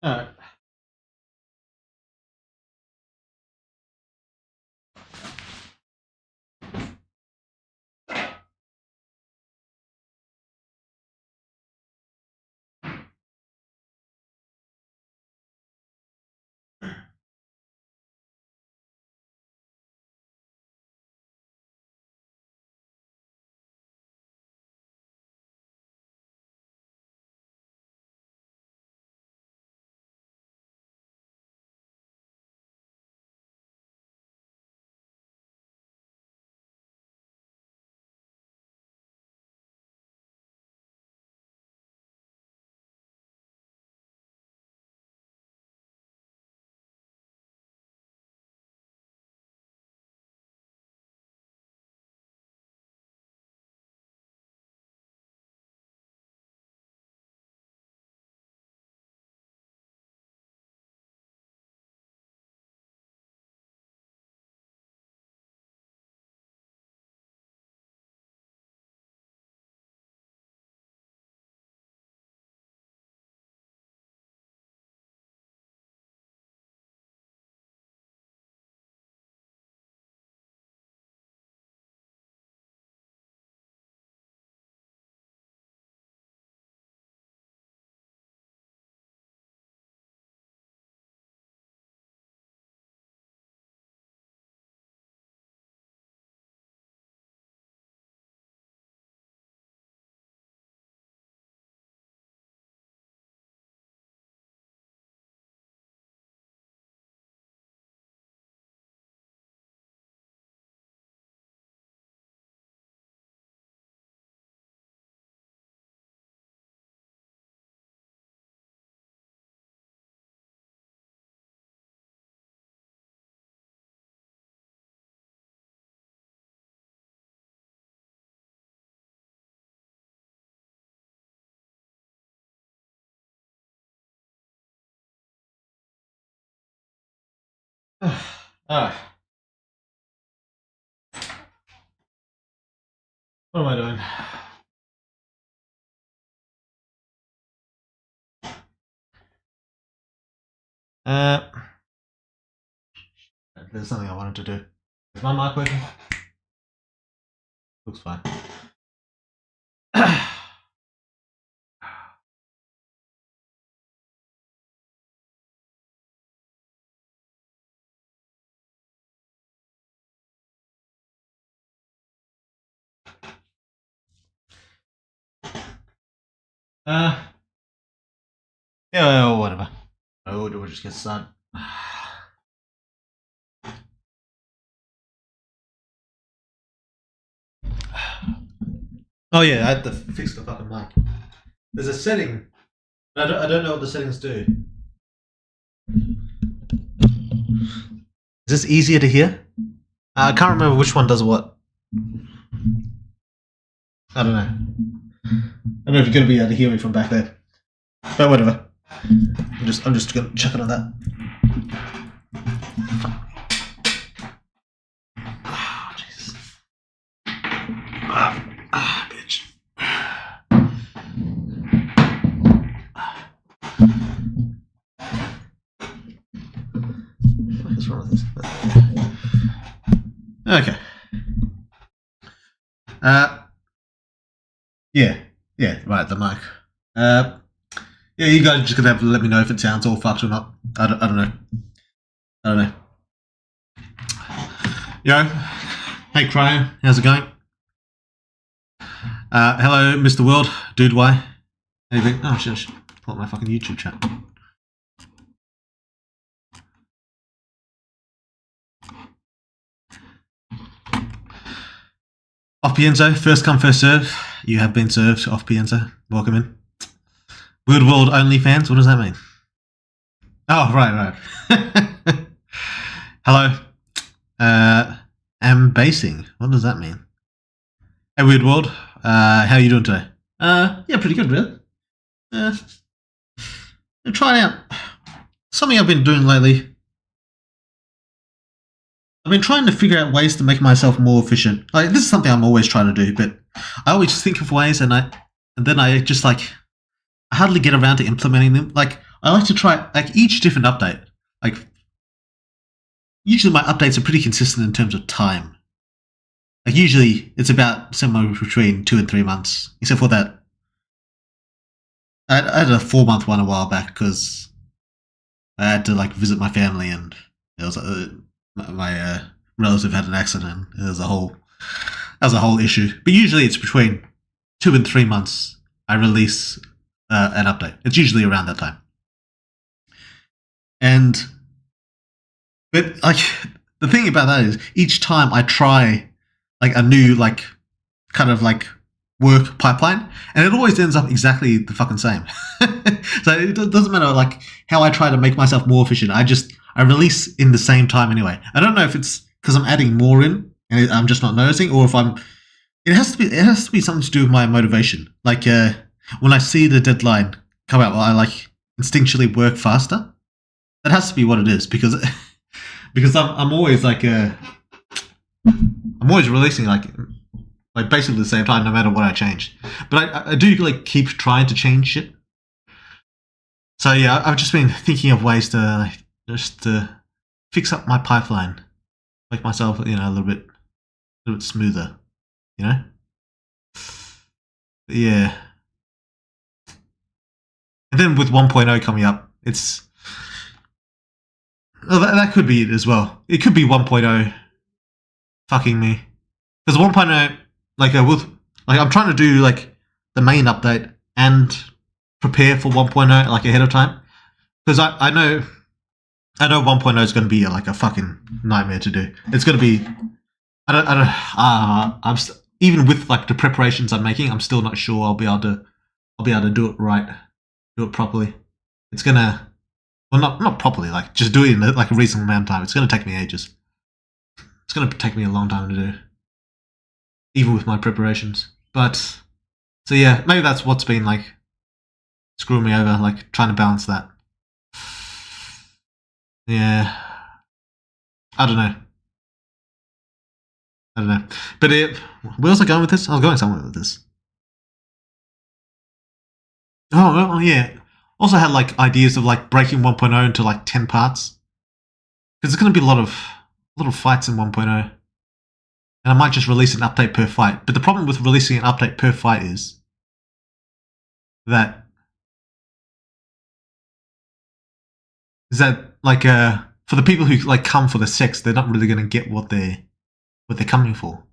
Alright. Alright. What am I doing? There's something I wanted to do. Is my mic working? Looks fine. Yeah, whatever. We'll just get started. Oh yeah, I had to fix the fucking mic. There's a setting. I don't know what the settings do. Is this easier to hear? I can't remember which one does what. I don't know. I don't know if you're gonna be able to hear me from back there. But whatever. I'm just gonna check it on that. Oh, Jesus. Bitch. What is wrong with this? Okay. Yeah, right, the mic. Yeah, you guys are just gonna have to let me know if it sounds all fucked or not. I don't know. Yo, hey Cryo, how's it going? Hello, Mr. World, dude. Why? Anything? Oh shit! I should pull up my fucking YouTube chat. Off Pienzo, first come, first serve. You have been served, Off Pienzo. Welcome in. Weird World OnlyFans, what does that mean? Oh, right. Hello. Am basing. What does that mean? Hey, Weird World. How are you doing today? Yeah, pretty good, really. I'm trying out something I've been doing lately. I've been trying to figure out ways to make myself more efficient. Like, this is something I'm always trying to do, but I always think of ways and then I just like I hardly get around to implementing them. Like, I like to try like each different update. Like usually my updates are pretty consistent in terms of time. Like usually it's about somewhere between 2 and 3 months, except for that. I had a 4-month one a while back because I had to like visit my family, and it was my relative had an accident. It was a whole issue. But usually it's between 2 and 3 months. I release an update. It's usually around that time. But like the thing about that is each time I try like a new like kind of like work pipeline, and it always ends up exactly the fucking same. So it doesn't matter like how I try to make myself more efficient. I release in the same time anyway. I don't know if it's because I'm adding more in and I'm just not noticing, or if I'm. It has to be something to do with my motivation. Like when I see the deadline come out, I like instinctually work faster. That has to be what it is because I'm always like I'm always releasing like basically the same time no matter what I change. But I do like keep trying to change shit. So yeah, I've just been thinking of ways to like, just to fix up my pipeline, make myself a little bit smoother, you know. But yeah. And then with 1.0 coming up, it's that could be it as well. It could be 1.0 fucking me. Because 1.0, like I'm trying to do like the main update and prepare for 1.0 like ahead of time. Because I know 1.0 is going to be like a fucking nightmare to do. It's going to be. Even with like the preparations I'm making, I'm still not sure I'll be able to do it right, do it properly. It's gonna. Well, not properly, like just do it in like a reasonable amount of time. It's going to take me ages. It's going to take me a long time to do, even with my preparations. But so yeah, maybe that's what's been like screwing me over, like trying to balance that. Yeah, I don't know. But where was I going with this? I was going somewhere with this. Oh yeah. Also had like ideas of like breaking 1.0 into like 10 parts. Because there's going to be a lot of fights in 1.0. And I might just release an update per fight. But the problem with releasing an update per fight is that like for the people who like come for the sex, they're not really going to get what they're coming for.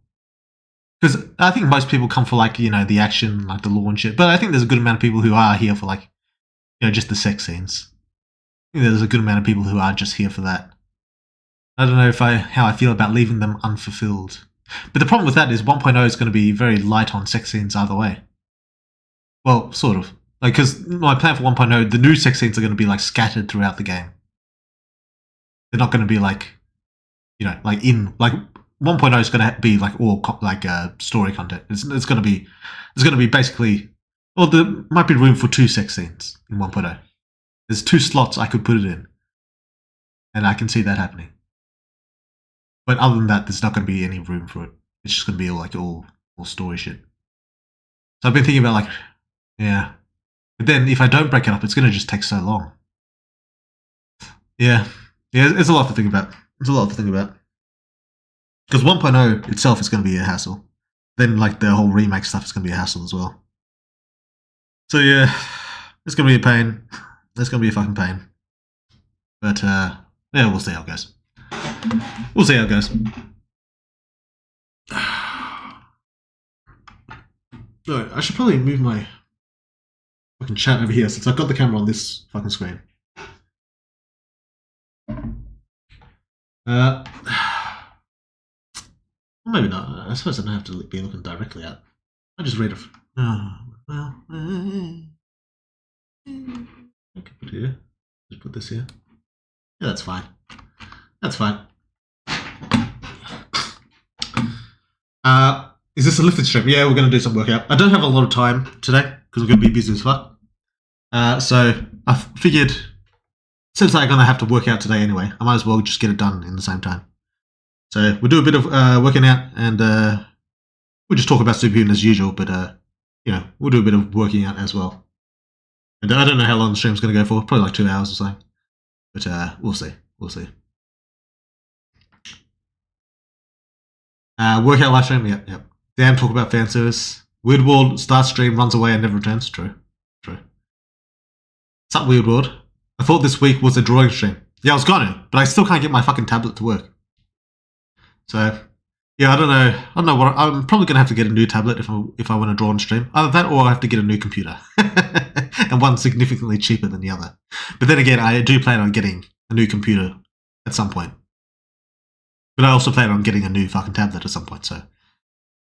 Because I think most people come for like the action, like the lore and shit. But I think there's a good amount of people who are here for like just the sex scenes. I think there's a good amount of people who are just here for that. I don't know how I feel about leaving them unfulfilled. But the problem with that is 1.0 is going to be very light on sex scenes either way. Well, sort of. Like, because my plan for 1.0, the new sex scenes are going to be like scattered throughout the game. They're not going to be like, like in like 1.0 is going to be like all like story content. It's going to be basically. Well, there might be room for 2 sex scenes in 1.0. There's 2 slots I could put it in, and I can see that happening. But other than that, there's not going to be any room for it. It's just going to be all story shit. So I've been thinking about like, yeah. But then if I don't break it up, it's going to just take so long. Yeah, it's a lot to think about. Because 1.0 itself is going to be a hassle. Then like the whole remake stuff is going to be a hassle as well. So yeah, it's going to be a pain. It's going to be a fucking pain. But yeah, we'll see how it goes. Alright, I should probably move my fucking chat over here since I've got the camera on this fucking screen. Maybe not. I suppose I don't have to be looking directly at. I just read it. I could put it here. Just put this here. Yeah, that's fine. Is this a lifted stream? Yeah, we're going to do some workout. I don't have a lot of time today because we're going to be busy as fuck. So I figured since I'm going to have to work out today anyway, I might as well just get it done in the same time. So we'll do a bit of working out and we'll just talk about Superhuman as usual, but we'll do a bit of working out as well. And I don't know how long the stream's going to go for. Probably like 2 hours or something. But we'll see. We'll see. Workout live stream. Yep. Damn, talk about fan service. Weird World starts stream, runs away, and never returns. True. What's up, Weird World? I thought this week was a drawing stream. Yeah, I was gonna, but I still can't get my fucking tablet to work. So, yeah, I don't know what. I'm probably gonna have to get a new tablet if I want to draw on stream. Either that, or I have to get a new computer, and one significantly cheaper than the other. But then again, I do plan on getting a new computer at some point. But I also plan on getting a new fucking tablet at some point. So,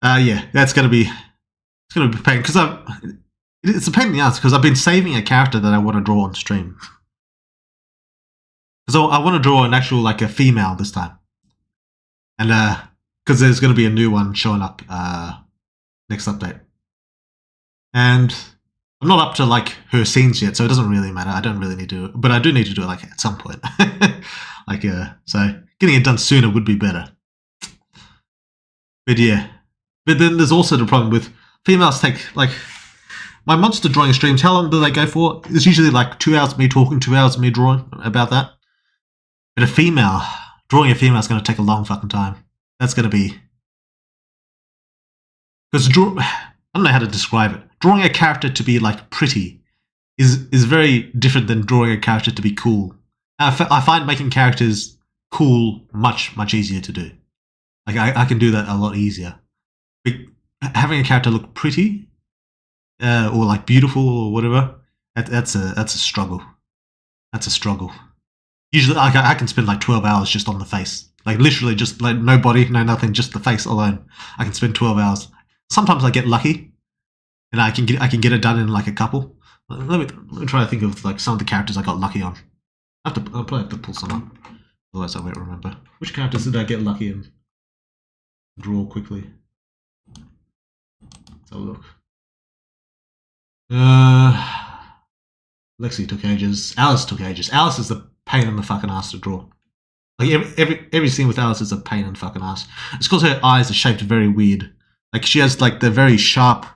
yeah, it's gonna be a pain because it's a pain in the ass because I've been saving a character that I want to draw on stream. So I want to draw an actual like a female this time, and because there's going to be a new one showing up next update, and I'm not up to like her scenes yet, so it doesn't really matter. I don't really need to, but I do need to do it like at some point. Like so getting it done sooner would be better. But yeah, but then there's also the problem with females take like my monster drawing streams. How long do they go for? It's usually like 2 hours of me talking, 2 hours of me drawing about that. But drawing a female is going to take a long fucking time. That's going to be because I don't know how to describe it. Drawing a character to be like pretty is very different than drawing a character to be cool. I find making characters cool much easier to do. Like I can do that a lot easier. But having a character look pretty or like beautiful or whatever, that's a struggle. That's a struggle. Usually, I can spend like 12 hours just on the face. Like literally, just like no body, no nothing, just the face alone. I can spend 12 hours. Sometimes I get lucky, and I can get it done in like a couple. Let me try to think of like some of the characters I got lucky on. I'll probably have to pull some up, otherwise I won't remember. Which characters did I get lucky and draw quickly? Let's have a look. Lexi took ages. Alice took ages. Alice is the pain in the fucking ass to draw. Like every scene with Alice is a pain in the fucking ass. It's because her eyes are shaped very weird. Like she has like the very sharp,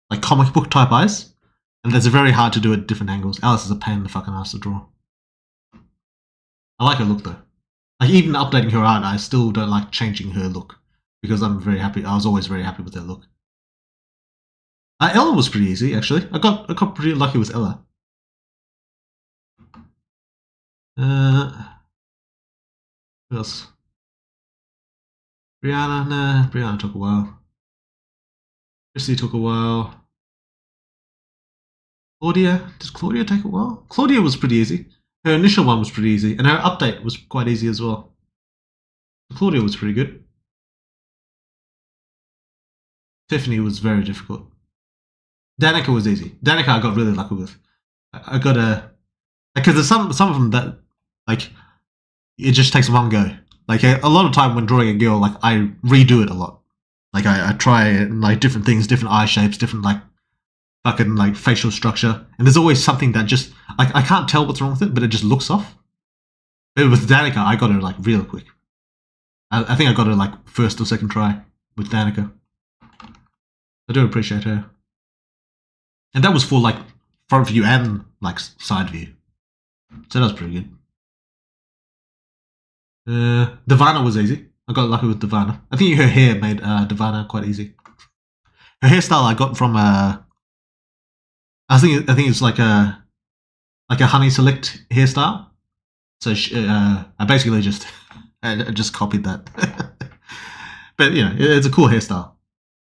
like comic book type eyes, and that's very hard to do at different angles. Alice is a pain in the fucking ass to draw. I like her look though. Like even updating her art, I still don't like changing her look because I'm very happy. I was always very happy with her look. Ella was pretty easy actually. I got pretty lucky with Ella. Who else? Brianna, nah. Brianna took a while. Chrissy took a while. Claudia, does Claudia take a while? Claudia was pretty easy. Her initial one was pretty easy, and her update was quite easy as well. Claudia was pretty good. Tiffany was very difficult. Danica was easy. Danica I got really lucky with. I got a because there's some of them that like it just takes one go. Like a lot of time when drawing a girl, like I redo it a lot. Like I try like different things, different eye shapes, different like fucking like facial structure, and there's always something that just like I can't tell what's wrong with it, but it just looks off. But with Danica, I got her like real quick. I think I got her like first or second try with Danica. I do appreciate her, and that was for like front view and like side view, so that was pretty good. Divana was easy. I got lucky with Divana. I think her hair made Divana quite easy. Her hairstyle I got from I think it's like a honey select hairstyle. So I basically just I just copied that. But you know, it's a cool hairstyle.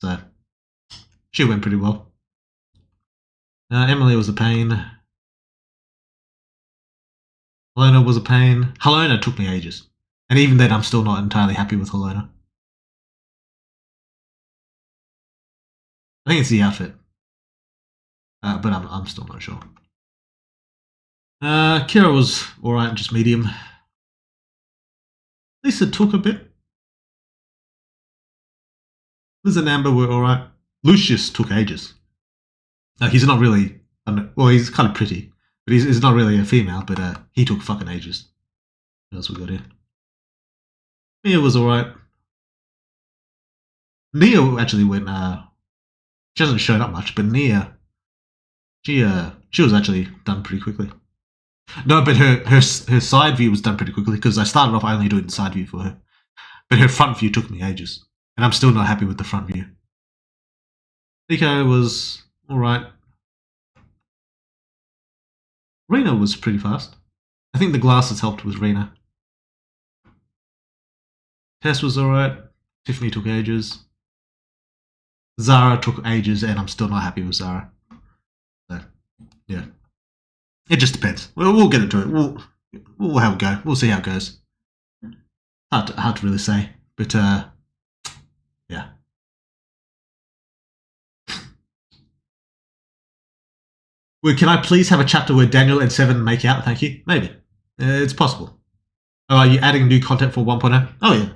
So she went pretty well. Emily was a pain. Helena was a pain. Helena took me ages. And even then, I'm still not entirely happy with Helena. I think it's the outfit. But I'm still not sure. Kira was alright, just medium. Lisa took a bit. Liz and Amber were alright. Lucius took ages. He's not really... well, he's kind of pretty. But he's not really a female, but he took fucking ages. What else we got here? Mia was alright. Nia actually went... she hasn't shown up much, but Nia She was actually done pretty quickly. No, but her side view was done pretty quickly because I started off only doing the side view for her. But her front view took me ages. And I'm still not happy with the front view. Nico was alright. Rena was pretty fast. I think the glasses helped with Rena. Tess was alright. Tiffany took ages. Zara took ages, and I'm still not happy with Zara. So, yeah. It just depends. We'll get into it. We'll have a go. We'll see how it goes. Hard to really say. But, yeah. Well, can I please have a chapter where Daniel and Seven make out? Thank you. Maybe. It's possible. Oh, are you adding new content for 1.0? Oh, yeah.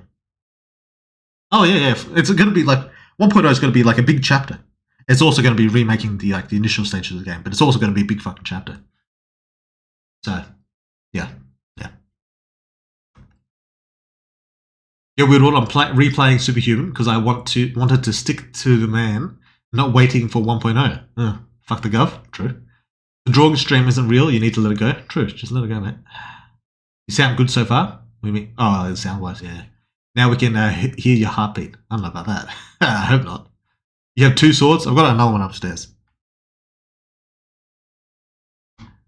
Oh, yeah. It's going to be like... 1.0 is going to be like a big chapter. It's also going to be remaking the initial stages of the game, but it's also going to be a big fucking chapter. So, yeah. Yeah, we're all replaying Superhuman because I wanted to stick to the man, not waiting for 1.0. Fuck the gov. True. The drawing stream isn't real. You need to let it go. True. Just let it go, mate. You sound good so far. Oh, sound-wise, yeah. Now we can hear your heartbeat. I don't know about that. I hope not. You have 2 swords? I've got another one upstairs.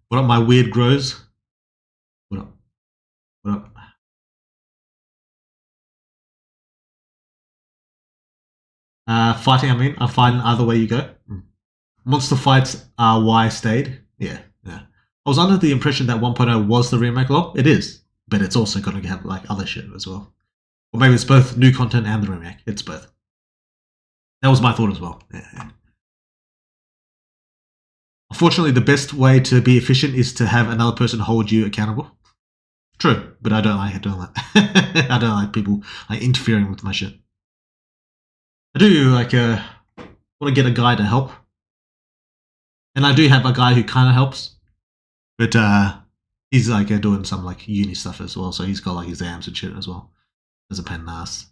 What up, my weird grows? What up? Fighting, I'm fighting either way you go. Monster fights are why I stayed. Yeah. I was under the impression that 1.0 was the remake. Well, it is. But it's also going to have like other shit as well. Or maybe it's both new content and the remake. It's both. That was my thought as well. Yeah. Unfortunately, the best way to be efficient is to have another person hold you accountable. True, but I don't like doing that. I don't like people like interfering with my shit. I do like want to get a guy to help, and I do have a guy who kind of helps, but he's like doing some like uni stuff as well, so he's got like exams and shit as well. As a pain in the ass.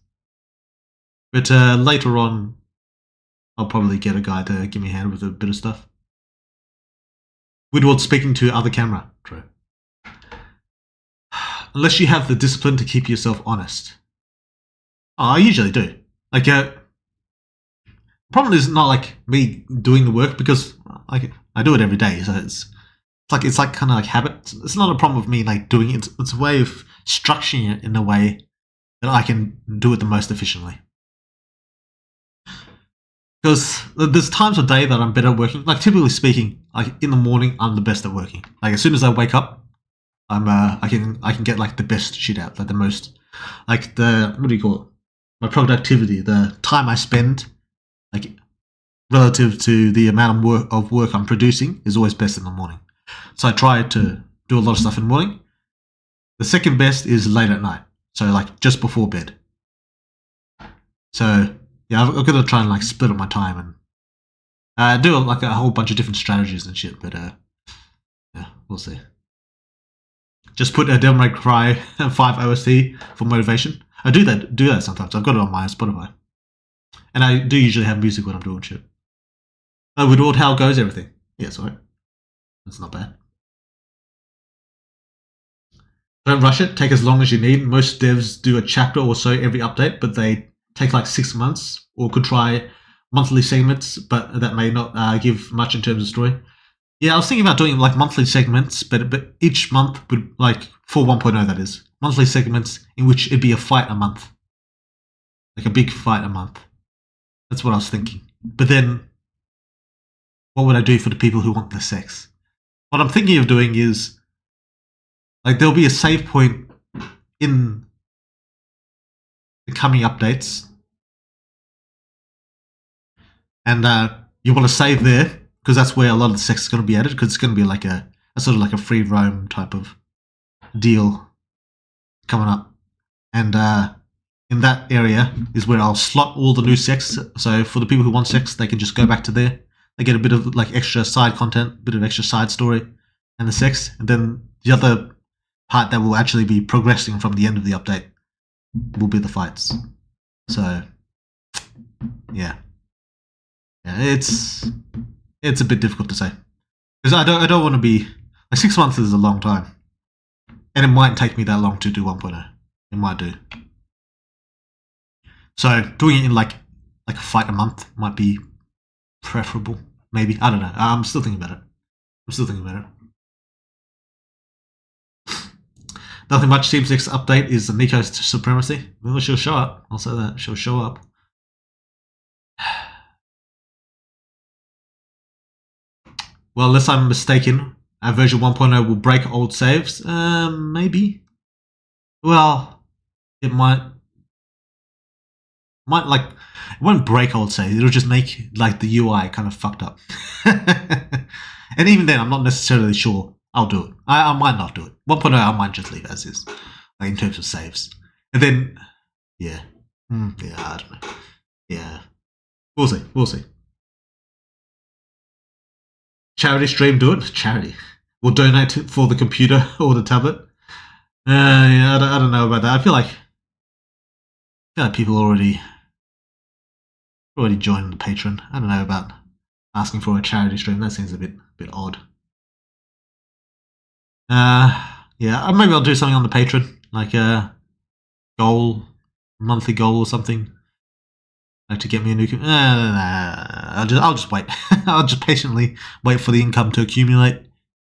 But later on, I'll probably get a guy to give me a hand with a bit of stuff. Woodward speaking to other camera. True. Unless you have the discipline to keep yourself honest. Oh, I usually do. Like, the problem is not like me doing the work because like I do it every day, so it's like kind of like habit. It's not a problem of me like doing it. It's a way of structuring it in a way that I can do it the most efficiently. Because there's times of day that I'm better at working. Like typically speaking, like in the morning, I'm the best at working. Like as soon as I wake up, I can get like the best shit out, like the most, like the what do you call it? My productivity, the time I spend, like relative to the amount of work I'm producing, is always best in the morning. So I try to do a lot of stuff in the morning. The second best is late at night, so like just before bed. So yeah, I've got to try and like split up my time and do like a whole bunch of different strategies and shit. But yeah, we'll see. Just put a Devil May Cry 5 OST for motivation. I do that sometimes. I've got it on my Spotify, and I do usually have music when I'm doing shit. Oh, with all how goes everything? Yeah, sorry, that's not bad. Don't rush it. Take as long as you need. Most devs do a chapter or so every update, but they take like 6 months, or could try monthly segments, but that may not give much in terms of story. Yeah, I was thinking about doing like monthly segments, but each month would like for 1.0 that is monthly segments in which it'd be a fight a month, like a big fight a month. That's what I was thinking. But then, what would I do for the people who want the sex? What I'm thinking of doing is like there'll be a save point in the coming updates, and you want to save there because that's where a lot of the sex is going to be added, because it's going to be like a sort of like a free roam type of deal coming up, and in that area is where I'll slot all the new sex. So for the people who want sex, they can just go back to there. They get a bit of like extra side content, a bit of extra side story, and the sex, and then the other part that will actually be progressing from the end of the update will be the fights. So yeah, it's a bit difficult to say. Because I don't want to be like 6 months is a long time, and it might take me that long to do 1.0. It might do. So doing it in like a fight a month might be preferable. Maybe, I don't know. I'm still thinking about it. Nothing much. Team 6 update is Nico's supremacy. Well, she'll show up. I'll say that. She'll show up. Well, unless I'm mistaken, version 1.0 will break old saves. Maybe. Well, it might like, it won't break old saves. It'll just make like the UI kind of fucked up. And even then, I'm not necessarily sure I'll do it. I might not do it. 1.0, I might just leave as is, like in terms of saves. And then, yeah, I don't know. Yeah, we'll see. Charity stream, do it. Charity. We'll donate for the computer or the tablet. Yeah, I don't know about that. I feel like people already joined the Patreon. I don't know about asking for a charity stream. That seems a bit odd. Yeah, maybe I'll do something on the Patreon, like a monthly goal or something, like to get me a new. I'll just wait. I'll just patiently wait for the income to accumulate,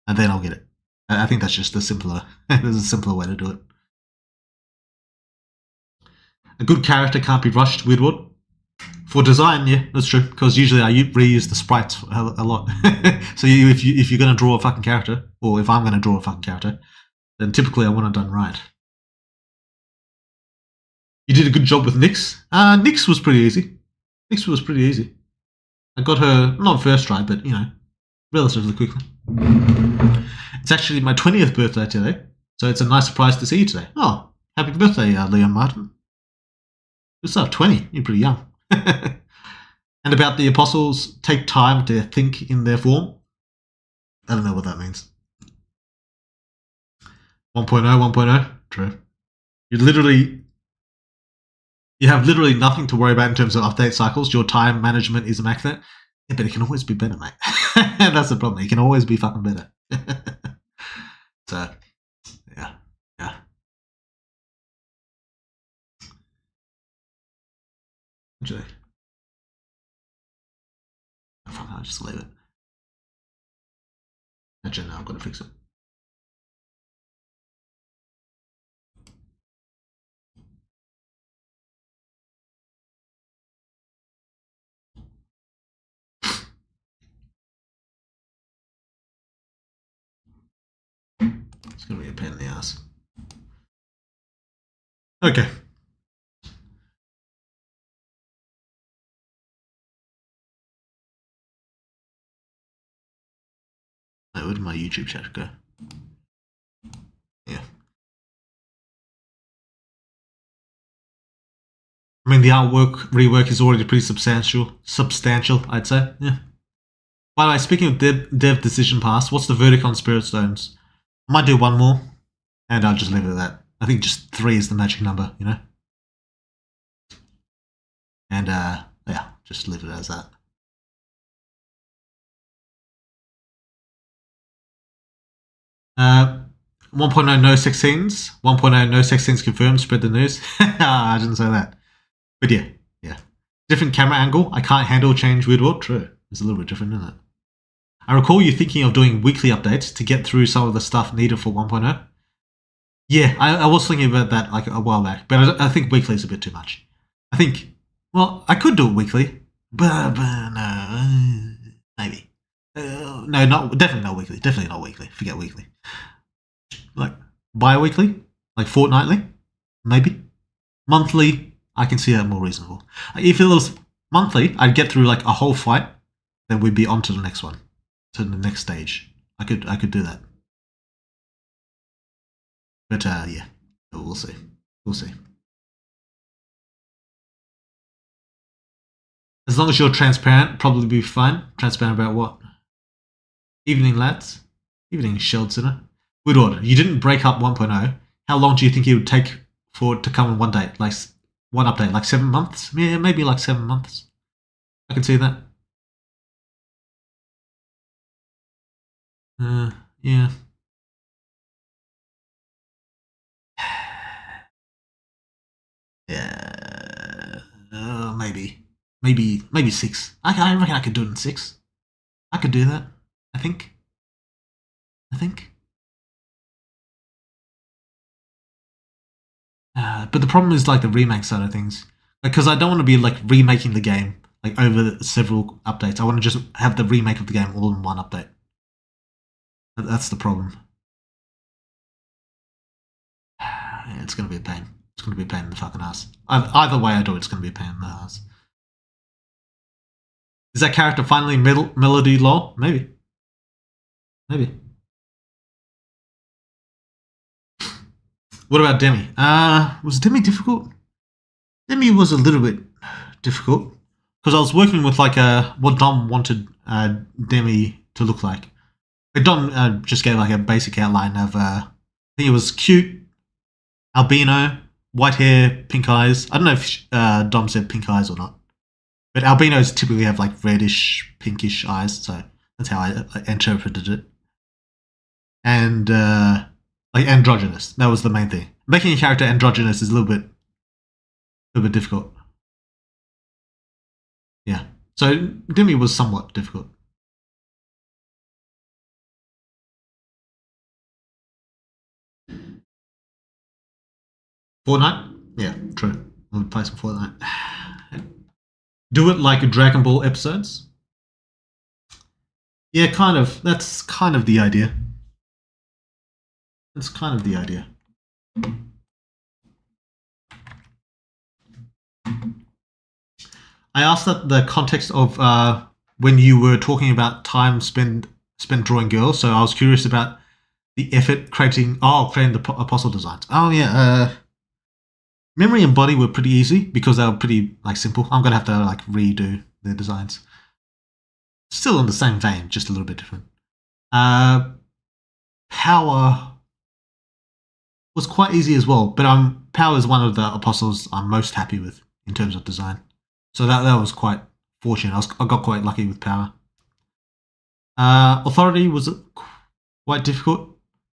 and then I'll get it. I think that's just the simpler. There's a simpler way to do it. A good character can't be rushed, Weirdwood. For design, yeah, that's true. Because usually I reuse the sprites a lot. So if you're going to draw a fucking character, or if I'm going to draw a fucking character, then typically I want it done right. You did a good job with Nyx. Nyx was pretty easy. I got her, not first try, but, relatively quickly. It's actually my 20th birthday today, so it's a nice surprise to see you today. Oh, happy birthday, Leon Martin. Good stuff, 20. You're pretty young. And about the apostles take time to think in their form. I don't know what that means. 1.0. True. You have literally nothing to worry about in terms of update cycles. Your time management is immaculate. Yeah, but it can always be better, mate. That's the problem. It can always be fucking better. So, yeah. Actually, I'll just leave it. Actually, no, I've got to fix it. It's going to be a pain in the ass. Okay. Where did my YouTube chat go? Yeah. I mean, the artwork rework is already pretty substantial, I'd say. Yeah. By the way, speaking of dev decision pass, what's the verdict on Spirit Stones? I might do one more, and I'll just leave it at that. I think just 3 is the magic number, And, yeah, just leave it as that. 1.0 no sex scenes. 1.0 no sex scenes confirmed. Spread the news. I didn't say that. But yeah. Different camera angle. I can't handle change weird world. True. It's a little bit different, isn't it? I recall you thinking of doing weekly updates to get through some of the stuff needed for 1.0. Yeah, I was thinking about that like a while back, but I think weekly is a bit too much. I think, well, I could do it weekly, but no, maybe. No, definitely not weekly. Definitely not weekly. Forget weekly. Like bi-weekly, like fortnightly, maybe. Monthly, I can see that more reasonable. If it was monthly, I'd get through like a whole fight, then we'd be on to the next one, to the next stage. I could do that. But yeah, we'll see. As long as you're transparent, probably be fine. Transparent about what? Evening, lads. Evening, Shelled Sinner. Good order. You didn't break up 1.0. How long do you think it would take for it to come in one day? Like one update? Like 7 months? Yeah, maybe like 7 months. I can see that. Yeah. Yeah. Maybe 6. I reckon I could do it in 6. I could do that. I think. I think. But the problem is like the remake side of things, because I don't want to be like remaking the game like over several updates. I want to just have the remake of the game all in one update. That's the problem. Yeah, it's gonna be a pain. It's gonna be a pain in the fucking ass. Either way I do it, it's gonna be a pain in the ass. Is that character finally Melody Law? Maybe. Maybe. What about Demi? Was Demi difficult? Demi was a little bit difficult because I was working with like what Dom wanted Demi to look like. Dom just gave like a basic outline of I think it was cute, albino, white hair, pink eyes. I don't know if Dom said pink eyes or not, but albinos typically have like reddish, pinkish eyes, so that's how I interpreted it. And like androgynous, that was the main thing. Making a character androgynous is a little bit difficult. Yeah, so Demi was somewhat difficult. Fortnite? Yeah, true. We'll play some Fortnite. Do it like Dragon Ball episodes? Yeah, kind of. That's kind of the idea. That's kind of the idea. I asked that the context of when you were talking about time spent drawing girls, so I was curious about the effort creating the apostle designs. Oh yeah, memory and body were pretty easy because they were pretty like simple. I'm gonna have to like redo their designs. Still in the same vein, just a little bit different. Power was quite easy as well, but Power is one of the apostles I'm most happy with in terms of design. So that was quite fortunate. I got quite lucky with Power. Authority was quite difficult.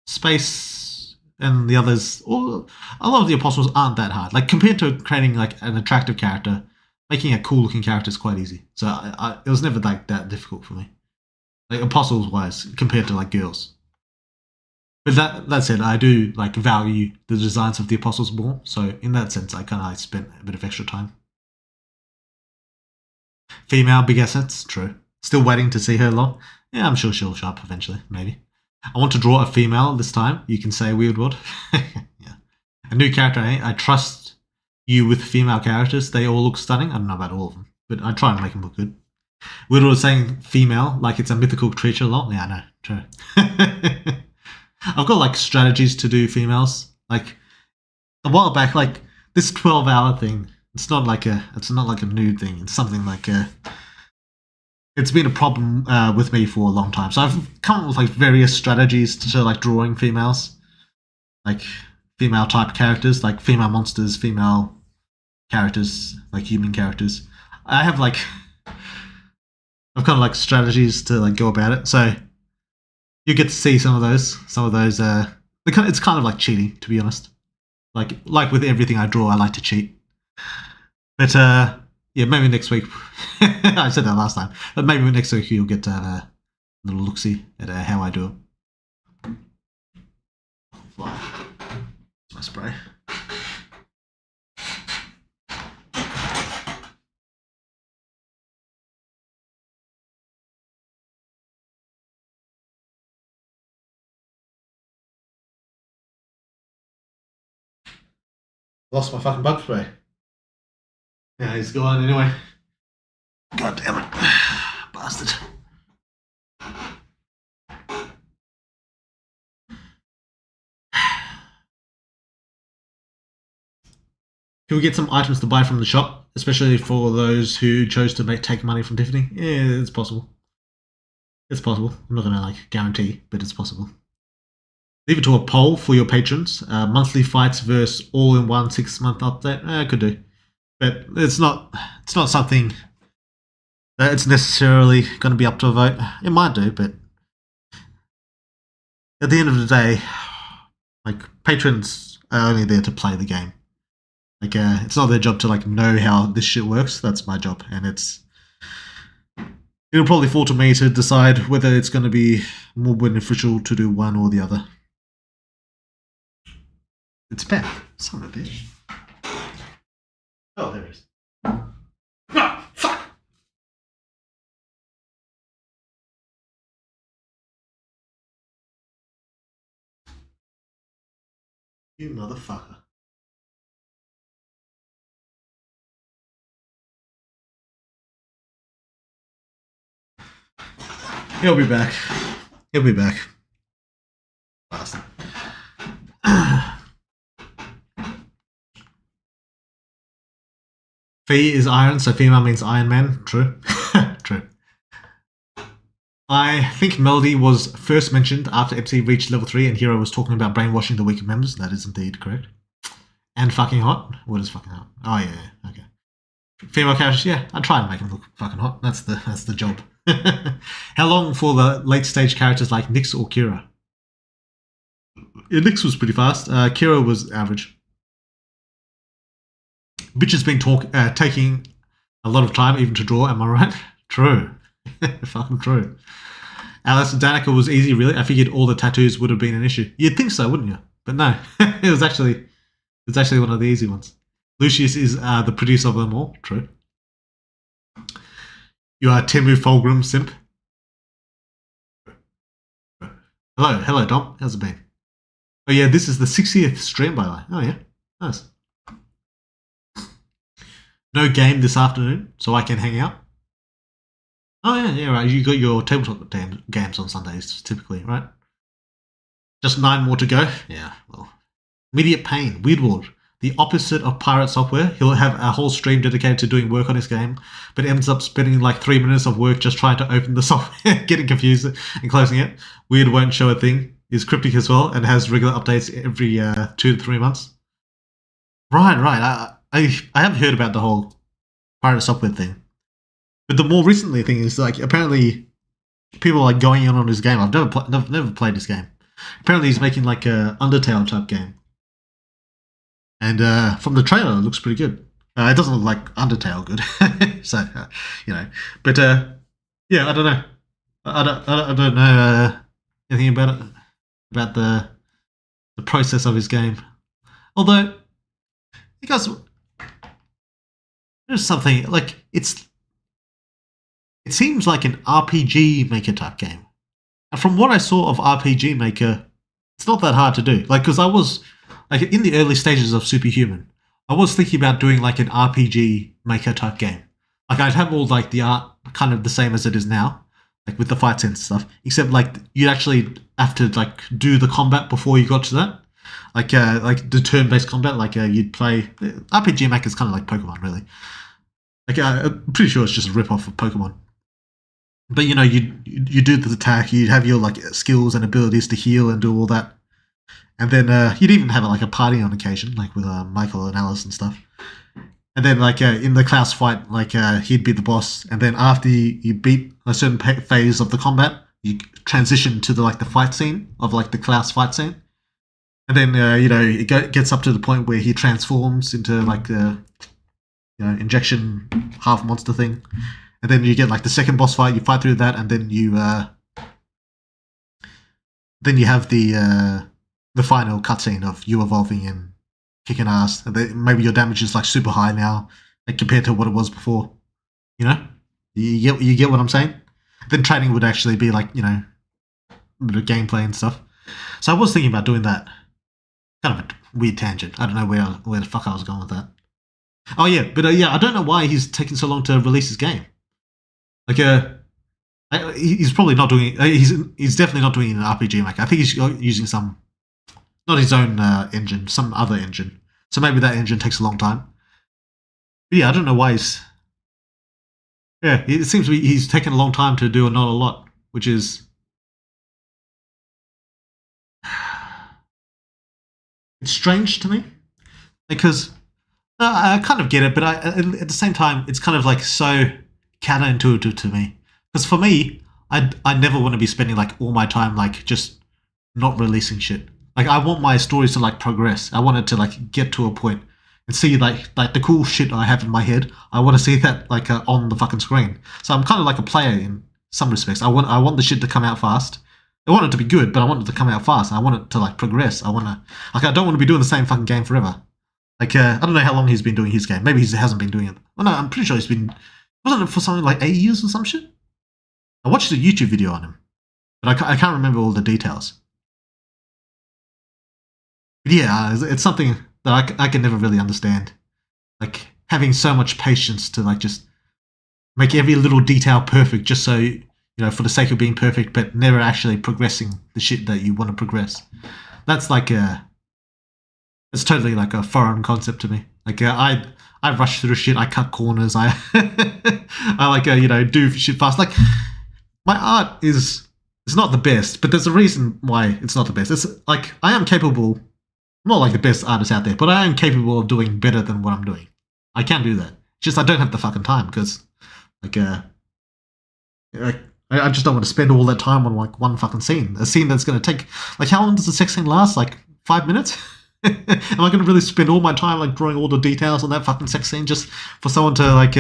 Space and the others, a lot of the apostles aren't that hard. Like compared to creating like an attractive character, making a cool looking character is quite easy. So it was never like that difficult for me. Like apostles wise, compared to like girls. But that said, I do like value the designs of the apostles more. So in that sense, I kind of spent a bit of extra time. Female big assets, true. Still waiting to see her long. Yeah, I'm sure she'll show up eventually, maybe. I want to draw a female this time. You can say Weird World. Yeah. A new character, eh? I trust you with female characters. They all look stunning. I don't know about all of them, but I try and make them look good. Weird World is saying female like it's a mythical creature. Long. Yeah, I know. True. I've got like strategies to do females. Like a while back, like this 12-hour thing. It's not like a nude thing. It's something like it's been a problem with me for a long time. So I've come up with like various strategies to like drawing females, like female type characters, like female monsters, female characters, like human characters. I have like I've kind of like strategies to like go about it. So you get to see some of those. It's kind of like cheating, to be honest. Like with everything I draw, I like to cheat. But yeah, maybe next week. I said that last time, but maybe next week you'll get to have a little look-see at how I do it. My spray. Lost my fucking bug spray. Yeah, he's gone anyway. God damn it. Bastard. Can we get some items to buy from the shop, especially for those who chose to take money from Tiffany? Yeah, it's possible. It's possible. I'm not gonna like guarantee, but it's possible. Leave it to a poll for your patrons. Monthly fights versus all-in-one 6-month update. Could do, but it's not something that it's necessarily going to be up to a vote. It might do, but at the end of the day, like patrons are only there to play the game. Like it's not their job to like know how this shit works. That's my job, and it'll probably fall to me to decide whether it's going to be more beneficial to do one or the other. It's back. Son of a bitch. Oh, there it is. Ah, fuck! You motherfucker. He'll be back. He'll be back. Bastard. Fee is iron, so female means Iron Man. True. True. I think Melody was first mentioned after MC reached level 3 and Hero was talking about brainwashing the weaker members. That is indeed correct. And fucking hot? What is fucking hot? Oh yeah, okay. Female characters, yeah, I try to make them look fucking hot. That's the job. How long for the late stage characters like Nyx or Kira? Yeah, Nyx was pretty fast. Kira was average. Bitch has been taking a lot of time even to draw, am I right? True. Fucking true. Alice Danica was easy, really. I figured all the tattoos would have been an issue. You'd think so, wouldn't you? But no. it was actually one of the easy ones. Lucius is the producer of them all. True. You are Temu Fulgrim, simp. Hello, Dom. How's it been? Oh yeah, this is the 60th stream, by the way. Oh yeah, nice. No game this afternoon, so I can hang out. Oh yeah, right. You got your tabletop games on Sundays, typically, right? Just 9 more to go. Yeah, well. Immediate Pain, Weirdward. The opposite of Pirate Software. He'll have a whole stream dedicated to doing work on his game, but ends up spending like 3 minutes of work just trying to open the software, getting confused and closing it. Weird won't show a thing. Is cryptic as well and has regular updates every 2 to 3 months. Right. I have heard about the whole Pirate Software thing. But the more recently thing is like apparently people are like going in on his game. I've never played this game. Apparently he's making like a Undertale type game. And from the trailer it looks pretty good. It doesn't look like Undertale good. So, But yeah, I don't know. I don't know anything about it. About the process of his game. Although, because there's something like it seems like an RPG Maker type game, and from what I saw of RPG Maker, it's not that hard to do. Like, because I was like in the early stages of Superhuman, I was thinking about doing like an RPG Maker type game. Like, I'd have all like the art kind of the same as it is now, like with the fight sense stuff, except like you'd actually have to like do the combat before you got to that. Like the turn-based combat, like you'd play RPG Maker is kind of like Pokemon, really. Like I'm pretty sure it's just a rip-off of Pokemon. But you do the attack, you'd have your like skills and abilities to heal and do all that, and then you'd even have like a party on occasion, like with Michael and Alice and stuff. And then like in the class fight, like he'd be the boss, and then after you beat a certain phase of the combat, you transition to the fight scene of like the class fight scene. And then, it gets up to the point where he transforms into like the, injection half monster thing. And then you get like the second boss fight, you fight through that, and then you have the final cutscene of you evolving and kicking ass. And then maybe your damage is like super high now, like, compared to what it was before. You get what I'm saying? Then training would actually be like, a bit of gameplay and stuff. So I was thinking about doing that. Kind of a weird tangent. I don't know where the fuck I was going with that. Oh yeah, but I don't know why he's taking so long to release his game. Like he's probably not doing. He's definitely not doing it in an RPG Maker. I think he's using not his own engine, some other engine. So maybe that engine takes a long time. But yeah, I don't know why he's. Yeah, it seems to be he's taken a long time to do not a lot, which is. It's strange to me, because I kind of get it, but at the same time, it's kind of like so counterintuitive to me. Because for me, I never want to be spending like all my time like just not releasing shit. Like I want my stories to like progress. I want it to like get to a point and see like the cool shit I have in my head. I want to see that like on the fucking screen. So I'm kind of like a player in some respects. I want the shit to come out fast. I want it to be good, but I want it to come out fast. I want it to like progress. I don't want to be doing the same fucking game forever. Like I don't know how long he's been doing his game. Maybe he hasn't been doing it. Well, no, I'm pretty sure he's been. Wasn't it for something like 8 years or some shit? I watched a YouTube video on him, but I can't remember all the details. But yeah, it's something that I can never really understand. Like having so much patience to like just make every little detail perfect, just so for the sake of being perfect, but never actually progressing the shit that you want to progress. That's like it's totally like a foreign concept to me. Like I rush through shit. I cut corners. I I like do shit fast. Like my art is it's not the best, but there's a reason why it's not the best. It's like I am capable. I'm not like the best artist out there, but I am capable of doing better than what I'm doing. I can do that. It's just I don't have the fucking time because like I just don't want to spend all that time on like one fucking scene. A scene that's going to take like how long does the sex scene last? Like 5 minutes? Am I going to really spend all my time like drawing all the details on that fucking sex scene just for someone to like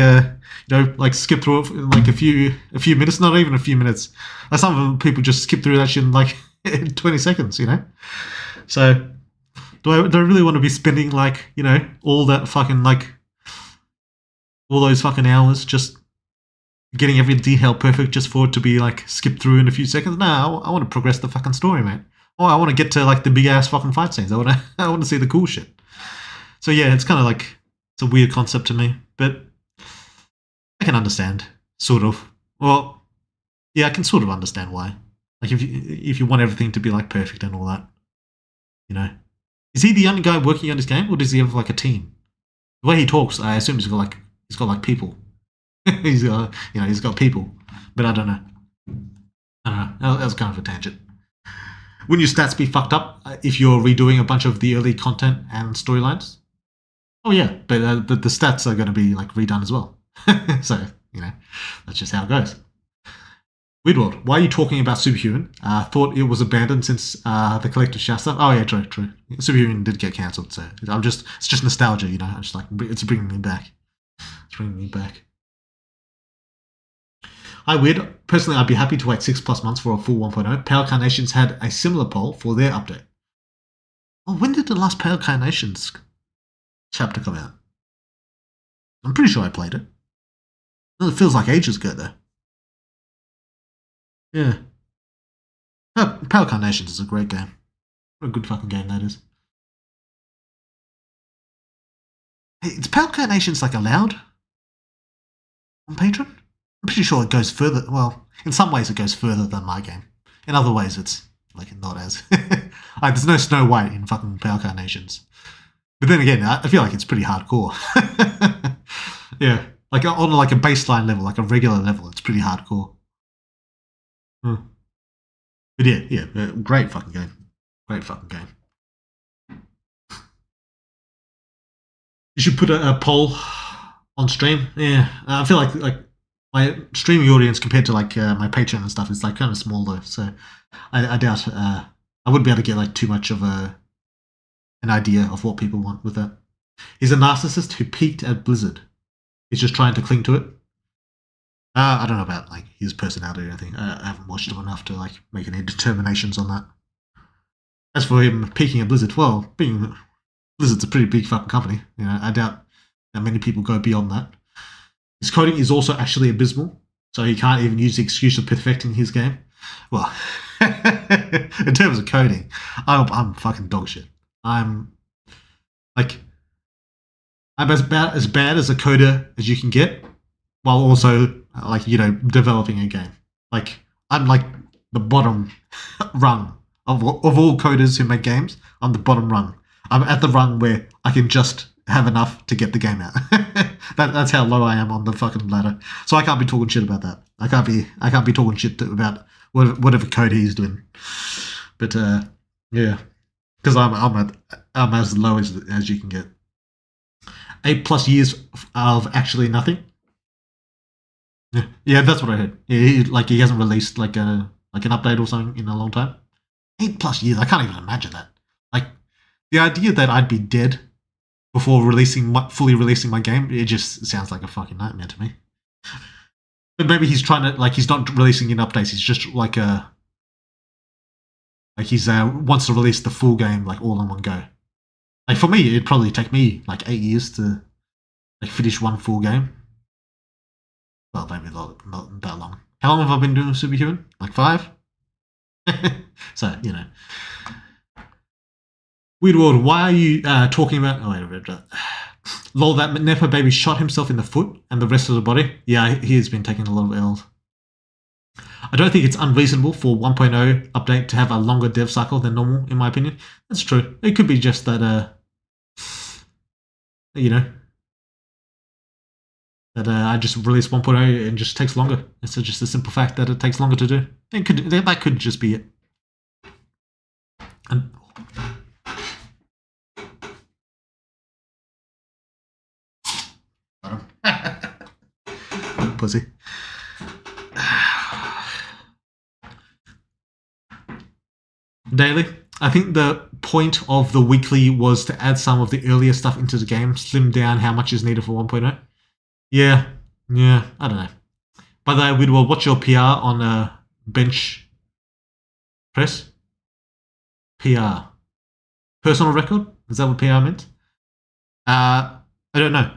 like skip through it in like a few minutes? Not even a few minutes. Like some people just skip through that shit in like 20 seconds. So do I really want to be spending like all that fucking like all those fucking hours just getting every detail perfect just for it to be like skipped through in a few seconds? No, I want to progress the fucking story, mate. Oh, I want to get to like the big ass fucking fight scenes. I want to see the cool shit. So yeah, it's kind of like it's a weird concept to me, but I can understand sort of. Well, yeah, I can sort of understand why. Like if you want everything to be like perfect and all that, is he the only guy working on this game, or does he have like a team? The way he talks, I assume he's got like people. he's got people, but I don't know. That was kind of a tangent. Wouldn't your stats be fucked up if you're redoing a bunch of the early content and storylines? Oh yeah, but the stats are going to be like redone as well. So that's just how it goes. Weird World, why are you talking about Superhuman? Thought it was abandoned since the collective shaft stuff. Oh yeah, true. Superhuman did get cancelled, so it's just nostalgia, I'm just like it's bringing me back. It's bringing me back. Hi, Weird. Personally, I'd be happy to wait 6+ months for a full 1.0. Pale Carnations had a similar poll for their update. Oh, when did the last Pale Carnations chapter come out? I'm pretty sure I played it. Well, it feels like ages ago, though. Yeah. Pale Carnations is a great game. What a good fucking game that is. Hey, is Pale Carnations like allowed on Patreon? I'm pretty sure it goes further. Well, in some ways it goes further than my game. In other ways, it's like not as. Like, there's no Snow White in fucking Pale Carnations. But then again, I feel like it's pretty hardcore. Yeah, like on like a baseline level, like a regular level, it's pretty hardcore. But yeah, great fucking game. Great fucking game. You should put a poll on stream. Yeah, I feel like my streaming audience compared to like my Patreon and stuff is like kind of small though, so I doubt I wouldn't be able to get like too much of an idea of what people want with that. He's a narcissist who peaked at Blizzard. He's just trying to cling to it. I don't know about like his personality or anything. I haven't watched him enough to like make any determinations on that. As for him peaking at Blizzard, well, Blizzard's a pretty big fucking company. I doubt that many people go beyond that. His coding is also actually abysmal, so he can't even use the excuse of perfecting his game. Well, in terms of coding, I'm fucking dog shit. I'm as bad as a coder as you can get, while also like developing a game. Like I'm like the bottom rung of all coders who make games. I'm the bottom rung. I'm at the rung where I can just have enough to get the game out. That's how low I am on the fucking ladder. So I can't be talking shit about that. I can't be talking shit about whatever code he's doing. But yeah, because I'm as low as you can get. 8+ years of actually nothing. Yeah, that's what I heard. He hasn't released like an update or something in a long time. 8+ years. I can't even imagine that. Like, the idea that I'd be dead before fully releasing my game, it just sounds like a fucking nightmare to me. But maybe he's trying to, like, he's not releasing in updates. He's just like he's wants to release the full game like all in one go. Like for me, it'd probably take me like 8 years to like finish one full game. Well, maybe not that long. How long have I been doing Superhuman? Like 5? So, you know. Weird World, why are you talking about... Oh, wait, I read that. Lol, that Nepo baby shot himself in the foot and the rest of the body. Yeah, he has been taking a lot of L's. I don't think it's unreasonable for 1.0 update to have a longer dev cycle than normal, in my opinion. That's true. It could be just that, you know, that I just released 1.0 and just takes longer. It's just a simple fact that it takes longer to do. That could just be it. And pussy. Daily. I think the point of the weekly was to add some of the earlier stuff into the game, slim down how much is needed for 1.0. Yeah, I don't know. By the way, Widwell, what's your PR on bench press? PR. Personal record? Is that what PR meant? I don't know.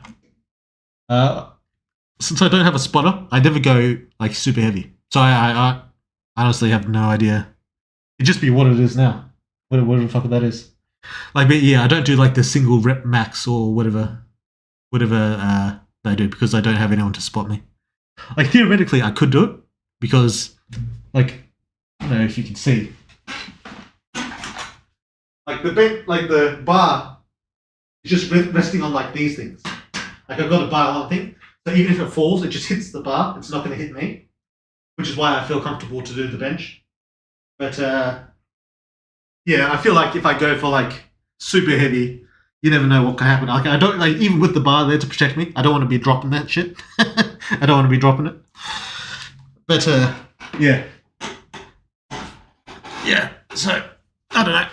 Since I don't have a spotter, I never go like super heavy. So I honestly have no idea. It'd just be what it is now. Whatever the fuck that is. Like, but yeah, I don't do like the single rep max or whatever they do because I don't have anyone to spot me. Like theoretically, I could do it because, like, I don't know if you can see, like the bar is just resting on like these things. Like I've got a bar on thing, so even if it falls, it just hits the bar. It's not going to hit me, which is why I feel comfortable to do the bench. But yeah, I feel like if I go for like super heavy, you never know what can happen. Like I don't like even with the bar there to protect me. I don't want to be dropping that shit. I don't want to be dropping it. But yeah. So I don't know.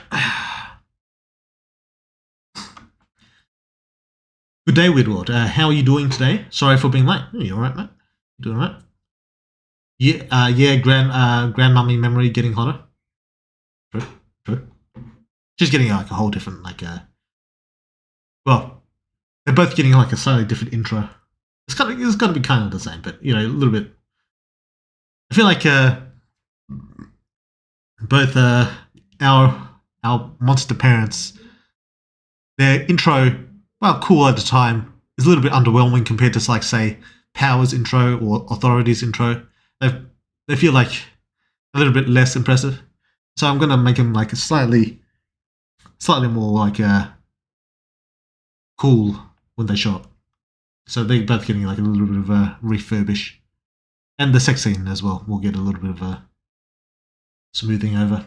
Good day, Weird. How are you doing today? Sorry for being late. You all right, mate? You doing all right? Yeah. Grandmummy memory getting hotter. True. She's getting like a whole different well, they're both getting like a slightly different intro. It's got to be kind of the same, but you know, a little bit. I feel like both our monster parents, their intro, well, cool at the time, is a little bit underwhelming compared to like say Power's intro or Authority's intro. They feel like a little bit less impressive. So I'm gonna make them like a slightly more like cool when they show up. So they're both getting like a little bit of a refurbish, and the sex scene as well will get a little bit of a smoothing over.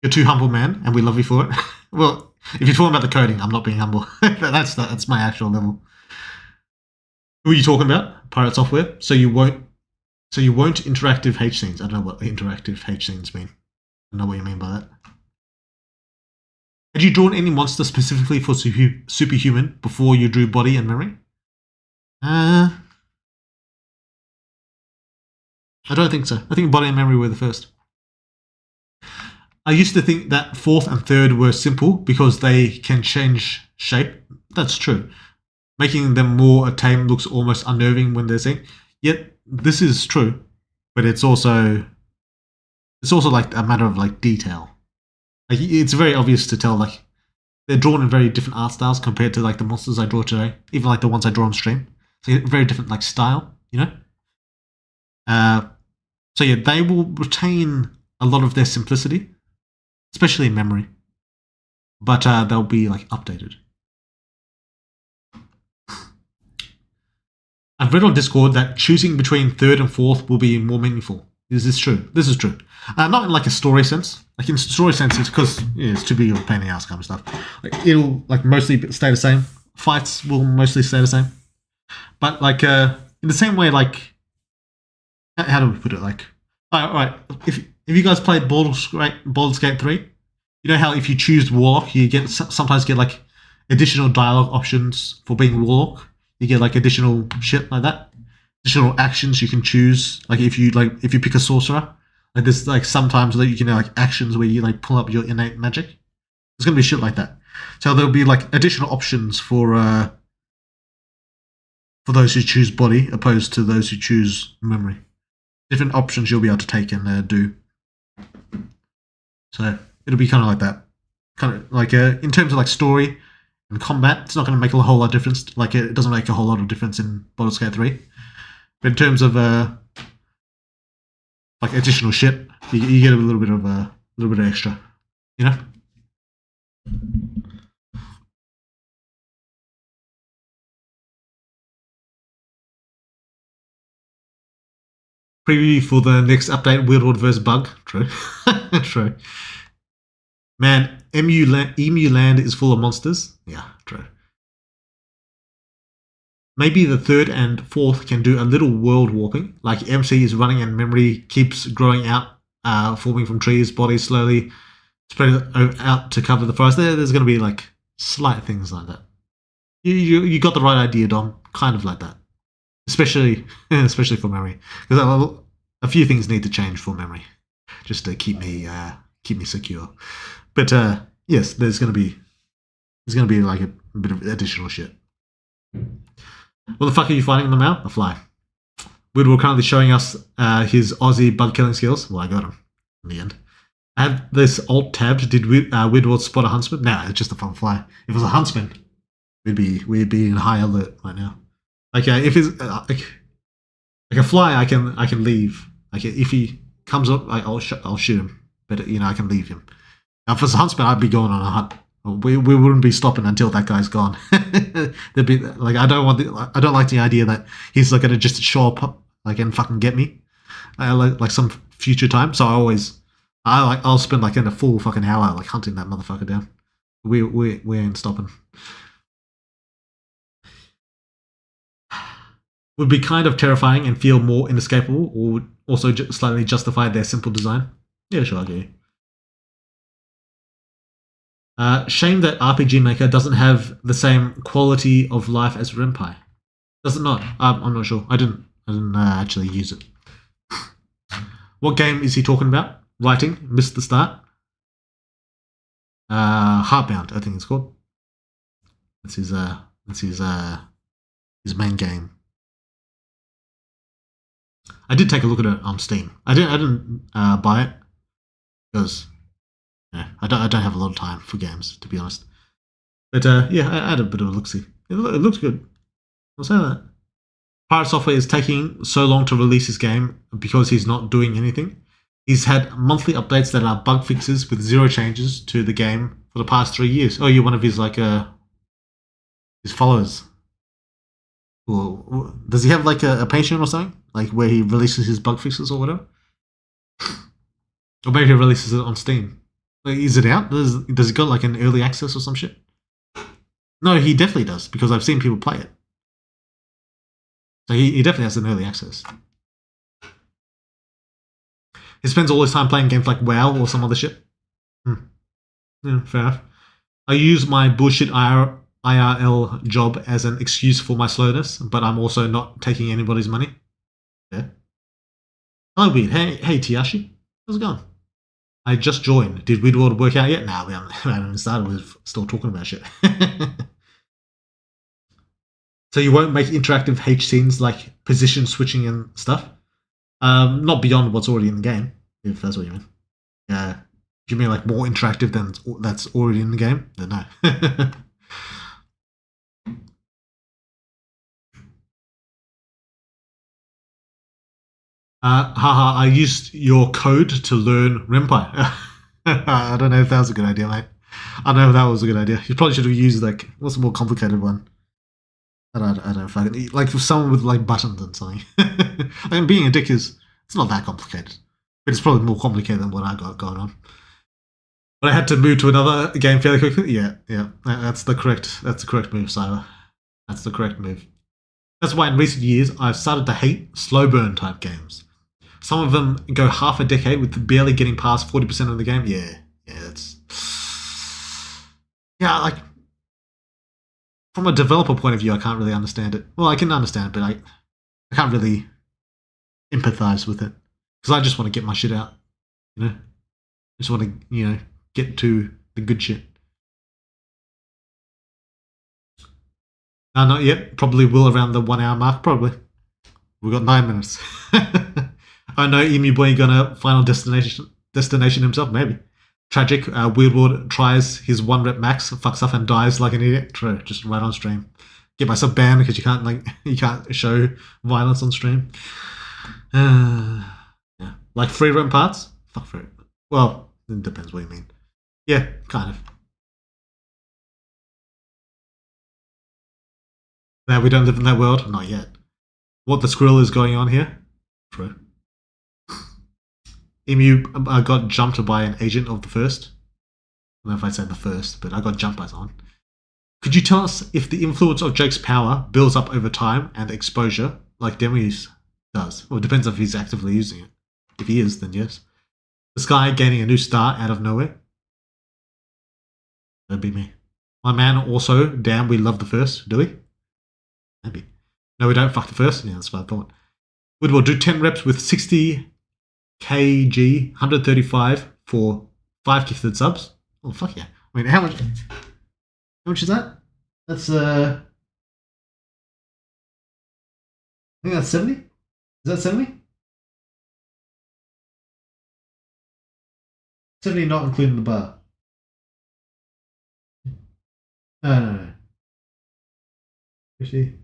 You're too humble, man, and we love you for it. Well, if you're talking about the coding, I'm not being humble. That's my actual level. Who are you talking about? Pirate Software. So you won't interactive H scenes. I don't know what interactive H scenes mean. I don't know what you mean by that. Had you drawn any monster specifically for Superhuman before you drew body and memory? I don't think so. I think body and memory were the first. I used to think that fourth and third were simple because they can change shape. That's true. Making them more tame looks almost unnerving when they're seen. Yet this is true, but it's also like a matter of like detail. Like it's very obvious to tell like they're drawn in very different art styles compared to like the monsters I draw today, even like the ones I draw on stream. So very different like style, you know. So yeah, they will retain a lot of their simplicity, especially in memory, but they'll be like updated. I've read on Discord that choosing between third and fourth will be more meaningful. Is this true? This is true. Not in like a story sense. Like in story sense, it's because it's too big of a pain in the ass kind of stuff. Like it'll like mostly stay the same. Fights will mostly stay the same. But like in the same way, like how do we put it? Like Alright, if you guys played Baldur's Gate 3, you know how if you choose Warlock, you sometimes get like additional dialogue options for being Warlock. You get like additional shit like that, additional actions you can choose. Like if you pick a sorcerer, like there's like sometimes that you can have like actions where you like pull up your innate magic. There's gonna be shit like that. So there'll be like additional options for those who choose body opposed to those who choose memory. Different options you'll be able to take and do. So it'll be kind of like that. Kind of like in terms of like story and combat, it's not going to make a whole lot of difference. Like it doesn't make a whole lot of difference in Baldur's Gate 3. But in terms of like additional shit, you get a little bit of extra, you know. Preview for the next update: Weird World vs. Bug. True, true. Man, Emu Land is full of monsters. Yeah, true. Maybe the third and fourth can do a little world warping, like MC is running and memory keeps growing out, forming from trees, bodies slowly spread out to cover the forest. There's going to be like slight things like that. You got the right idea, Dom. Kind of like that, especially for memory, because a few things need to change for memory, just to keep me secure. But yes, there's going to be like a bit of additional shit. What the fuck are you fighting them out? A fly. Weird currently showing us his Aussie bug killing skills. Well, I got him in the end. I have this alt tabbed. Did Weird spot a huntsman? No, it's just a fun fly. If it was a huntsman, we'd be in high alert right now. Like if it's like a fly, I can leave. Like if he comes up, I'll shoot him. But I can leave him. Now, if it's a huntsman, I'd be going on a hunt. We wouldn't be stopping until that guy's gone. There'd be like I don't like the idea that he's like gonna just show up like and fucking get me, like some future time. So I'll spend like in a full fucking hour like hunting that motherfucker down. We ain't stopping. Would be kind of terrifying and feel more inescapable, or would also slightly justify their simple design. Yeah, sure, I get you. Shame that RPG Maker doesn't have the same quality of life as Ren'Py. Does it not? I'm not sure. I didn't actually use it. What game is he talking about? Writing? Missed the start. Heartbound, I think it's called. That's his main game. I did take a look at it on Steam. I didn't buy it because I don't have a lot of time for games, to be honest. But yeah, I had a bit of a look-see. It looks good. I'll say that. Pirate Software is taking so long to release his game because he's not doing anything. He's had monthly updates that are bug fixes with zero changes to the game for the past 3 years. Oh, you're one of his his followers. Well, does he have like a Patreon or something? Like where he releases his bug fixes or whatever? Or maybe he releases it on Steam. Like, is it out? Does it got like an early access or some shit? No, he definitely does, because I've seen people play it. So he definitely has an early access. He spends all his time playing games like WoW or some other shit. Yeah, fair enough. I use my bullshit IRL job as an excuse for my slowness, but I'm also not taking anybody's money. Yeah. Hello, Weird. Hey, Tiashi. How's it going? I just joined. Did Weird World work out yet? Nah, we haven't started. We're still talking about shit. So you won't make interactive H scenes like position switching and stuff? Not beyond what's already in the game, if that's what you mean. Yeah. If you mean like more interactive than that's already in the game, then no. Haha, I used your code to learn Ren'Py. I don't know if that was a good idea, mate. I don't know if that was a good idea. You probably should have used like, what's a more complicated one? I don't fucking, like for someone with like buttons and something. I mean, being a dick it's not that complicated. But it's probably more complicated than what I got going on. But I had to move to another game fairly quickly. Yeah. That's the correct move, Cyber. That's the correct move. That's why in recent years I've started to hate slow burn type games. Some of them go half a decade with barely getting past 40% of the game. Yeah, that's like from a developer point of view, I can't really understand it. Well, I can understand it, but I can't really empathize with it because I just want to get my shit out. You know, just want to get to the good shit. No, not yet. Probably will around the 1 hour mark. Probably. We've got 9 minutes. I know Emu Boy gonna final destination himself. Maybe. Tragic. Weirdward tries his 1 rep max, fucks up and dies like an idiot. True. Just right on stream. Get myself banned because you can't show violence on stream. Yeah. Like free roam parts? Fuck free. Well, it depends what you mean. Yeah, kind of. Now we don't live in that world? Not yet. What the squirrel is going on here? True. Emu got jumped by an agent of the first. I don't know if I said the first, but I got jumped by someone. Could you tell us if the influence of Jake's power builds up over time and exposure, like Demi's does? Well, it depends if he's actively using it. If he is, then yes. This guy gaining a new star out of nowhere? That'd be me. My man also, damn, we love the first, do we? Maybe. No, we don't fuck the first? Yeah, that's what I thought. We'll do 10 reps with 60 kg, 135 for 5 gifted subs. Oh, fuck yeah. I mean, how much is that? That's, I think that's 70? Is that 70? 70 not including the bar. No. 50.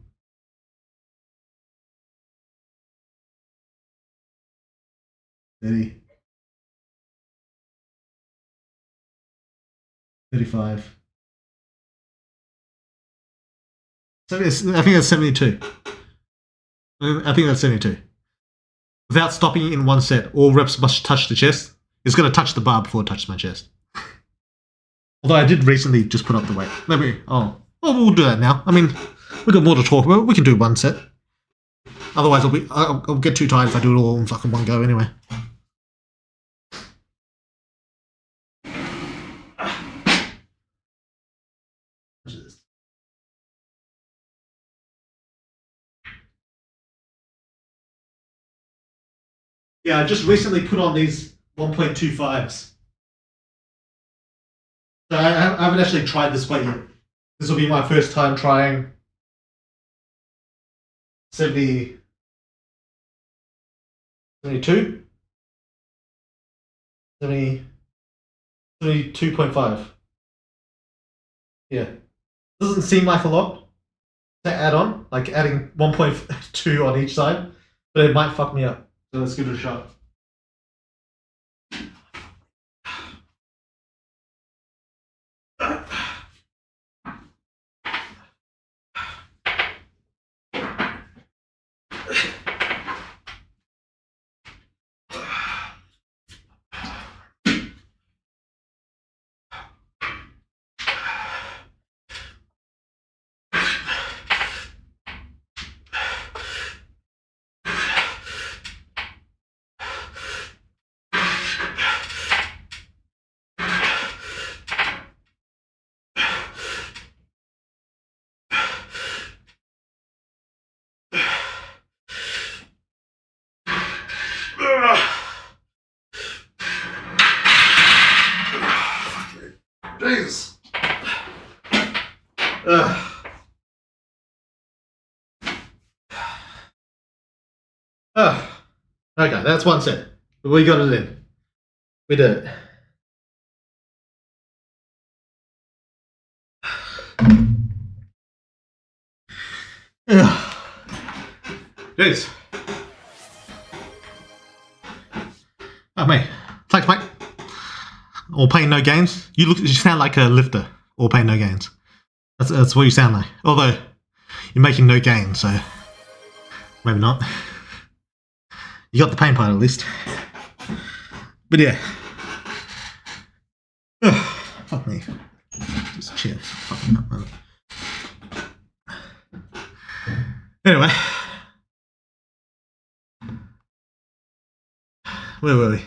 30. 35. So I think that's 72. I think that's 72. Without stopping in one set, all reps must touch the chest. It's going to touch the bar before it touches my chest. Although I did recently just put up the weight. We'll do that now. I mean, we've got more to talk about. We can do one set. Otherwise, I'll get too tired if I do it all in fucking one go anyway. Yeah, I just recently put on these 1.25s. So I haven't actually tried this weight yet. This will be my first time trying 72? 72.5. Yeah. Doesn't seem like a lot to add on, like adding 1.2 on each side, but it might fuck me up. So let's give it a shot. Jesus. Okay, that's one set. We got it in. We did it. Jeez. Oh, mate. Thanks, mate. All pain, no gains. You sound like a lifter. All pain, no gains. That's what you sound like. Although you're making no gains, so maybe not. You got the pain part at least. But yeah. Fuck me. Just chill. Fucking up, man. Anyway. Where were we?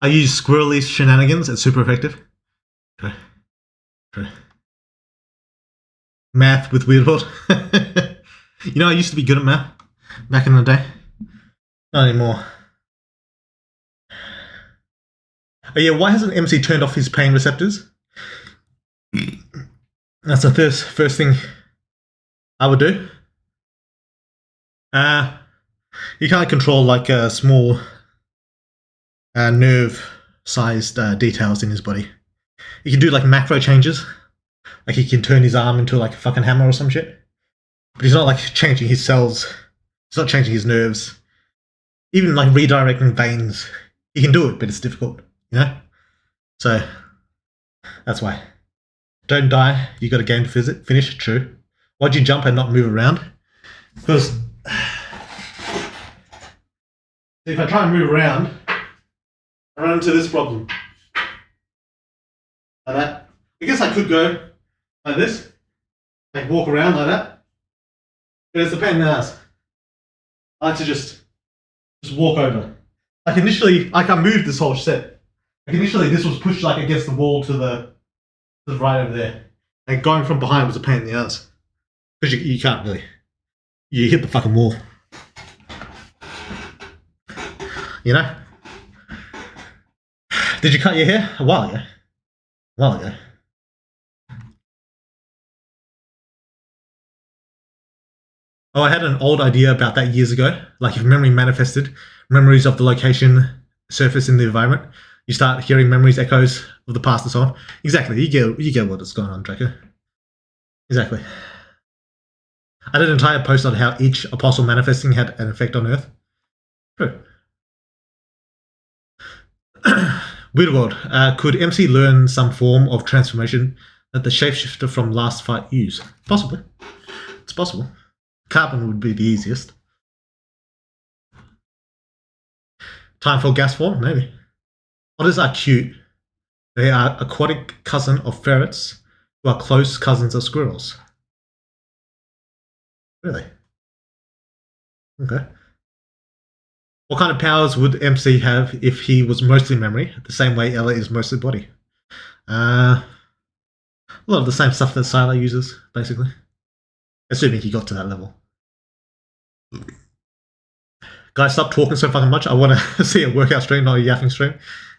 I use squirrely shenanigans. It's super effective. Okay. Okay. Math with Weird World. You know, I used to be good at math back in the day. Not anymore. Oh yeah, why hasn't MC turned off his pain receptors? That's the first thing I would do. You can't control like small nerve-sized details in his body. You can do like macro changes, like he can turn his arm into like a fucking hammer or some shit. But he's not like changing his cells. He's not changing his nerves. Even like redirecting veins, he can do it, but it's difficult, you know. So that's why. Don't die. You got a game to finish. True. Why'd you jump and not move around? Because if I try and move around, I run into this problem. Like that. I guess I could go like this, like walk around like that. But it's a pain in the ass. I like to just walk over. Like initially, like I moved this whole set. Like initially, this was pushed like against the wall to the right over there. And going from behind was a pain in the ass. Because you can't really. You hit the fucking wall. You know? Did you cut your hair? A while ago. Oh, I had an old idea about that years ago. Like if memory manifested, memories of the location surface in the environment, you start hearing memories, echoes of the past and so on. Exactly. You get what's going on, Draco. Exactly. I did an entire post on how each apostle manifesting had an effect on Earth. True. Weird World. Could MC learn some form of transformation that the shapeshifter from last fight used? Possibly. It's possible. Carbon would be the easiest. Time for gas form? Maybe. Otters are cute. They are aquatic cousin of ferrets who are close cousins of squirrels. Really? Okay. What kind of powers would MC have if he was mostly memory, the same way Ella is mostly body? A lot of the same stuff that Sylar uses, basically. Assuming he got to that level. Guys, stop talking so fucking much. I want to see a workout stream, not a yapping stream.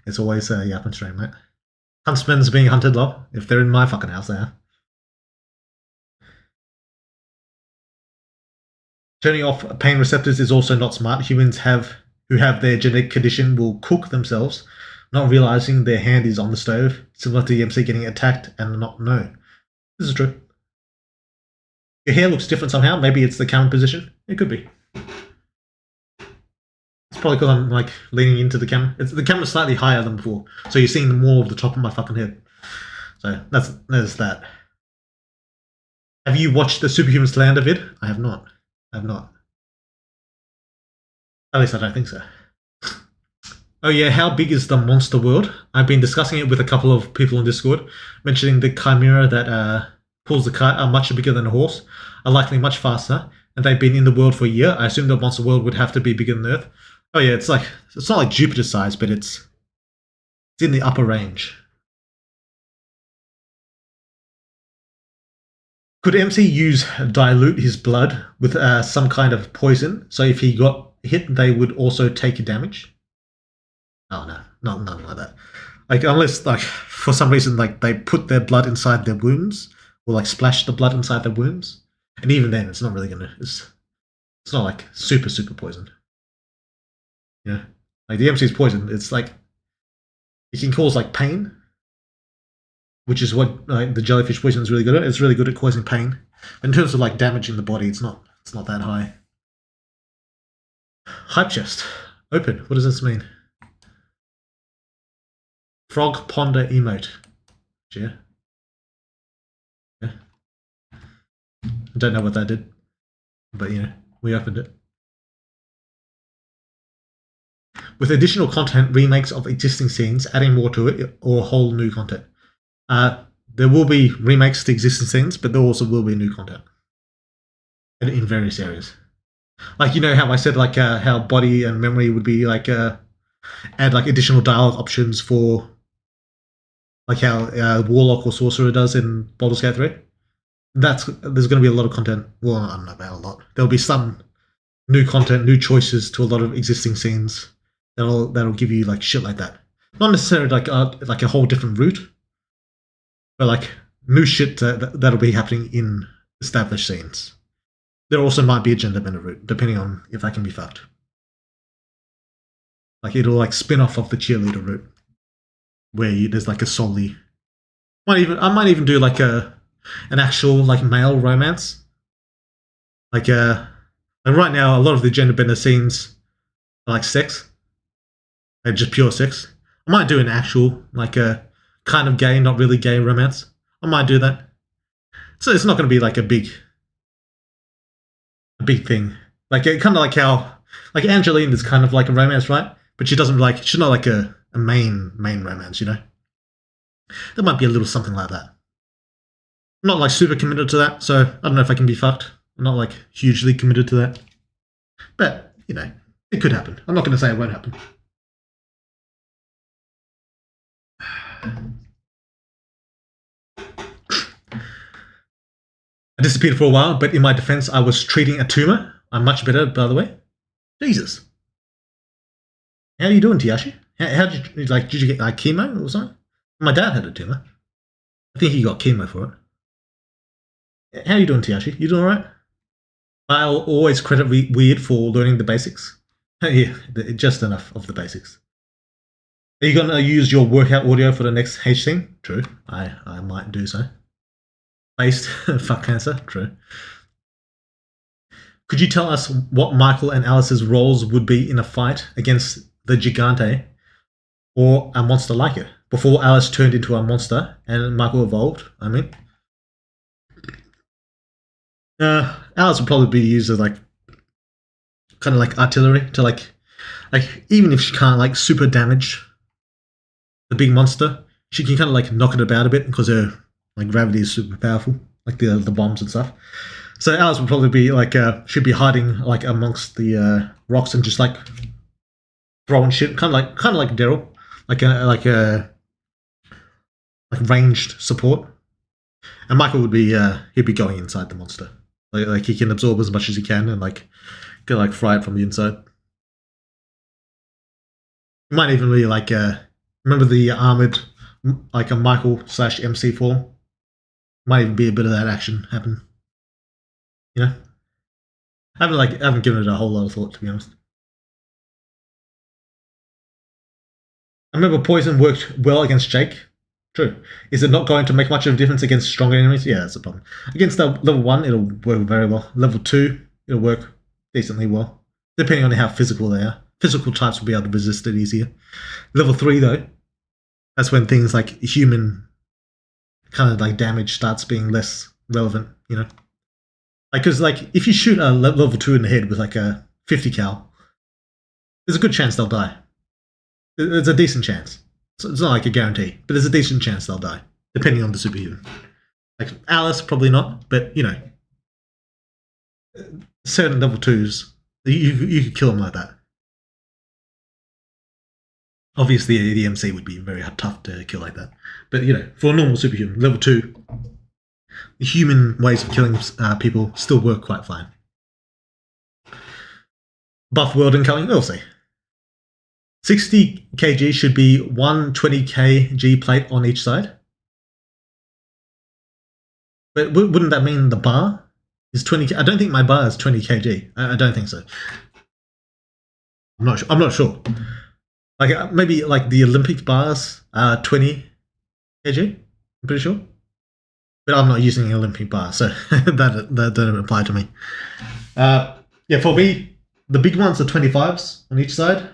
It's always a yapping stream, mate. Huntsmen's being hunted, love. If they're in my fucking house, they are. Turning off pain receptors is also not smart. Humans who have their genetic condition will cook themselves, not realizing their hand is on the stove, similar to the MC getting attacked and not know. This is true. Your hair looks different somehow. Maybe it's the camera position. It could be. It's probably because I'm like leaning into the camera. The camera's slightly higher than before, so you're seeing more of the top of my fucking head. So there's that. Have you watched the Superhuman Slander vid? I have not. At least I don't think so. Oh yeah, how big is the monster world? I've been discussing it with a couple of people on Discord, mentioning the chimera that pulls the cart are much bigger than a horse, are likely much faster, and they've been in the world for a year. I assume the monster world would have to be bigger than Earth. Oh yeah, it's not like Jupiter size, but it's in the upper range. Could MC dilute his blood with some kind of poison, so if he got hit, they would also take damage? Oh no, nothing like that. Like unless like for some reason like they put their blood inside their wounds or like splash the blood inside their wounds, and even then it's not really gonna. It's not like super poison. Yeah, like the MC's poison. It's like it can cause like pain, which is what the jellyfish poison is really good at. It's really good at causing pain. But in terms of like damaging the body, it's not that high. Hype chest. Open. What does this mean? Frog ponder emote. Yeah. I don't know what that did. But we opened it. With additional content, remakes of existing scenes, adding more to it, or whole new content. There will be remakes to existing scenes, but there also will be new content. in various areas. Like, you know how I said like how body and memory would be like add like additional dialogue options for like how Warlock or Sorcerer does in Baldur's Gate 3. There's going to be a lot of content. Well, I don't know about a lot. There'll be some new content, new choices to a lot of existing scenes that'll give you like shit like that. Not necessarily like a whole different route, but like new shit that'll be happening in established scenes. There also might be a gender bender route, depending on if that can be fucked. Like it'll like spin off of the cheerleader route, where there's like a solely. I might even do like an actual like male romance. Like right now, a lot of the gender bender scenes are like sex, like just pure sex. I might do an actual like a kind of gay, not really gay romance. I might do that. So it's not going to be like a big thing. Like kind of like how like Angeline is kind of like a romance, right? But she's not like a main romance, you know. There might be a little something like that. I'm not like super committed to that, so I don't know if I can be fucked. I'm not like hugely committed to that, but you know, it could happen. I'm not going to say it won't happen. I disappeared for a while, but in my defense, I was treating a tumor. I'm much better, by the way. Jesus. How are you doing, Tiashi? How did you get like chemo or something? My dad had a tumor. I think he got chemo for it. How are you doing, Tiashi? You doing alright? I'll always credit Weird for learning the basics. Yeah, just enough of the basics. Are you going to use your workout audio for the next H thing? True. I might do so. Based, fuck cancer. True. Could you tell us what Michael and Alice's roles would be in a fight against the Gigante or a monster like it before Alice turned into a monster and Michael evolved? I mean, Alice would probably be used as like kind of like artillery to like even if she can't like super damage the big monster, she can kind of like knock it about a bit because her like gravity is super powerful, like the bombs and stuff. So Alice would probably be like she'd be hiding like amongst the rocks and just like throwing shit, kind of like Daryl, like ranged support. And Michael would be he'd be going inside the monster, like he can absorb as much as he can and like can like fry it from the inside. It might even be like remember the armored like a Michael/MC form. Might even be a bit of that action happen. You know, I haven't given it a whole lot of thought, to be honest. I remember Poison worked well against Jake. True. Is it not going to make much of a difference against stronger enemies? Yeah, that's the problem. Against the level 1, it'll work very well. Level 2, it'll work decently well, depending on how physical they are. Physical types will be able to resist it easier. Level 3, though, that's when things like human kind of like damage starts being less relevant, you know? Like, because like if you shoot a level 2 in the head with like a 50 cal, there's a good chance they'll die. There's a decent chance. So it's not like a guarantee, but there's a decent chance they'll die, depending on the superhuman. Like Alice, probably not, but you know, certain level 2s, you could kill them like that. Obviously, the MC would be very tough to kill like that. But, you know, for a normal superhuman, level 2, the human ways of killing people still work quite fine. Buff world incoming, we'll see. 60 kg should be 120 kg plate on each side. But wouldn't that mean the bar is 20? I don't think my bar is 20 kg. I don't think so. I'm not sure. Like maybe like the Olympic bars are 20 kg. I'm pretty sure, but I'm not using an Olympic bar, so that doesn't apply to me. Yeah, for me, the big ones are 25s on each side.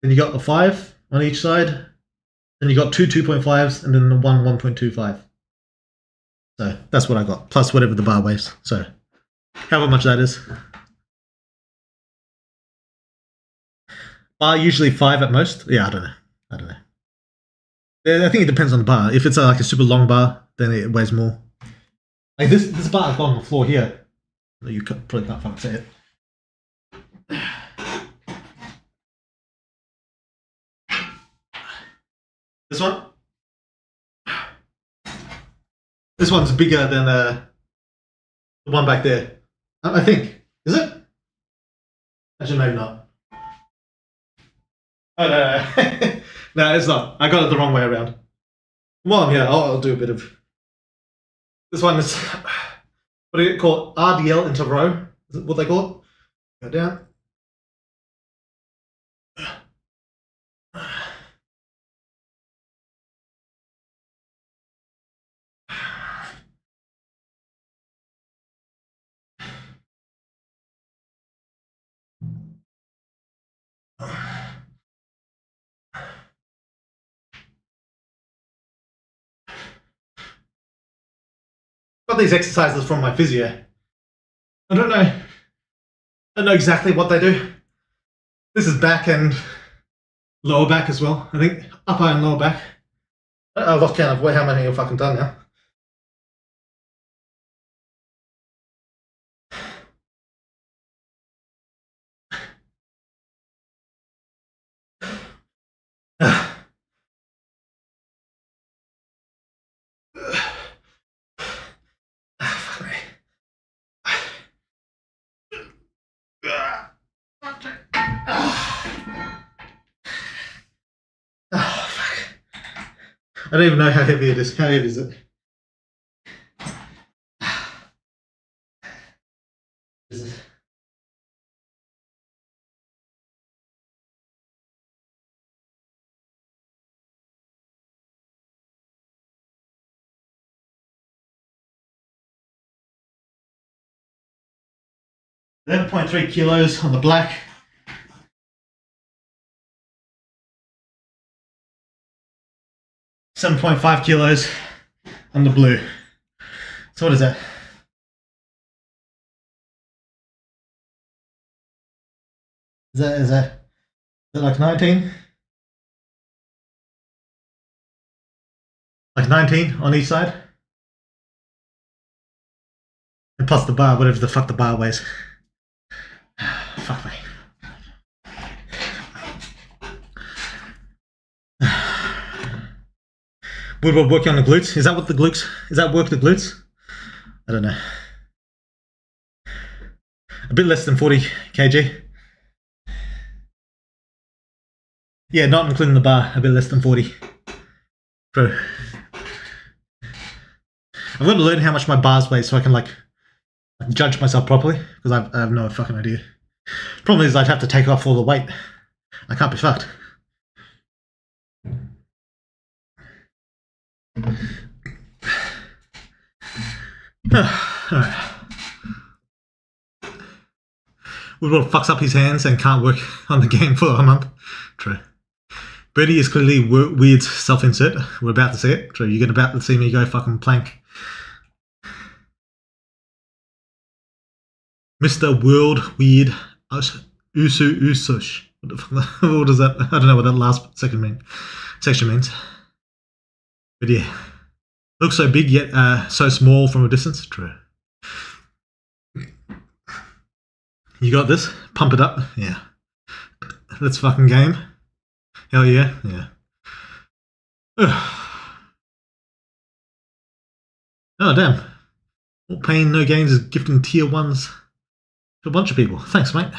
Then you got the 5 on each side. Then you got two 2.5s, and then the one 1.25. So that's what I got, plus whatever the bar weighs. So however much that is. Bar usually 5 at most. Yeah, I don't know. I think it depends on the bar. If it's like a super long bar, then it weighs more. Like this bar has got on the floor here. You probably can't fucking say it. This one? This one's bigger than the one back there. I think. Is it? Actually, maybe not. Oh, no. No, it's not. I got it the wrong way around. While I'm here, I'll do a bit of... This one is... What do you call it? RDL into row? Is it what they call it? Go down. Got these exercises from my physio. I don't know exactly what they do. This is back and lower back as well. I think upper and lower back. I lost count of how many I've fucking done now. I don't even know how heavy it is. How heavy is it? Is it? $11.3 kilos on the black. $7.5 kilos on the blue. So what is that? Is that like 19? Like 19 on each side? And plus the bar, whatever the fuck the bar weighs. Fuck me. We're working on the glutes. Is that what the glutes? Is that work the glutes? I don't know. A bit less than 40 kg. Yeah, not including the bar. A bit less than 40. True. I've got to learn how much my bars weigh so I can like judge myself properly, because I have no fucking idea. Problem is I'd have to take off all the weight. I can't be fucked. Alright. Woodward fucks up his hands and can't work on the game for a month. True. Birdie is clearly weird self-insert. We're about to see it. True, you're about to see me go fucking plank. Mr. World Weird Usu Usush. What does that? I don't know what that last section means. But yeah. Looks so big yet so small from a distance. True. You got this? Pump it up? Yeah. Let's fucking game. Hell yeah. Yeah. Oh damn. All pain, no gains is gifting tier 1s to a bunch of people. Thanks, mate.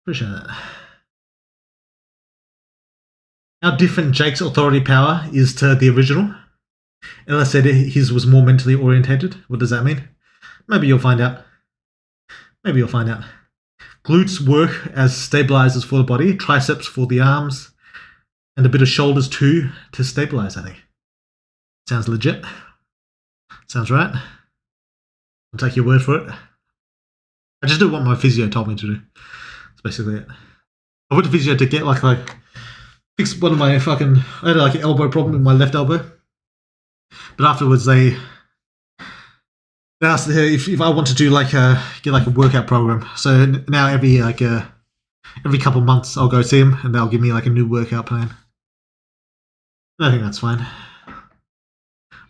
Appreciate that. How different Jake's authority power is to the original. Ella said his was more mentally orientated. What does that mean? Maybe you'll find out. Maybe you'll find out. Glutes work as stabilizers for the body, triceps for the arms, and a bit of shoulders too to stabilize, I think. Sounds legit. Sounds right. I'll take your word for it. I just do what my physio told me to do. That's basically it. I went to physio to get like fix one of my fucking... I had like an elbow problem in my left elbow. But afterwards they asked if I want to do like get like a workout program. So now every couple months I'll go see them and they'll give me like a new workout plan. I think that's fine.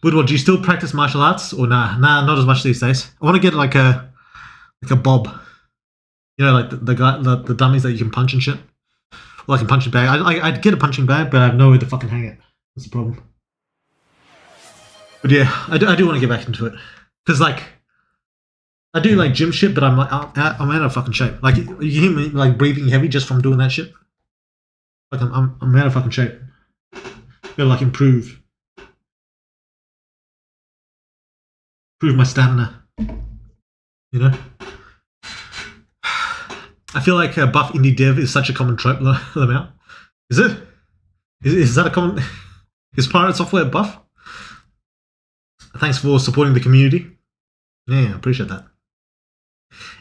Woodward, do you still practice martial arts or nah? Nah, not as much these days. I want to get like a bob. You know, like the guy, the dummies that you can punch and shit. Or like a punching bag. I'd get a punching bag, but I have nowhere to fucking hang it. That's the problem. But yeah, I do want to get back into it because like I do like gym shit, but I'm out of fucking shape. Like you hear me like breathing heavy just from doing that shit. Like I'm out of fucking shape. Gotta like improve my stamina. You know. I feel like buff indie dev is such a common trope, Lamau. Is it? Is that a common? Is Pirate Software buff? Thanks for supporting the community. Yeah, I appreciate that.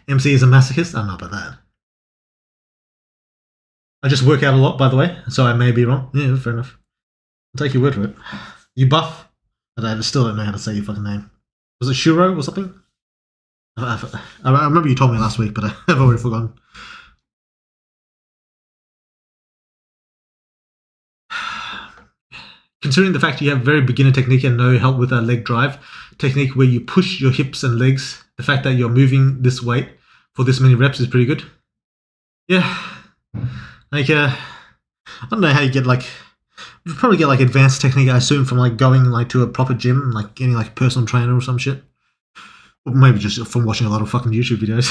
MC is a masochist? I don't know about that. I just work out a lot, by the way, so I may be wrong. Yeah, fair enough. I'll take your word for it. You buff? I still don't know how to say your fucking name. Was it Shuro or something? I remember you told me last week, but I've already forgotten. Considering the fact you have very beginner technique and no help with a leg drive technique where you push your hips and legs, the fact that you're moving this weight for this many reps is pretty good. Yeah. Like, I don't know how you get like, you probably get like advanced technique, I assume, from like going like to a proper gym, like getting like a personal trainer or some shit. Or maybe just from watching a lot of fucking YouTube videos.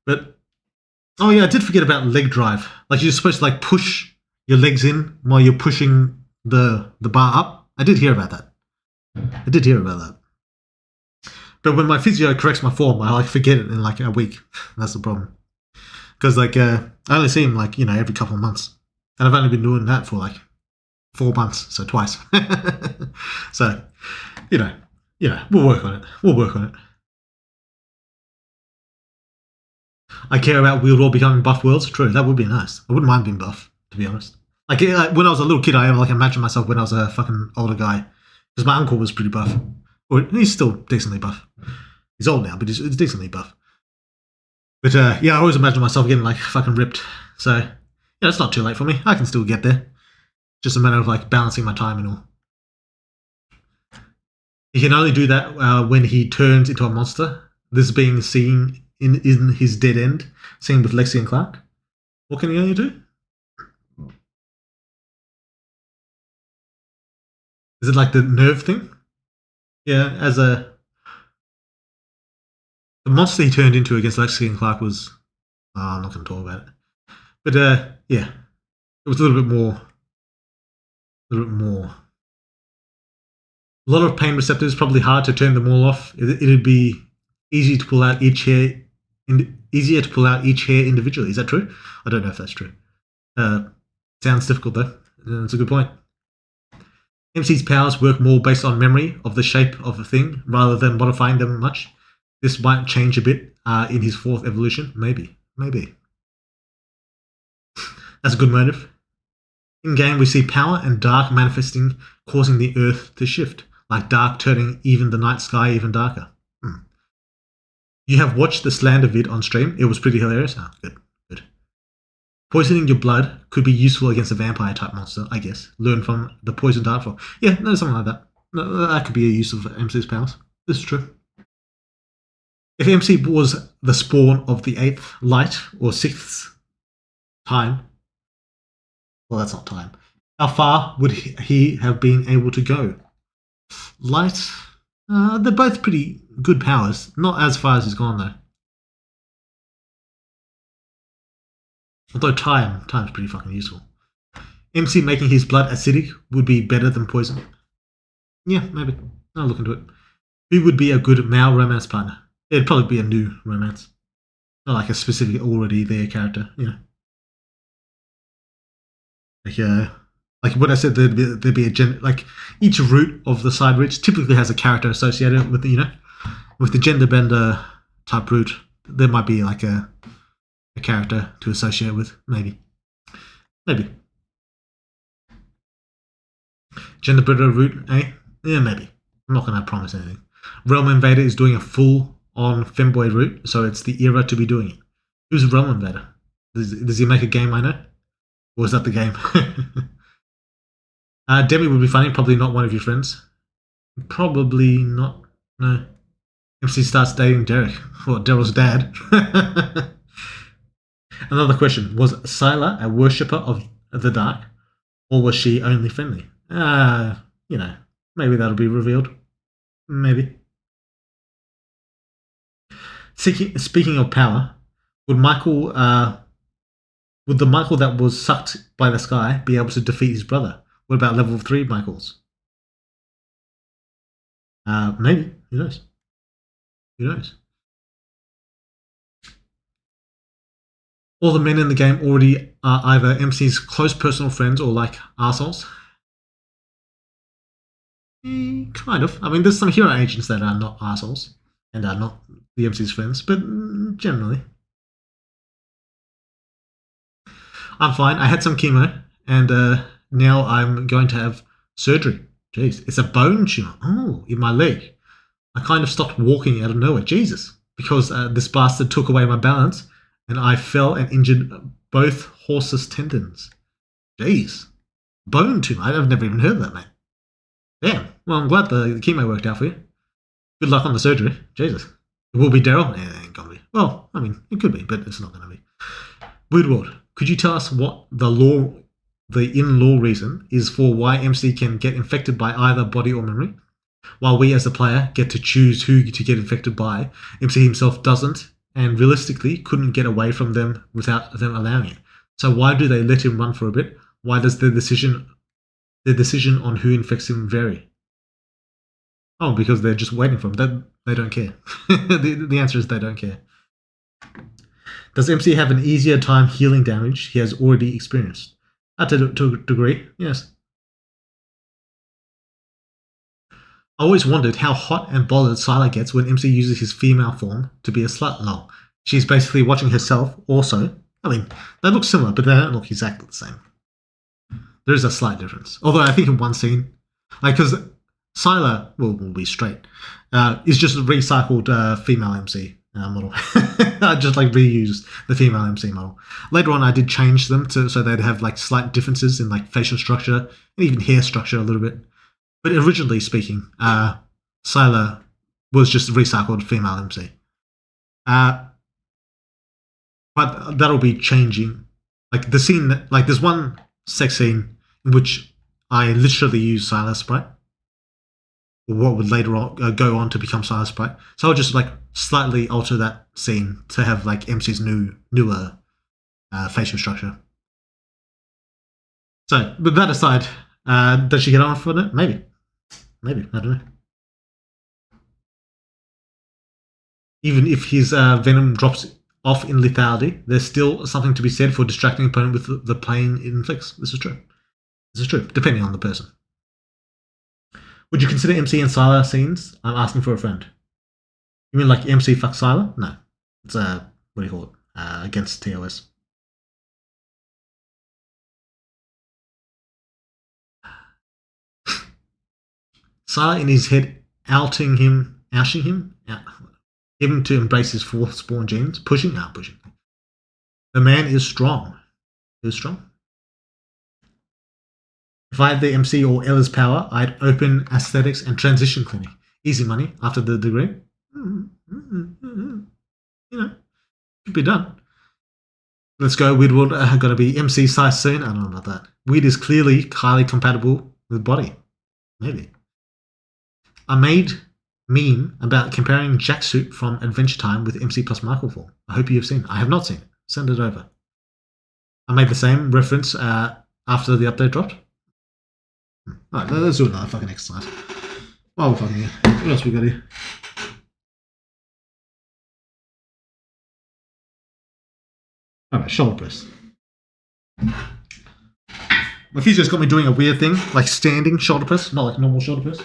But, oh yeah, I did forget about leg drive. Like you're supposed to like push your legs in while you're pushing the bar up. I did hear about that. But when my physio corrects my form, I like forget it in like a week. That's the problem. Because like I only see him like, you know, every couple of months. And I've only been doing that for like 4 months, so twice. So, you know, we'll work on it. I care about Wheel Roll becoming buff worlds. True, that would be nice. I wouldn't mind being buff, to be honest. Like when I was a little kid, I like imagine myself when I was a fucking older guy, because my uncle was pretty buff. Or he's still decently buff. He's old now, but he's decently buff. But yeah, I always imagine myself getting like fucking ripped. So yeah, it's not too late for me. I can still get there. Just a matter of like balancing my time and all. He can only do that when he turns into a monster. This being seen in his dead end, seen with Lexi and Clark. What can he only do? Is it like the nerve thing? Yeah, the monster he turned into against Lexi and Clark was... Oh, I'm not going to talk about it. But yeah, it was a little bit more... A lot of pain receptors, probably hard to turn them all off. It'd be easy to pull out each hair... easier to pull out each hair individually. Is that true? I don't know if that's true. Sounds difficult though. That's a good point. MC's powers work more based on memory of the shape of a thing rather than modifying them much. This might change a bit in his 4th evolution. Maybe. That's a good motive. In-game, we see power and dark manifesting, causing the earth to shift, like dark turning even the night sky even darker. You have watched the slander vid on stream. It was pretty hilarious. Ah, good. Poisoning your blood could be useful against a vampire type monster, I guess. Learn from the poison dart for. Yeah, no, something like that. No, that could be a use of MC's powers. This is true. If MC was the spawn of the 8th light or 6th time, well, that's not time. How far would he have been able to go? Light, they're both pretty good powers. Not as far as he's gone though. Although time's pretty fucking useful. MC making his blood acidic would be better than poison. Yeah, maybe. I'll look into it. Who would be a good male romance partner? It'd probably be a new romance. Not like a specific already there character, you know. Like what I said, there'd be a like each root of the side roots typically has a character associated with the, you know, with the gender bender type root. There might be like a character to associate with, maybe. Gender bender root, eh? Yeah, maybe. I'm not gonna promise anything. Realm Invader is doing a full-on femboy route, so it's the era to be doing it. Who's Realm Invader? Does he make a game I know? Or is that the game? Demi would be funny, probably not one of your friends. Probably not. No. MC starts dating Derek, or Daryl's dad. Another question: was Sylar a worshipper of the dark, or was she only friendly? You know, maybe that'll be revealed. Maybe. Speaking of power, would Michael, would the Michael that was sucked by the sky be able to defeat his brother? What about level 3 Michaels? Maybe. Who knows? Who knows? All the men in the game already are either MC's close personal friends or like arseholes. Kind of. I mean, there's some hero agents that are not arseholes and are not the MC's friends, but generally. I'm fine. I had some chemo, and now I'm going to have surgery. Jeez, it's a bone tumor. Oh, in my leg. I kind of stopped walking out of nowhere. Jesus. Because this bastard took away my balance, and I fell and injured both horse's tendons. Jeez. Bone tumor. I've never even heard of that, mate. Damn. Well, I'm glad the chemo worked out for you. Good luck on the surgery. Jesus. It will be Daryl? Yeah, it ain't gonna be. Well, I mean, it could be, but it's not gonna be. Weird World. Could you tell us what the in-law reason is for why MC can get infected by either body or memory, while we as the player get to choose who to get infected by? MC himself doesn't, and realistically couldn't get away from them without them allowing it. So why do they let him run for a bit? Why does their decision on who infects him vary? Oh, because they're just waiting for him. They don't care. The answer is they don't care. Does MC have an easier time healing damage he has already experienced? To a degree, yes. I always wondered how hot and bothered Sylar gets when MC uses his female form to be a slut. Lol. She's basically watching herself also. I mean, they look similar, but they don't look exactly the same. There is a slight difference. Although I think in one scene, because Sylar will be straight, is just a recycled female MC model. I just reused the female MC model. Later on, I did change them so they'd have slight differences in facial structure and even hair structure a little bit. But originally speaking, Sylar was just a recycled female MC. But that'll be changing. The scene, there's one sex scene in which I literally use Sylar sprite, or what would later on go on to become Sylar sprite. So I'll just slightly alter that scene to have MC's newer facial structure. So, but that aside, does she get on for it? Maybe, I don't know. Even if his venom drops off in lethality, there's still something to be said for distracting an opponent with the pain it inflicts. This is true, depending on the person. Would you consider MC and Sylar scenes? I'm asking for a friend. You mean MC fuck Sylar? No. It's what do you call it? Against TOS. Sylar in his head oushing him to embrace his fourth spawn genes, pushing. The man is strong. He is strong. If I had the MC or Ella's power, I'd open aesthetics and transition clinic. Easy money after the degree. Could be done. Let's go. Weird World got to be MC size soon. I don't know about that. Weird is clearly highly compatible with body. Maybe. I made meme about comparing Jacksuit from Adventure Time with MC plus Michael form. I hope you have seen it. I have not seen it. Send it over. I made the same reference after the update dropped. Alright, let's do another fucking exercise. While we're fucking here. What else we got here? Alright, shoulder press. My physio's got me doing a weird thing, standing shoulder press, not normal shoulder press.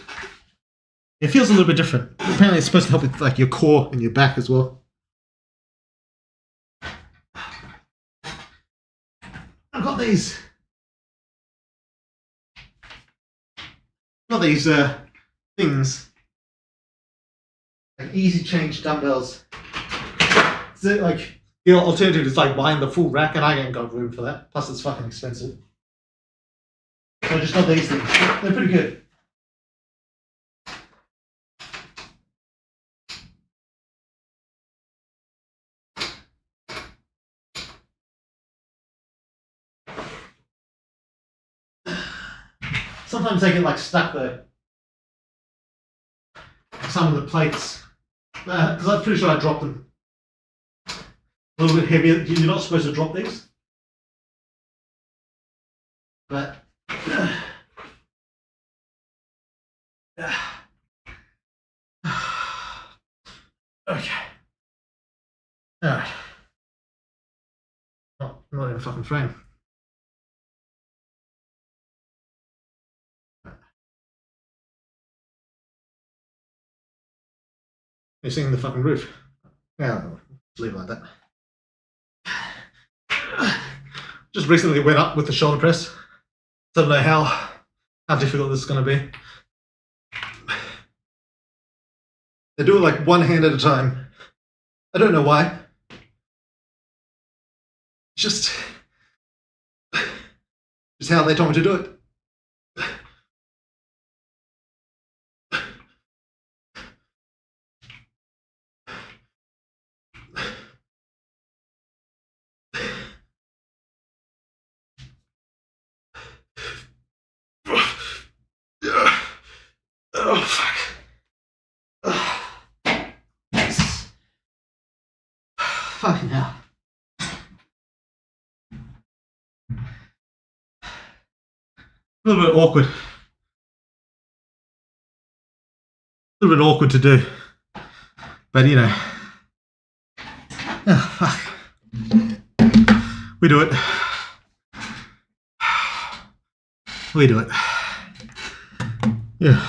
It feels a little bit different. Apparently it's supposed to help with your core and your back as well. I've got these things, easy change dumbbells. So the alternative is buying the full rack, and I ain't got room for that. Plus it's fucking expensive. So I just got these things. They're pretty good. sometimes they get like stuck there. Some of the plates, because I'm pretty sure I dropped them a little bit heavier. You're not supposed to drop these, but okay. Alright. Not in a fucking frame. You're seeing the fucking roof. Yeah, leave it like that. Just recently went up with the shoulder press. Don't know how difficult this is going to be. They do it like one hand at a time. I don't know why. Just how they told me to do it. Oh, fuck. Fucking hell. A little bit awkward. A little bit awkward to do. But you know. Oh, fuck. We do it. We do it. Yeah.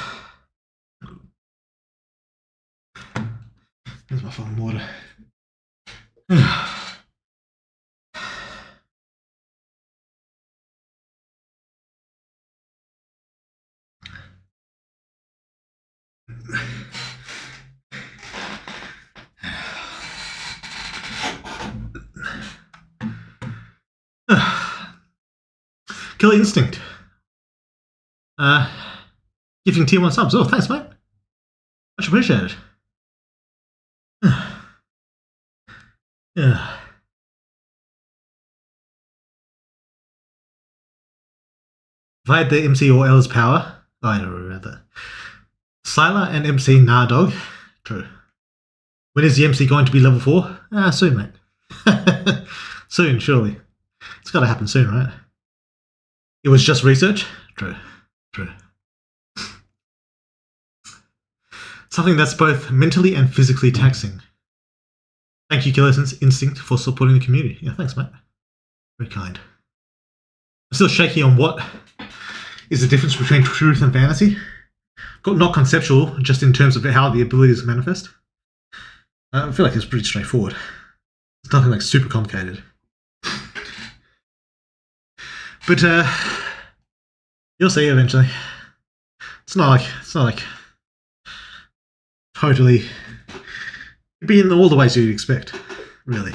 There's my fucking water. Killer Instinct. Giving tier 1 subs. Oh, thanks, mate. Much appreciated. Yeah. If I had the MC or L's power, I don't remember that. Sylar and MC, nah, dog. True. When is the MC going to be level 4? Soon, mate. Soon, surely. It's got to happen soon, right? It was just research? True. True. Something that's both mentally and physically taxing. Thank you, Killer Instinct, for supporting the community. Yeah, thanks, mate. Very kind. I'm still shaky on what is the difference between truth and fantasy. Not conceptual, just in terms of how the abilities manifest. I feel like it's pretty straightforward. It's nothing like super complicated. But you'll see eventually. It's not like totally be in all the ways you'd expect, really.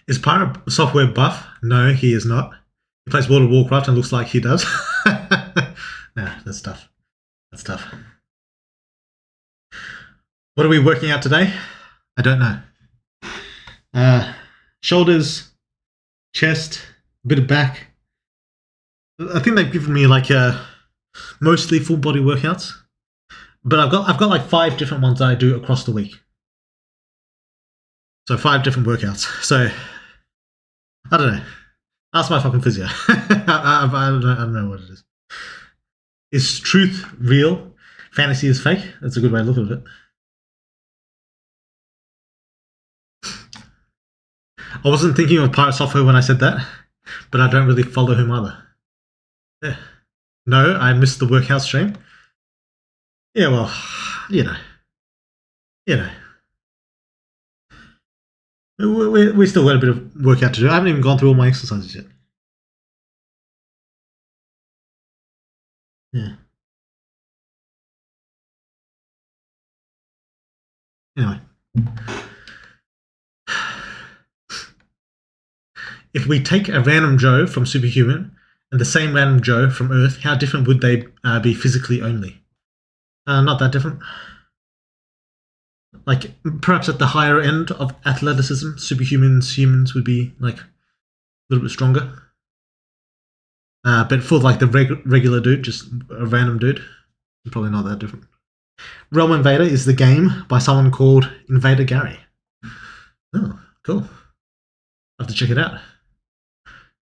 Is Pirate Software buff? No, he is not. He plays World of Warcraft and looks like he does. Nah, that's tough. That's tough. What are we working out today? I don't know. Shoulders, chest, a bit of back. I think they've given me like mostly full body workouts, but I've got like 5 different ones that I do across the week. So 5 different workouts. So I don't know. Ask my fucking physio. I don't know what it is. Is truth real? Fantasy is fake? That's a good way to look at it. I wasn't thinking of Pirate Software when I said that, but I don't really follow him either. Yeah. No, I missed the workout stream. Yeah, well, you know. We still got a bit of workout to do. I haven't even gone through all my exercises yet. Yeah. Anyway. If we take a random Joe from Superhuman and the same random Joe from Earth, how different would they be physically only? Not that different. Like perhaps at the higher end of athleticism, superhumans, humans would be like a little bit stronger. But for like the regular dude, just a random dude, probably not that different. Realm Invader is the game by someone called Invader Gary. Oh, cool. I'll have to check it out.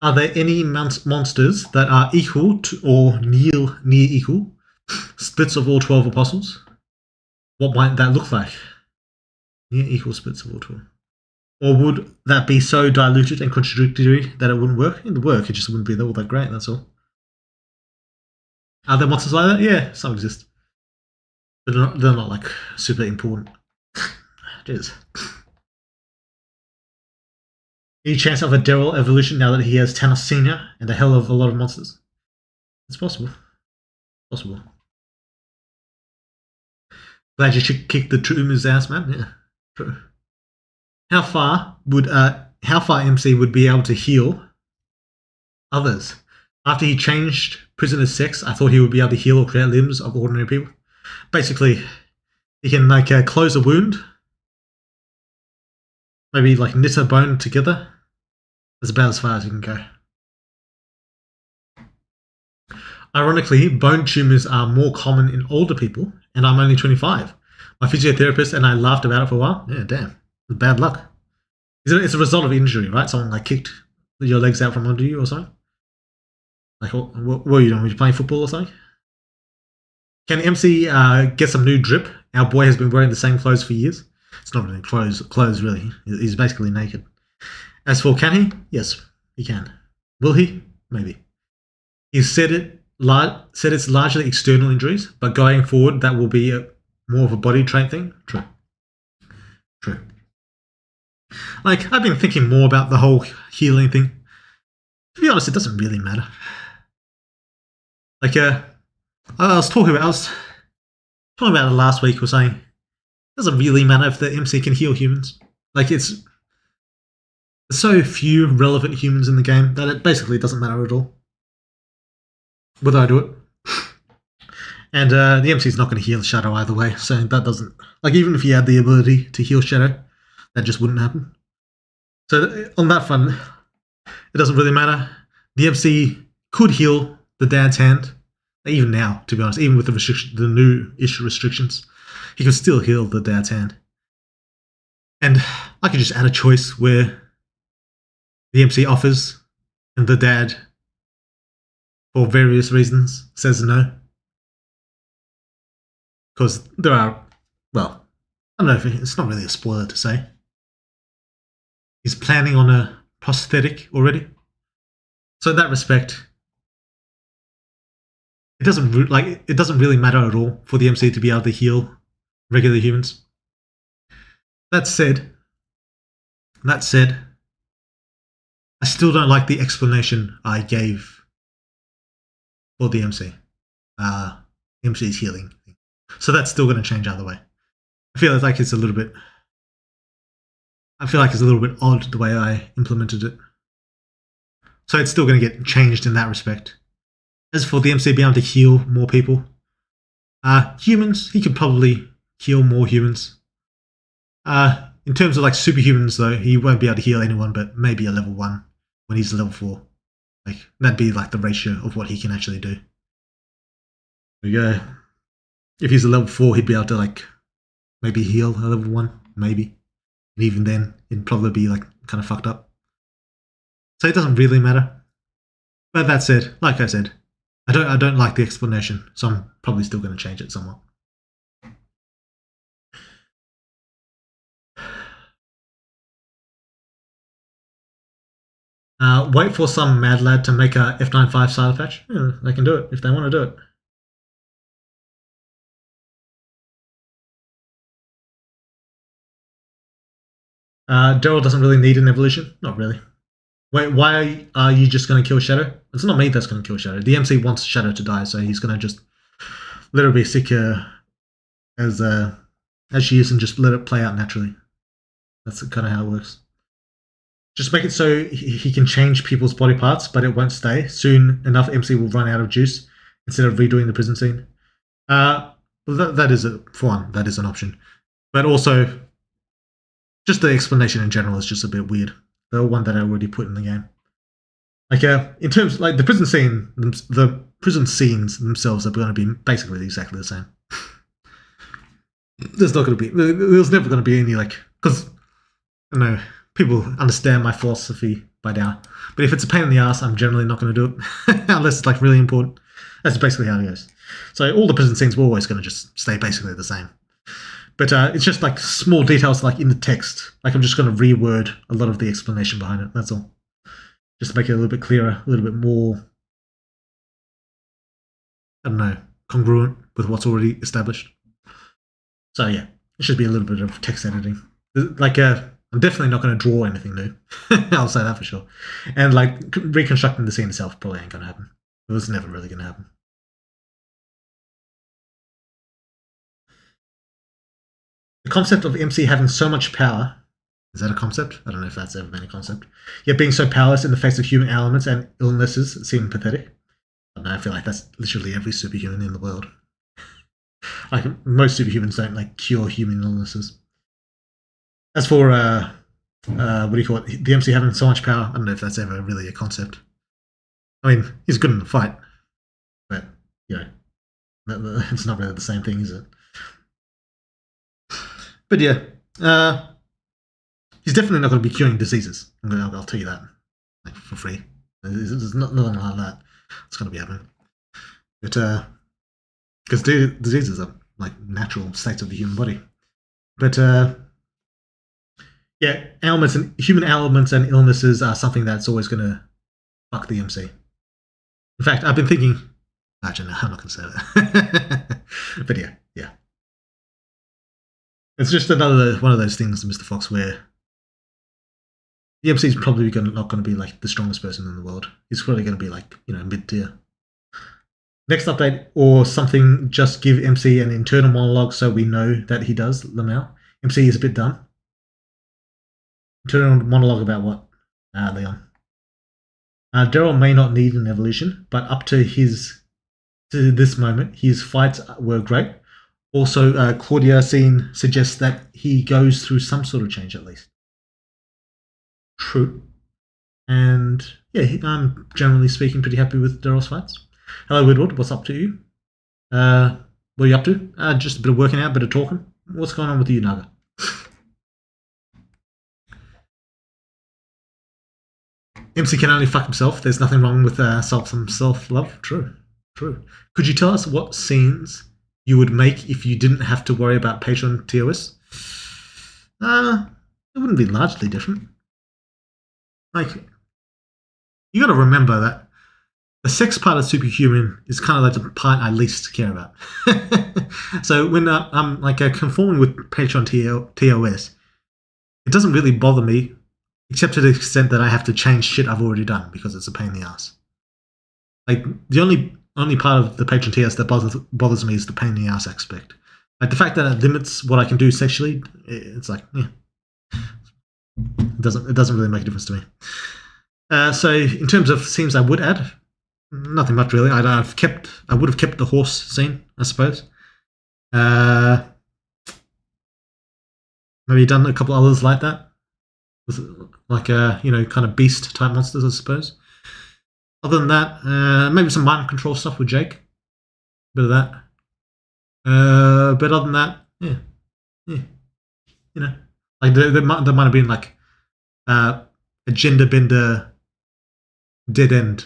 Are there any monsters that are equal to or near equal splits of all 12 apostles? What might that look like? Near equal splits of all 12. Or would that be so diluted and contradictory that it wouldn't work? It would work, it just wouldn't be all that great, that's all. Are there monsters like that? Yeah, some exist. But they're not like super important. Cheers. Any chance of a Daryl evolution now that he has Thanos Senior and a hell of a lot of monsters? It's possible. Possible. Glad you kicked the Truman's ass, man. Yeah, true. How far MC would be able to heal others? After he changed prisoner's sex, I thought he would be able to heal or create limbs of ordinary people. Basically, he can like close a wound, maybe like knit a bone together. That's about as far as you can go. Ironically, bone tumors are more common in older people, and I'm only 25. My physiotherapist and I laughed about it for a while. Yeah, damn. Bad luck. It's a result of injury, right? Someone like kicked your legs out from under you or something? Like, what were you doing? Were you playing football or something? Can MC get some new drip? Our boy has been wearing the same clothes for years. It's not really clothes really. He's basically naked. As for can he? Yes, he can. Will he? Maybe. He said it's largely external injuries, but going forward that will be more of a body trait thing. True. Like, I've been thinking more about the whole healing thing. To be honest, it doesn't really matter. Like, I was talking about it last week. Was saying it doesn't really matter if the MC can heal humans. Like, it's so few relevant humans in the game that it basically doesn't matter at all whether I do it. And the MC is not going to heal Shadow either way, so that doesn't, like, even if he had the ability to heal Shadow, that just wouldn't happen. So on that front, it doesn't really matter. The MC could heal the dad's hand, even now, to be honest, even with the new issue restrictions, he could still heal the dad's hand. And I could just add a choice where the MC offers and the dad, for various reasons, says no. Because there are, well, I don't know if it's not really a spoiler to say. He's planning on a prosthetic already. So in that respect, it doesn't really matter at all for the MC to be able to heal regular humans. That said, I still don't like the explanation I gave for the MC. MC's healing. So that's still going to change either way. I feel like it's a little bit odd the way I implemented it. So it's still going to get changed in that respect. As for the MC being able to heal more people, humans, he could probably heal more humans. In terms of like superhumans though, he won't be able to heal anyone but maybe a level 1 when he's level 4. Like, that'd be like the ratio of what he can actually do. There you go. If he's a level 4, he'd be able to like maybe heal a level 1, maybe. And even then, it'd probably be like kind of fucked up. So it doesn't really matter. But that said, like I said, I don't like the explanation, so I'm probably still going to change it somewhat. Wait for some mad lad to make a F95 side patch. Yeah, they can do it if they want to do it. Daryl doesn't really need an evolution. Not really. Wait, why are you just going to kill Shadow? It's not me that's going to kill Shadow. The MC wants Shadow to die, so he's going to just let her be sick as she is and just let it play out naturally. That's kind of how it works. Just make it so he can change people's body parts, but it won't stay. Soon enough, MC will run out of juice instead of redoing the prison scene. That is for one. That is an option. But also, just the explanation in general is just a bit weird. The one that I already put in the game. Like, in terms like the prison scenes themselves are going to be basically exactly the same. There's not going to be. There's never going to be any because I don't know, people understand my philosophy by now. But if it's a pain in the ass, I'm generally not going to do it unless it's really important. That's basically how it goes. So all the prison scenes were always going to just stay basically the same. But it's just small details in the text. I'm just going to reword a lot of the explanation behind it. That's all. Just to make it a little bit clearer, a little bit more, I don't know, congruent with what's already established. So yeah, it should be a little bit of text editing. I'm definitely not going to draw anything new. I'll say that for sure. And reconstructing the scene itself probably ain't going to happen. It was never really going to happen. The concept of MC having so much power, is that a concept? I don't know if that's ever been a concept. Yet being so powerless in the face of human ailments and illnesses seem pathetic. I don't know, I feel like that's literally every superhuman in the world. Most superhumans don't cure human illnesses. As for what do you call it? The MC having so much power, I don't know if that's ever really a concept. I mean, he's good in the fight, but it's not really the same thing, is it? But yeah, he's definitely not going to be curing diseases. I'll tell you that, for free. There's nothing like that. It's going to be happening. But because diseases are natural states of the human body. But yeah, human ailments and illnesses are something that's always going to fuck the MC. In fact, I've been thinking. Actually, no, I'm not going to say that. But yeah. It's just another one of those things, Mr. Fox, where the MC is probably not going to be the strongest person in the world. He's probably going to be mid-tier. Next update or something, just give MC an internal monologue so we know that he does, Lamau. MC is a bit dumb. Internal monologue about what? Leon. Daryl may not need an evolution, but up to this moment, his fights were great. Also, Claudia scene suggests that he goes through some sort of change at least. True. And yeah, I'm generally speaking pretty happy with Daryl's fights. Hello, Woodward. What's up to you? What are you up to? Just a bit of working out, a bit of talking. What's going on with you, Naga? MC can only fuck himself. There's nothing wrong with some self-love. True. Could you tell us what scenes you would make if you didn't have to worry about Patreon TOS? It wouldn't be largely different. You gotta remember that the sex part of Superhuman is kind of the part I least care about. So when I'm conforming with Patreon TOS, it doesn't really bother me, except to the extent that I have to change shit I've already done because it's a pain in the ass. The only part of the Patreon TOS that bothers me is the pain in the ass aspect. The fact that it limits what I can do sexually, it's yeah. It doesn't really make a difference to me. So in terms of scenes I would add, nothing much really. I would have kept the horse scene, I suppose. Maybe done a couple others like that, with kind of beast type monsters, I suppose. Other than that, maybe some mind control stuff with Jake. Bit of that. But other than that, yeah. There might have been a gender bender dead end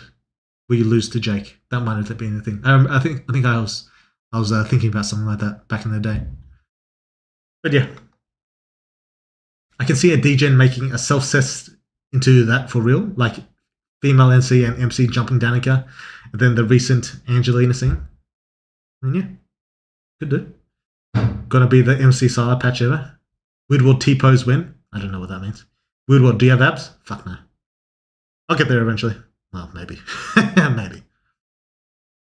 where you lose to Jake. That might have been the thing. I think I was thinking about something like that back in the day. But yeah, I can see a DGen making a self-cess into that for real, female MC and MC jumping Danica, and then the recent Angelina scene. And yeah, could do. Gonna be the MC Sala patch ever. Woodward T-pose win. I don't know what that means. Woodward, do you have abs? Fuck no. I'll get there eventually. Well, maybe. Maybe.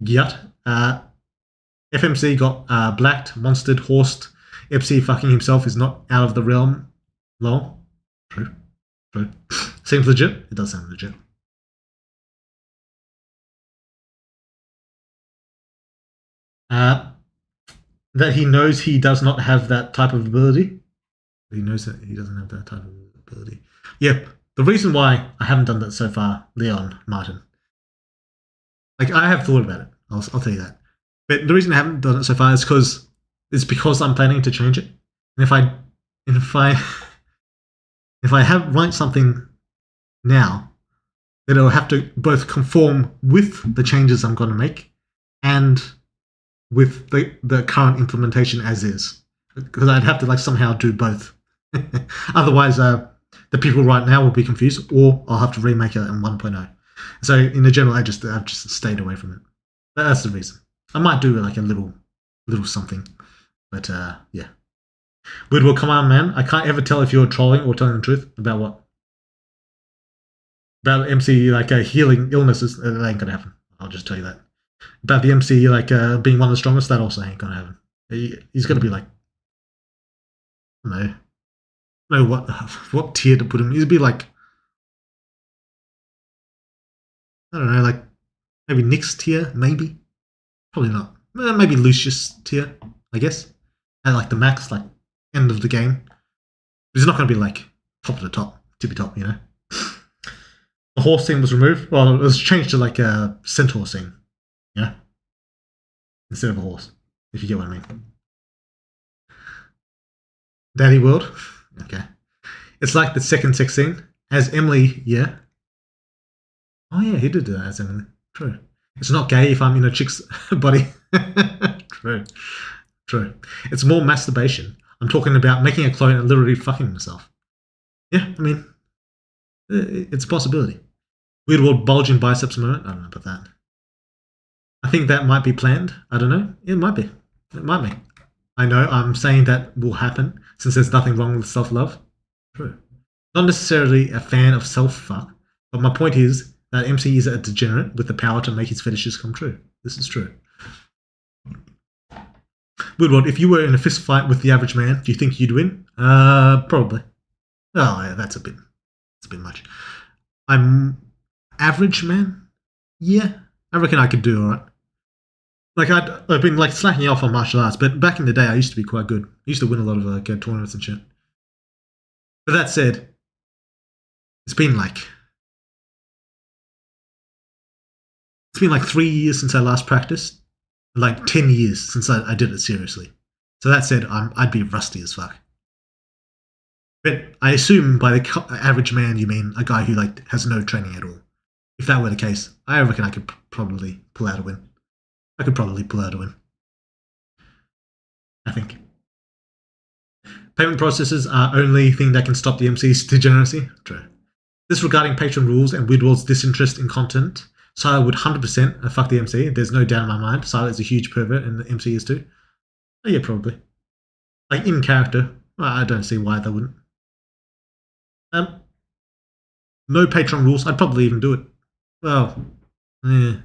Yut. FMC got blacked, monstered, horsed. MC fucking himself is not out of the realm. Lol. True. Seems legit. It does sound legit. that he knows he does not have that type of ability. He knows that he doesn't have that type of ability. Yep. The reason why I haven't done that so far, Leon Martin. Like, I have thought about it. I'll tell you that. But the reason I haven't done it so far is because I'm planning to change it. And if I write something now, then it'll have to both conform with the changes I'm going to make and with the current implementation as is, because I'd have to like somehow do both. Otherwise, the people right now will be confused, or I'll have to remake it in 1.0. So in the general, I've just stayed away from it. That's the reason. I might do like a little something, but yeah. Woodward, come on, man! I can't ever tell if you're trolling or telling the truth about what. About MC like healing illnesses, that ain't gonna happen. I'll just tell you that. About the MC like being one of the strongest, that also ain't gonna happen. He's gonna be like, I don't know what tier to put him. He'd be like, I don't know, like maybe Nick's tier, maybe. Probably not. Maybe Lucius tier, I guess. And like the max, like end of the game. But he's not gonna be like top of the top, tippy top, you know. The horse thing was removed. Well, it was changed to like a centaur thing, yeah, instead of a horse. If you get what I mean. Daddy World, okay. It's like the second sex scene as Emily, yeah. Oh yeah, he did do that as Emily. True. It's not gay if I'm in a chick's body. True. It's more masturbation. I'm talking about making a clone and literally fucking himself. Yeah, I mean, it's a possibility. Weird world bulging biceps moment. I don't know about that. I think that might be planned. I don't know. It might be. I know I'm saying that will happen since there's nothing wrong with self-love. True. Not necessarily a fan of self-fuck, but my point is that MC is a degenerate with the power to make his fetishes come true. This is true. Woodward, if you were in a fist fight with the average man, do you think you'd win? Probably. Oh, yeah, that's a bit much. I'm average man? Yeah, I reckon I could do alright. Like, I've been like slacking off on martial arts, but back in the day I used to be quite good. I used to win a lot of like tournaments and shit. But that said, it's been like 3 years since I last practiced, like 10 years since I did it seriously. So that said, I'd be rusty as fuck. But I assume by the average man you mean a guy who like has no training at all. If that were the case, I reckon I could probably pull out a win. I think. Payment processes are only thing that can stop the MC's degeneracy. True. This regarding patron rules and Widwell's disinterest in content. Silo would 100% fuck the MC. There's no doubt in my mind. Silo is a huge pervert and the MC is too. Oh, yeah, probably. Like in character, I don't see why they wouldn't. No patron rules. I'd probably even do it. Well, yeah,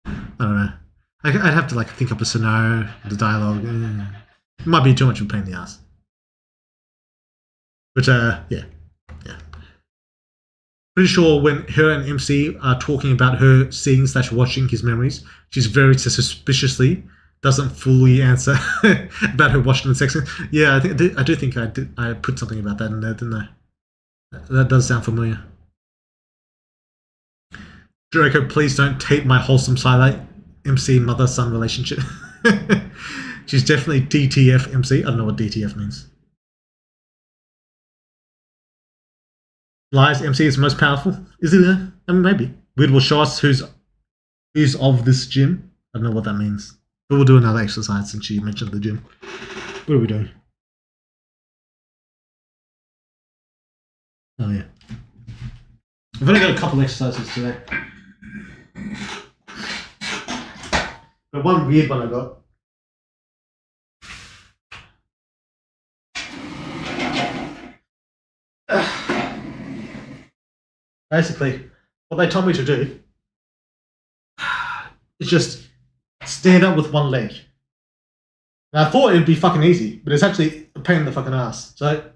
I don't know. I'd have to like think up a scenario, the dialogue. It might be too much of a pain in the ass. But yeah. Pretty sure when her and MC are talking about her seeing / watching his memories, she's very suspiciously doesn't fully answer about her watching the sex scene. Yeah, I do think I put something about that in there, didn't I? That does sound familiar. Draco, please don't tape my wholesome sidelight MC mother-son relationship. She's definitely DTF MC. I don't know what DTF means. Lies MC is most powerful. Is it there? I mean, maybe. Weird will show us who's of this gym. I don't know what that means. But we'll do another exercise since she mentioned the gym. What are we doing? Oh yeah. I've only got a couple exercises today. But one weird one I got. Basically, what they told me to do is just stand up with one leg. And I thought it'd be fucking easy, but it's actually a pain in the fucking ass. So,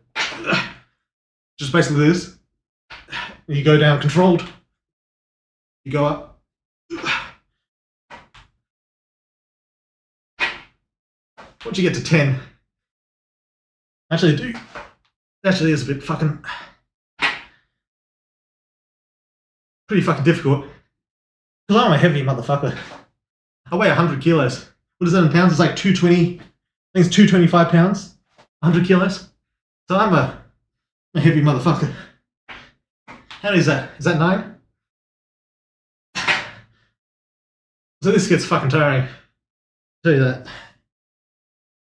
just basically this. You go down controlled. You go up. once you get to 10, actually do. It actually is a bit fucking, pretty fucking difficult. Because I'm a heavy motherfucker. I weigh 100 kilos. What is that in pounds? It's like 220, I think it's 225 pounds, 100 kilos. So I'm a heavy motherfucker. How many is that? Is that 9? So this gets fucking tiring. I'll tell you that.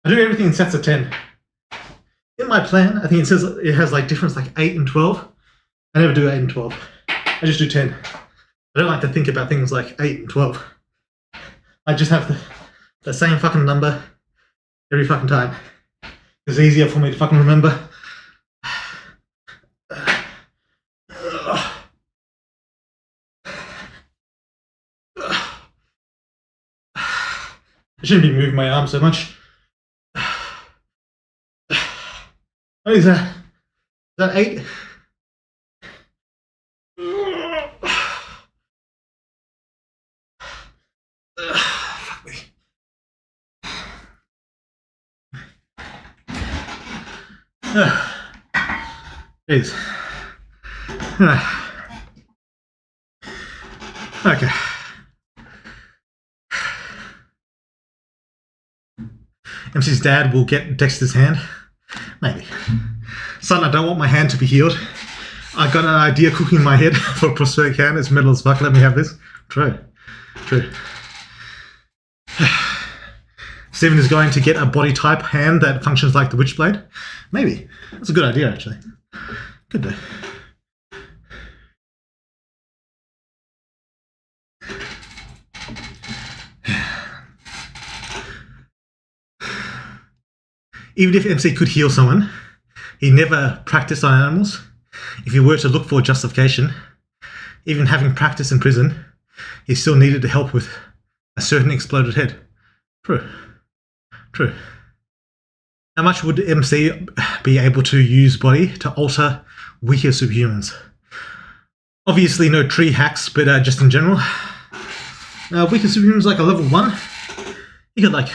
I do everything in sets of 10. In my plan, I think it says it has like difference like 8 and 12. I never do 8 and 12. I just do 10. I don't like to think about things like 8 and 12. I just have the same fucking number every fucking time. It's easier for me to fucking remember. I shouldn't be moving my arm so much. What is that? Is that 8? Fuck me. Jeez. Okay. MC's dad will get Dexter's hand. Maybe. Son, I don't want my hand to be healed. I got an idea cooking in my head for a prosthetic hand. It's metal as fuck. Let me have this. True. Steven is going to get a body type hand that functions like the Witchblade. Maybe. That's a good idea, actually. Good day. Even if MC could heal someone, he never practiced on animals. If he were to look for justification, even having practice in prison, he still needed to help with a certain exploded head. True. How much would MC be able to use body to alter weaker superhumans? Obviously no tree hacks, but just in general. Weaker superhumans like a level 1, he could like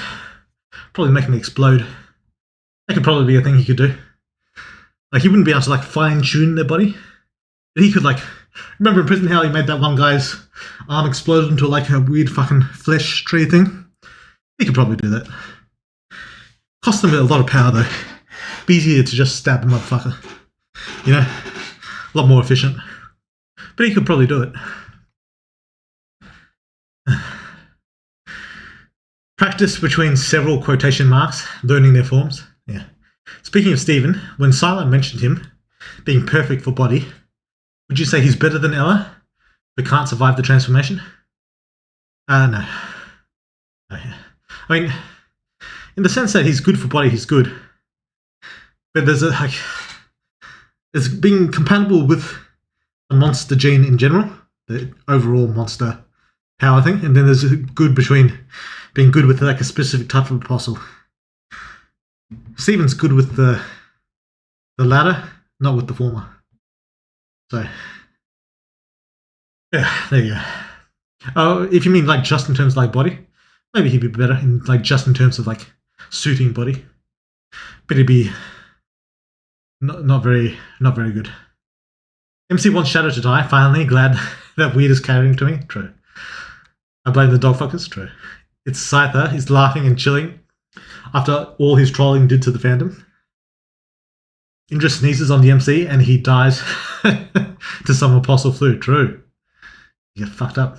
probably make them explode. That could probably be a thing he could do. Like, he wouldn't be able to like fine tune their body, but he could like, remember in prison how he made that one guy's arm explode into like a weird fucking flesh tree thing? He could probably do that. Cost them a lot of power though. Be easier to just stab the motherfucker. You know? A lot more efficient. But he could probably do it. Practice between several quotation marks, learning their forms. Yeah. Speaking of Steven, when Silent mentioned him being perfect for body, would you say he's better than Ella, but can't survive the transformation? No. Oh, yeah. I mean, in the sense that he's good for body, he's good. But there's there's being compatible with the monster gene in general, the overall monster power thing, and then there's a good between being good with like a specific type of apostle. Steven's good with the latter, not with the former. So, yeah, there you go. Oh, if you mean like just in terms of like body, maybe he'd be better in like just in terms of like suiting body, but he'd be not very good. MC wants Shadow to die. Finally, glad that Weird is carrying to me. True. I blame the dog fuckers. True. It's Scyther. He's laughing and chilling after all his trolling did to the fandom. Indra sneezes on the MC and he dies to some apostle flu. True. You get fucked up.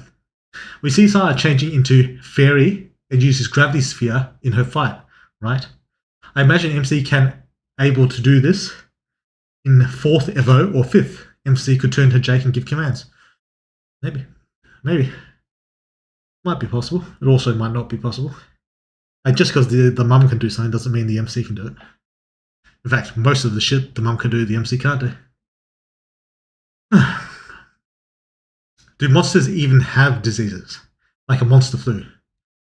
We see Sarah changing into Fairy and uses Gravity Sphere in her fight, right? I imagine MC can able to do this in 4th Evo or 5th. MC could turn to Jake and give commands. Maybe. Might be possible. It also might not be possible. Just because the mum can do something doesn't mean the MC can do it. In fact, most of the shit the mum can do, the MC can't do. Do monsters even have diseases? Like a monster flu?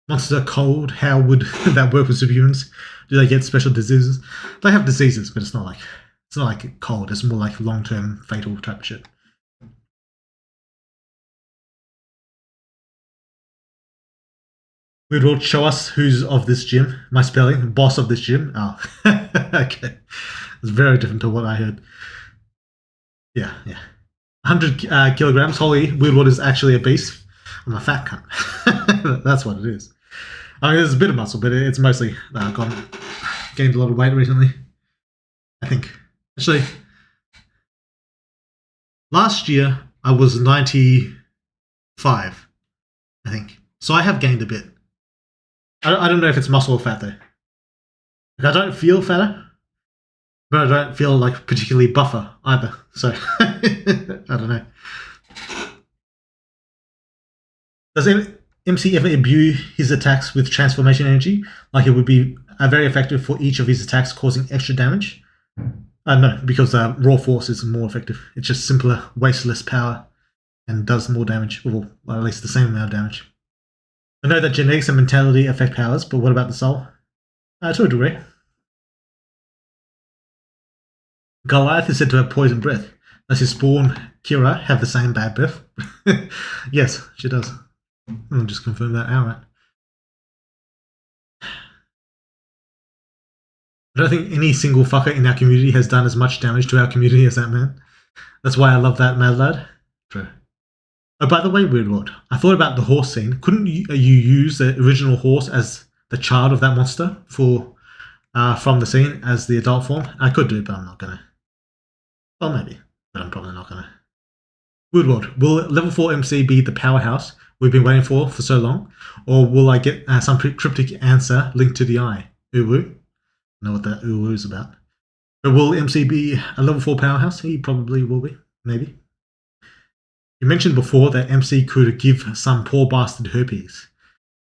Monster cold? How would that work with superhumans? Do they get special diseases? They have diseases, but it's not like cold. It's more like long-term fatal type of shit. Weird World, show us who's of this gym. My spelling, boss of this gym. Oh, okay. It's very different to what I heard. Yeah. 100 kilograms. Holy, Weird World is actually a beast. I'm a fat cunt. That's what it is. I mean, there's a bit of muscle, but it's mostly gained a lot of weight recently. I think. Actually, last year I was 95, I think. So I have gained a bit. I don't know if it's muscle or fat though. Like, I don't feel fatter, but I don't feel like particularly buffer either. So I don't know. Does MC ever imbue his attacks with transformation energy? Like it would be very effective for each of his attacks, causing extra damage? No, because raw force is more effective. It's just simpler, wasteless power and does more damage, or well, at least the same amount of damage. I know that genetics and mentality affect powers, but what about the soul? To a degree. Goliath is said to have poison breath. Does his spawn, Kira, have the same bad breath? Yes, she does. I'll just confirm that outright. I don't think any single fucker in our community has done as much damage to our community as that man. That's why I love that mad lad. True. Oh, by the way, Weird World, I thought about the horse scene. Couldn't you use the original horse as the child of that monster for from the scene as the adult form? I could do it, but I'm not gonna. Well, maybe, but I'm probably not gonna. Weird World, will level 4 MC be the powerhouse we've been waiting for so long, or will I get some cryptic answer linked to the eye? Uwu. Know what that Uwu is about. But will MC be a level 4 powerhouse? He probably will be, maybe. You mentioned before that MC could give some poor bastard herpes.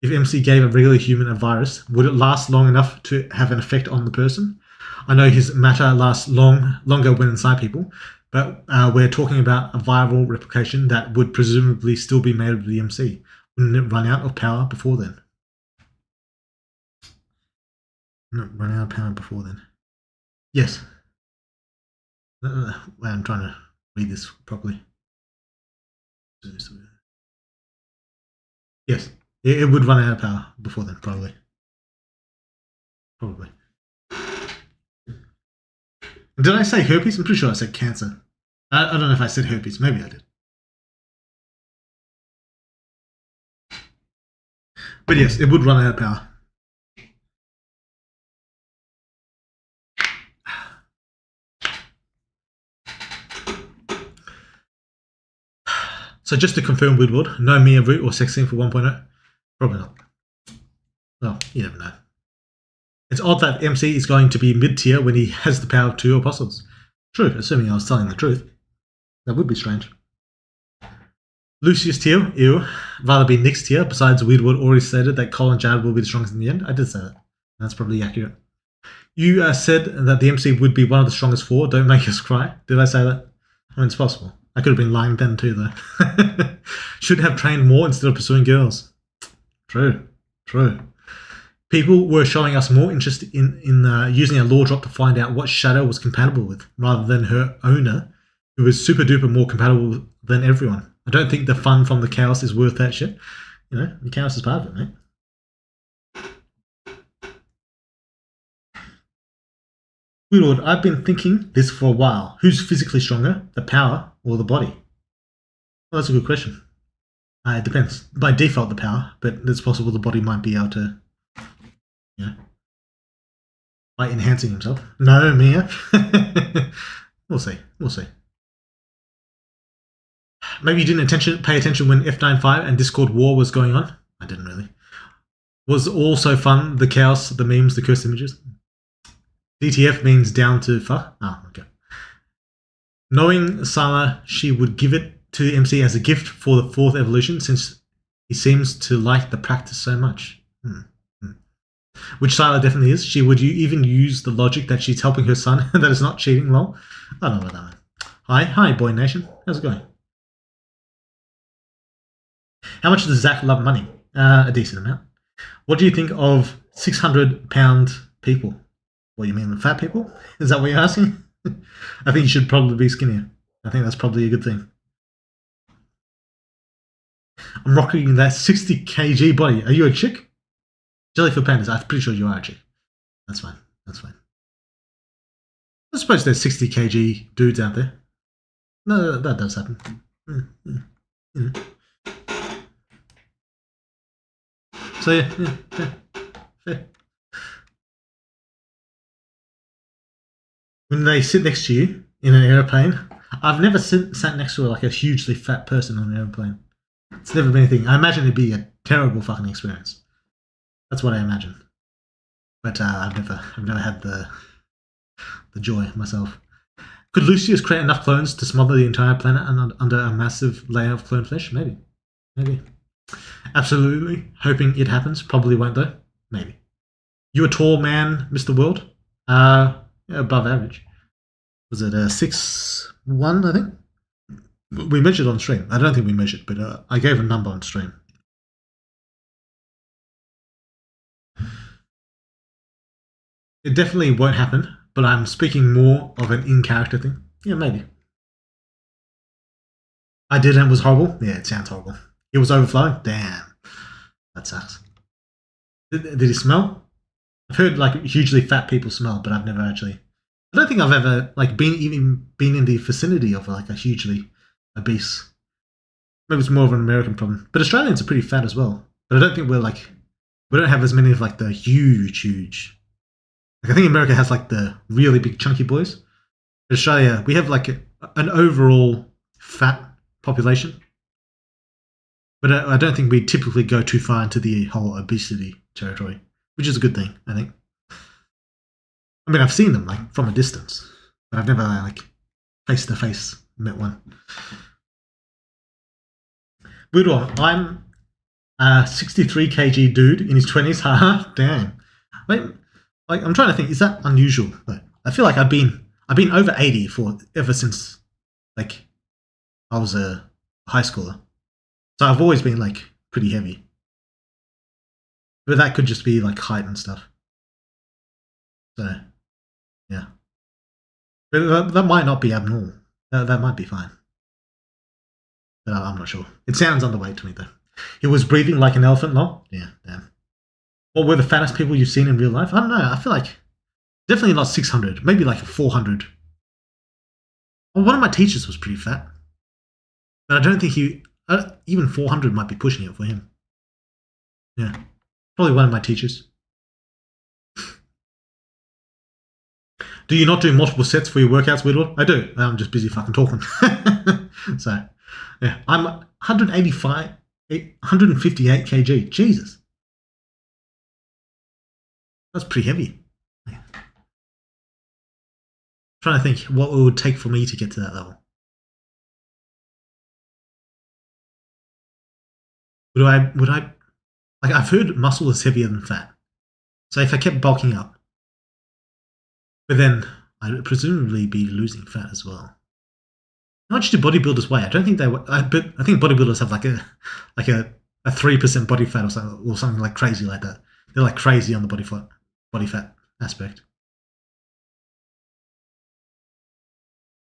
If MC gave a regular human a virus, would it last long enough to have an effect on the person? I know his matter lasts longer when inside people, but we're talking about a viral replication that would presumably still be made of the MC. Wouldn't it run out of power before then? Run out of power before then. Yes. I'm trying to read this properly. Yes, it would run out of power before then, probably. Did I say herpes? I'm pretty sure I said cancer. I don't know if I said herpes. Maybe I did. But yes, it would run out of power. So just to confirm, Woodward, no Mia root or sex scene for 1.0? Probably not. Well, you never know. It's odd that MC is going to be mid-tier when he has the power of 2 apostles. True, assuming I was telling the truth. That would be strange. Lucius tier, ew. Rather be Nick's tier, besides Weirwood already stated that Cole and Jared will be the strongest in the end. I did say that. That's probably accurate. You said that the MC would be one of the strongest 4. Don't make us cry. Did I say that? I mean, it's possible. I could have been lying then too, though. Should have trained more instead of pursuing girls. True. People were showing us more interest in using a law drop to find out what Shadow was compatible with, rather than her owner, who was super duper more compatible than everyone. I don't think the fun from the chaos is worth that shit. You know, the chaos is part of it, mate. Good Lord, I've been thinking this for a while. Who's physically stronger, the power or the body? Well, that's a good question. It depends. By default, the power, but it's possible the body might be able to, you know, by enhancing himself. No, Mia. We'll see. Maybe you didn't pay attention when F95 and Discord War was going on. I didn't really. Was also fun, the chaos, the memes, the cursed images. DTF means down to fuck. Oh, okay. Knowing Sama, she would give it to the MC as a gift for the 4th evolution, since he seems to like the practice so much. Which Sila definitely is. She would even use the logic that she's helping her son, that is not cheating, lol. I don't know about that, man. Hi, Boy Nation. How's it going? How much does Zach love money? A decent amount. What do you think of 600-pound people? What, you mean the fat people? Is that what you're asking? I think you should probably be skinnier. I think that's probably a good thing. I'm rocking that 60 kg body. Are you a chick? Jellyfish pandas. I'm pretty sure you are actually. That's fine. That's fine. I suppose there's 60 kg dudes out there. No, that does happen. So yeah, fair. When they sit next to you in an airplane, I've never sat next to like a hugely fat person on an airplane. It's never been a thing. I imagine it'd be a terrible fucking experience. That's what I imagine. But I've never had the joy myself. Could Lucius create enough clones to smother the entire planet under a massive layer of clone flesh? Maybe. Absolutely. Hoping it happens. Probably won't though. Maybe. You a tall man, Mr. World? Yeah, above average. Was it 6'1", I think? We measured on stream. I don't think we measured, but I gave a number on stream. It definitely won't happen, but I'm speaking more of an in-character thing. Yeah, maybe. I did and it was horrible? Yeah, it sounds horrible. It was overflowing? Damn. That sucks. Did it smell? I've heard like hugely fat people smell, but I've never actually... I don't think I've ever like been in the vicinity of like a hugely obese. Maybe it's more of an American problem. But Australians are pretty fat as well. But I don't think we don't have as many of like the huge... Like I think America has like the really big chunky boys. In Australia, we have like an overall fat population. But I don't think we typically go too far into the whole obesity territory, which is a good thing, I think. I mean, I've seen them like from a distance, but I've never like face to face met one. Weird one. I'm a 63 kg dude in his 20s. Haha, damn. Wait, like I'm trying to think. Is that unusual? Though? I feel like I've been over 80 ever since like I was a high schooler. So I've always been like pretty heavy. But that could just be like height and stuff. So yeah. But that might not be abnormal. That might be fine. But I'm not sure. It sounds underweight to me though. He was breathing like an elephant, no? Yeah, damn. What were the fattest people you've seen in real life? I don't know. I feel like definitely not 600. Maybe like 400. Well, one of my teachers was pretty fat. But I don't think even 400 might be pushing it for him. Yeah. Probably one of my teachers. Do you not do multiple sets for your workouts, Whittle? I do. I'm just busy fucking talking. So, yeah. I'm 158 kg. Jesus. That's pretty heavy. Yeah. Trying to think what it would take for me to get to that level. Would I like I've heard muscle is heavier than fat. So if I kept bulking up, but then I'd presumably be losing fat as well. How much do bodybuilders weigh? I don't think they. But I think bodybuilders have like a 3% body fat or something like crazy like that. They're like crazy on the body fat aspect.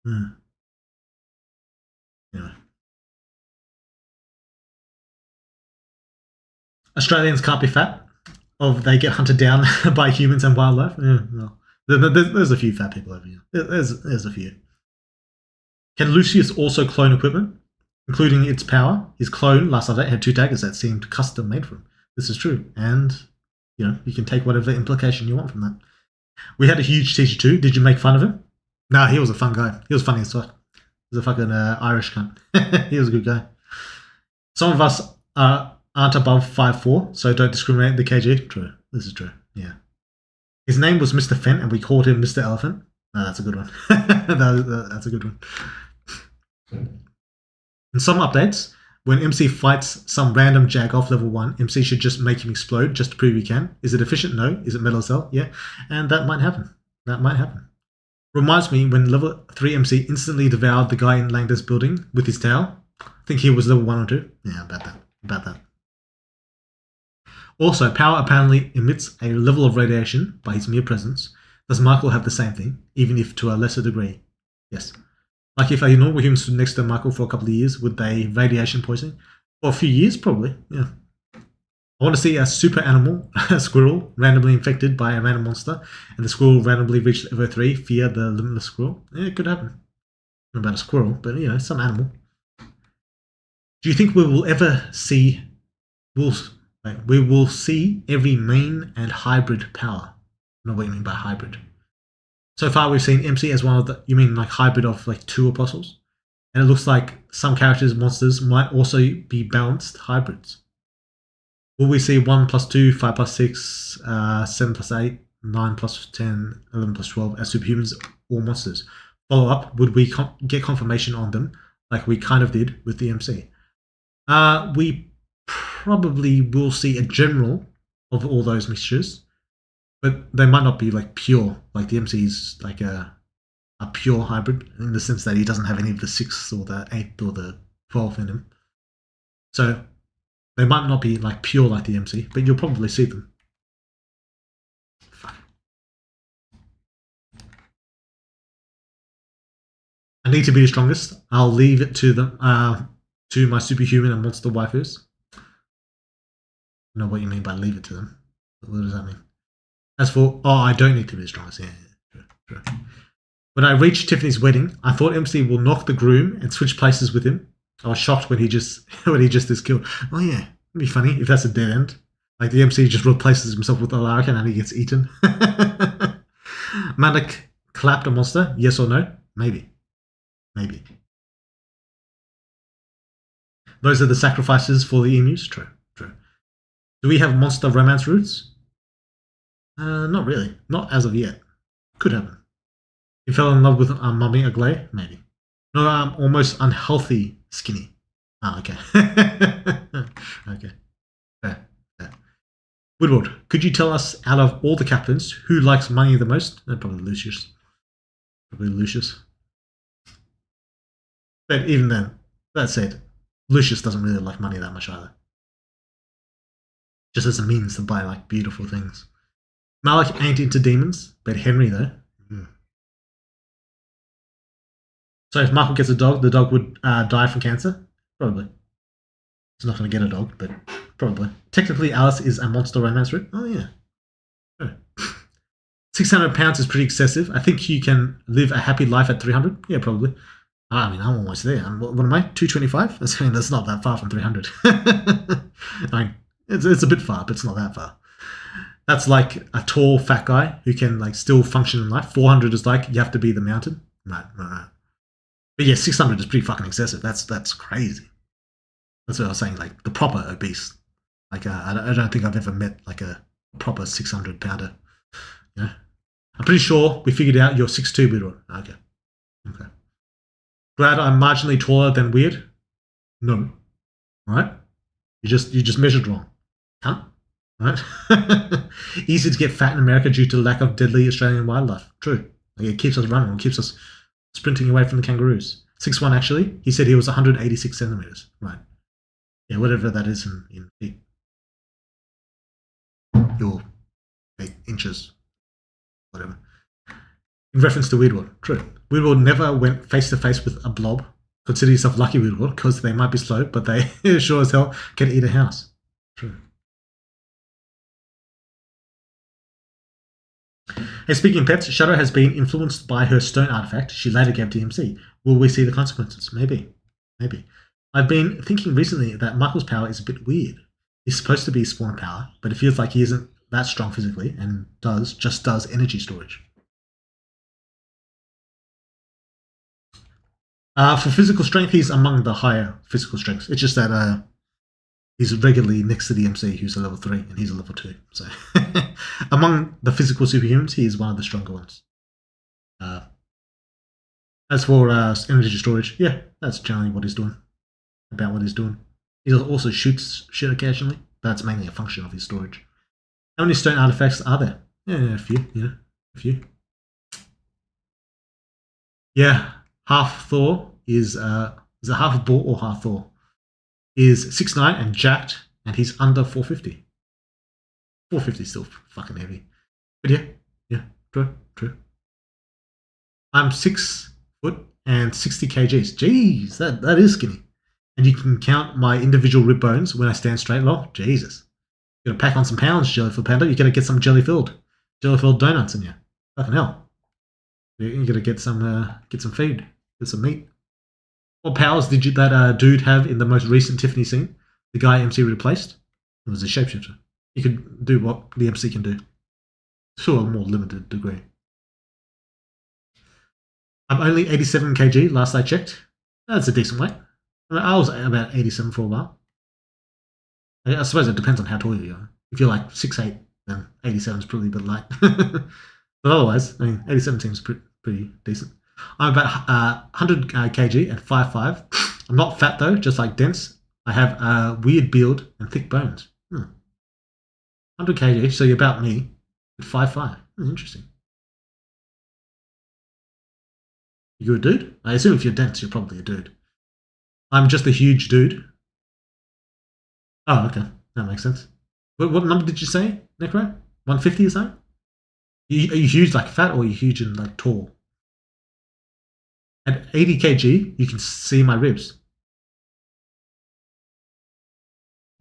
Yeah. Australians can't be fat, or they get hunted down by humans and wildlife. Yeah, well, there's a few fat people over here. There's a few. Can Lucius also clone equipment, including its power? His clone last update had 2 daggers that seemed custom made for him. This is true, and you can take whatever implication you want from that. We had a huge teacher too. Did you make fun of him? Nah, he was a fun guy. He was funny as fuck. He was a fucking Irish cunt. He was a good guy. Some of us aren't above 5'4", so don't discriminate the kg. True. This is true. Yeah. His name was Mr. Fent, and we called him Mr. Elephant. No, that's a good one. That's a good one. In some updates, when MC fights some random jag off level 1, MC should just make him explode just to prove he can. Is it efficient? No. Is it Metal Cell? Yeah. And that might happen. Reminds me when level 3 MC instantly devoured the guy in Langda's building with his tail. I think he was level 1 or 2. Yeah, about that. Also, power apparently emits a level of radiation by his mere presence. Does Michael have the same thing, even if to a lesser degree? Yes. Like if a normal human stood next to Michael for a couple of years, would they radiation poisoning? For a few years, probably, yeah. I want to see a super animal, a squirrel, randomly infected by a random monster, and the squirrel randomly reached level 3, fear the limitless squirrel. Yeah, it could happen. Not about a squirrel, but some animal. Do you think we will ever see we will see every main and hybrid power? I don't know what you mean by hybrid. So far we've seen MC as one of the, you mean like hybrid of like 2 apostles? And it looks like some characters, monsters, might also be balanced hybrids. Will we see 1 plus 2, 5 plus 6, 7 plus 8, 9 plus 10, 11 plus 12 as superhumans or monsters? Follow up, would we get confirmation on them like we kind of did with the MC? We probably will see a general of all those mixtures, but they might not be like pure, like the MC is like a pure hybrid in the sense that he doesn't have any of the 6th or the 8th or the 12th in him. So they might not be like pure like the MC, but you'll probably see them. I need to be the strongest. I'll leave it to them, to my superhuman and monster waifus. I don't know what you mean by leave it to them. What does that mean? As for, I don't need to be the strongest. Yeah, true. When I reached Tiffany's wedding, I thought MC will knock the groom and switch places with him. I was shocked when he just is killed. Oh yeah, it'd be funny if that's a dead end. Like the MC just replaces himself with Alaric and he gets eaten. Manda clapped a monster, yes or no? Maybe. Those are the sacrifices for the emus? True. Do we have monster romance roots? Not really. Not as of yet. Could happen. You fell in love with Mummy Agley? Maybe. No, I'm almost unhealthy skinny. Okay. Okay. Fair. Woodward, could you tell us, out of all the captains, who likes money the most? Probably Lucius. But even then, that said, Lucius doesn't really like money that much either. Just as a means to buy like beautiful things. Malik ain't into demons, but Henry though. So if Michael gets a dog, the dog would die from cancer? Probably. He's not going to get a dog, but probably. Technically, Alice is a monster romance route. Oh yeah. Sure. 600 pounds is pretty excessive. I think you can live a happy life at 300. Yeah, probably. I mean, I'm almost there. What am I? 225? That's not that far from 300. I mean, it's a bit far, but it's not that far. That's like a tall, fat guy who can like still function in life. 400 is like you have to be the mountain. Right. But yeah, 600 is pretty fucking excessive. That's crazy. That's what I was saying. Like the proper obese. Like I don't think I've ever met like a proper 600 pounder. Yeah. I'm pretty sure we figured out you're 6'2", Bidor. Okay. Glad I'm marginally taller than weird. No. Alright? You just measured wrong. Huh? Right? Easy to get fat in America due to lack of deadly Australian wildlife. True. Like, it keeps us running. It keeps us sprinting away from the kangaroos. 6'1", actually. He said he was 186 centimeters. Right. Yeah, whatever that is in feet. Your 8 inches. Whatever. In reference to Weirdwood. True. Weirdwood never went face to face with a blob. Consider yourself lucky, Weirdwood, because they might be slow, but they sure as hell can eat a house. True. Hey, speaking of pets, Shadow has been influenced by her stone artifact she later gave to MC. Will we see the consequences? Maybe. I've been thinking recently that Michael's power is a bit weird. He's supposed to be spawn power, but it feels like he isn't that strong physically and just does energy storage. For physical strength, he's among the higher physical strengths. It's just that he's regularly next to the MC, who's a level 3, and he's a level 2. So, among the physical superhumans, he is one of the stronger ones. As for energy storage, yeah, that's generally what he's doing. About what he's doing. He also shoots shit occasionally. That's mainly a function of his storage. How many stone artifacts are there? Yeah, a few. Yeah, half Thor is it half a bull or half Thor? Is 6'9" and jacked, and he's under 450. 450 is still fucking heavy. But yeah, true. I'm 6 foot and 60 kgs. Jeez, that is skinny. And you can count my individual rib bones when I stand straight. Lol, Jesus. You gotta pack on some pounds, jelly-filled panda. You gotta get some jelly-filled donuts in you. Fucking hell. You gotta get some feed, get some meat. What powers did that dude have in the most recent Tiffany scene? The guy MC replaced? It was a shapeshifter. He could do what the MC can do. To a more limited degree. I'm only 87 kg last I checked. That's a decent weight. I was about 87 for a while. I suppose it depends on how tall you are. If you're like 6'8", then 87 is probably a bit light. But otherwise, I mean, 87 seems pretty decent. I'm about 100 kg and 5'5". I'm not fat though, just like dense. I have a weird build and thick bones. 100 kg, so you're about me, at 5'5". Interesting. You a dude? I assume if you're dense, you're probably a dude. I'm just a huge dude. Oh, okay. That makes sense. What number did you say, Necro? 150 or something? Are you huge like fat, or are you huge and like tall? At 80 kg, you can see my ribs.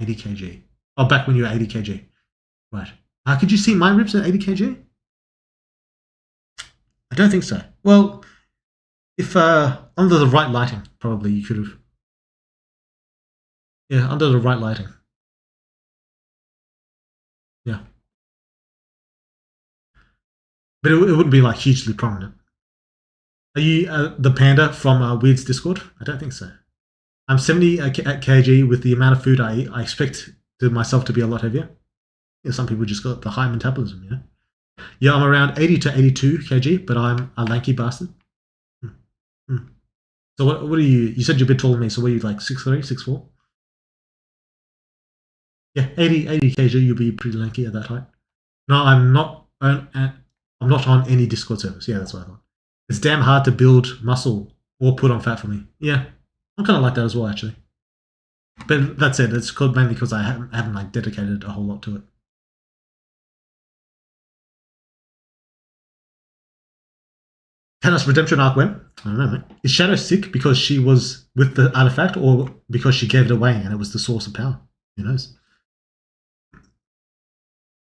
80 kg. Oh, back when you were 80 kg. Right. Could you see my ribs at 80 kg? I don't think so. Well, if under the right lighting, probably you could have. Yeah, under the right lighting. Yeah. But it wouldn't be like hugely prominent. Are you the panda from Weird's Discord? I don't think so. I'm 70 at kg with the amount of food I eat. I expect myself to be a lot heavier. Yeah, some people just got the high metabolism, you know. Yeah, I'm around 80 to 82 kg, but I'm a lanky bastard. So what are you? You said you're a bit taller than me, so what are you, like 6'3", 6'4"? Yeah, 80 kg, you'll be pretty lanky at that height. No, I'm not on any Discord servers. Yeah, that's what I thought. It's damn hard to build muscle or put on fat for me. Yeah, I'm kind of like that as well, actually. But that's it. It's mainly because I haven't like dedicated a whole lot to it. Thanos Redemption arc when? I don't know, mate. Is Shadow sick because she was with the artifact, or because she gave it away and it was the source of power? Who knows?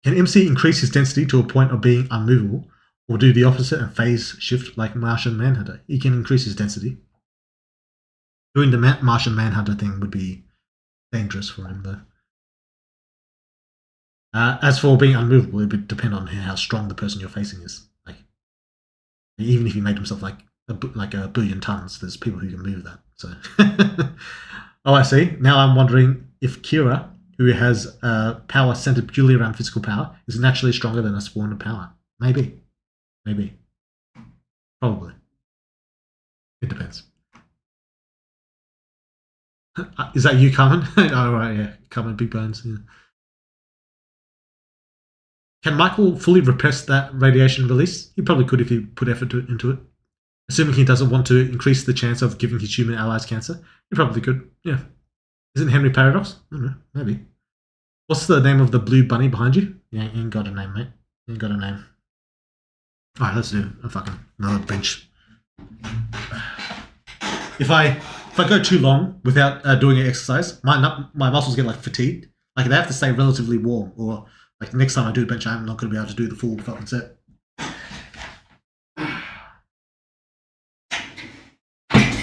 Can MC increase his density to a point of being unmovable, or do the opposite and phase shift like Martian Manhunter? He can increase his density. Doing the Martian Manhunter thing would be dangerous for him, though. As for being unmovable, it would depend on how strong the person you're facing is. Like, even if he made himself like a billion tons, there's people who can move that. So, oh, I see. Now I'm wondering if Kira, who has power centered purely around physical power, is naturally stronger than a spawn of power. Maybe. Probably. It depends. Is that you, Carmen? Oh, right, yeah. Carmen Big Bones. Yeah. Can Michael fully repress that radiation release? He probably could if he put effort into it. Assuming he doesn't want to increase the chance of giving his human allies cancer, he probably could. Yeah. Isn't Henry Paradox? I don't know. Maybe. What's the name of the blue bunny behind you? Yeah, you ain't got a name, mate. You ain't got a name. Alright, let's do another bench. If I go too long without doing an exercise, my muscles get like fatigued. Like they have to stay relatively warm, or like next time I do a bench, I'm not going to be able to do the full fucking set.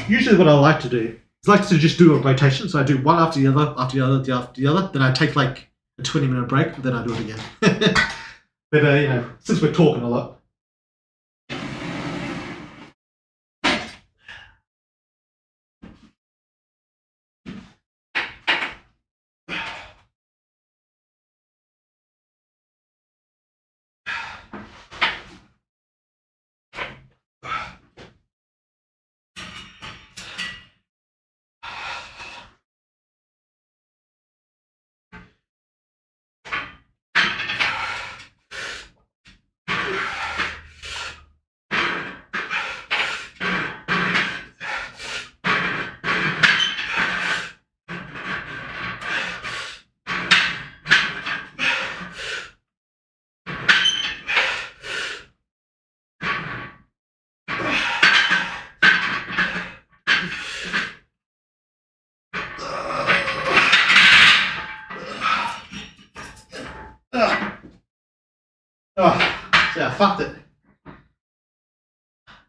Usually, what I like to do is like to just do a rotation. So I do one after the other, after the other. Then I take like a 20-minute break. Then I do it again. But since we're talking a lot. Yeah, I fucked it.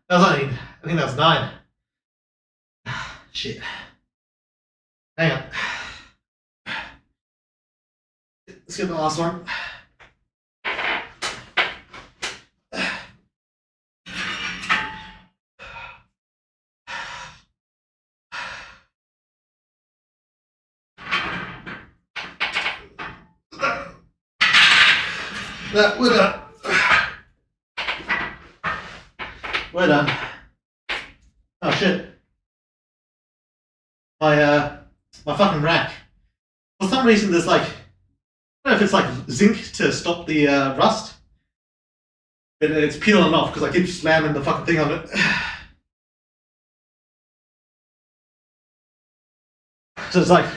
That was only, I think that was 9. Shit. Hang on. Let's get the last one. We're done. We're done. Oh shit. My fucking rack. For some reason there's like, I don't know if it's like zinc to stop the rust, but it's peeling off because I keep slamming the fucking thing on it. So it's like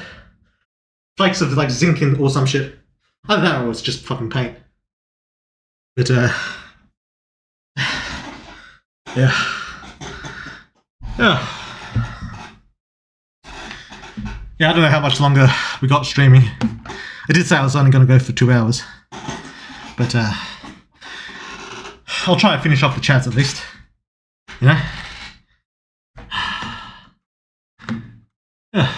flakes of like zinc or some shit. I don't know, it's just fucking paint. But yeah. Yeah, I don't know how much longer we got streaming. I did say I was only going to go for 2 hours. But I'll try and finish off the chats at least. You know? Yeah.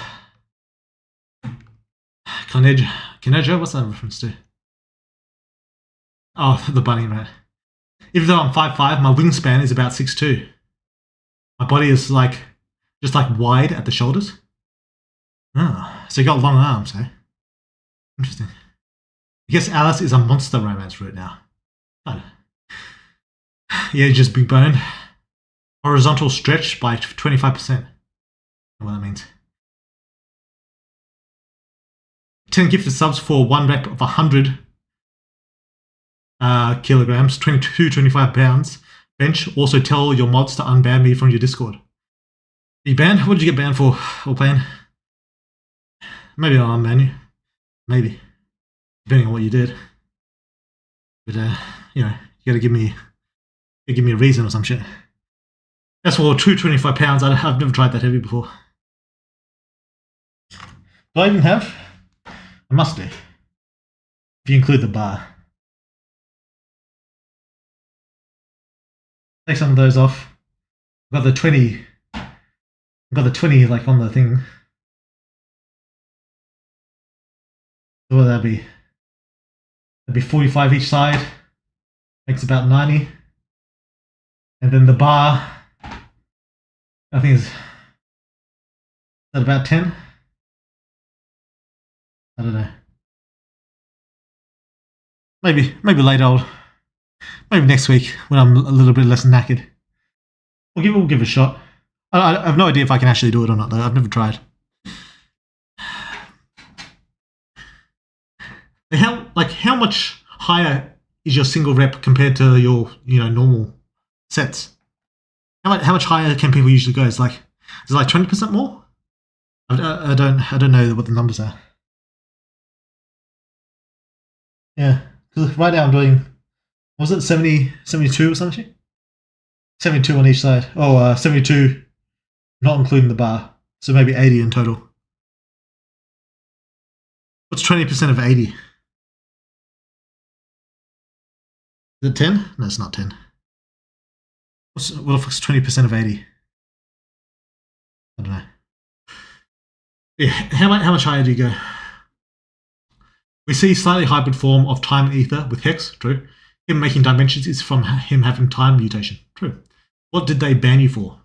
Kinejo? What's that a reference to? Oh, the bunny, right. Even though I'm 5'5", my wingspan is about 6'2". My body is like, just like wide at the shoulders. Oh, so you got long arms, eh? Interesting. I guess Alice is a monster romance route now. Oh. Yeah, just big bone. Horizontal stretch by 25%. I don't know what that means. 10 gifted subs for 1 rep of 100 kilograms, 25 pounds. Bench. Also tell your mods to unban me from your Discord. Are you banned? What did you get banned for? Or playing? Maybe I'll unban you. Maybe. Depending on what you did. But you know, you gotta give me a reason or some shit. That's for 225 pounds. I've never tried that heavy before. Do I even have? I must do. If you include the bar. Take some of those off. I've got the 20. I've got the 20 like on the thing. What would that be? That'd be 45 each side. Makes about 90. And then the bar, I think is that about 10? I don't know. Maybe later. Maybe next week when I'm a little bit less knackered. We'll give it a shot. I have no idea if I can actually do it or not though. I've never tried. How much higher is your single rep compared to your normal sets? How much higher can people usually go? Is it like 20% more? I don't know what the numbers are. Yeah, because right now I'm doing, was it 70, 72 or something? 72 on each side. Oh, 72, not including the bar. So maybe 80 in total. What's 20% of 80? Is it 10? No, it's not 10. What if it's 20% of 80? I don't know. Yeah, how much higher do you go? We see slightly hybrid form of time and ether with Hex, true. Him making dimensions is from him having time mutation, true. What did they ban you for?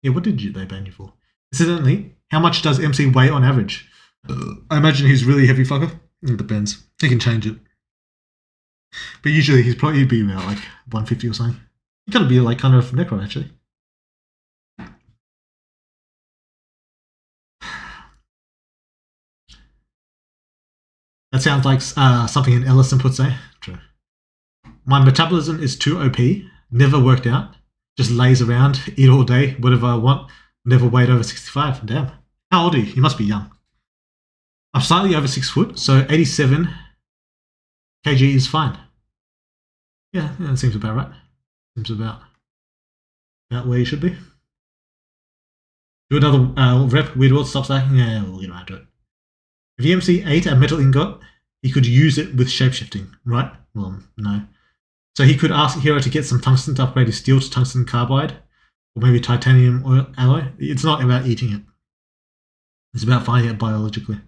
Yeah, what did they ban you for? Incidentally, how much does MC weigh on average? I imagine he's really heavy fucker. It depends. He can change it. But usually he'd be about like 150 or something. He could be like kind of necro actually. That sounds like something an Ellison would say. True. My metabolism is too OP. Never worked out. Just lays around, eat all day, whatever I want. Never weighed over 65. Damn. How old are you? You must be young. I'm slightly over 6 foot, so 87 kg is fine. Yeah, that seems about right. Seems about where you should be. Do another rep. Weird World, stop stacking. Yeah, we'll get around to it. If EMC ate a metal ingot, he could use it with shapeshifting, right? Well, no. So he could ask Hero to get some tungsten to upgrade his steel to tungsten carbide, or maybe titanium oil alloy. It's not about eating it. It's about finding it biologically.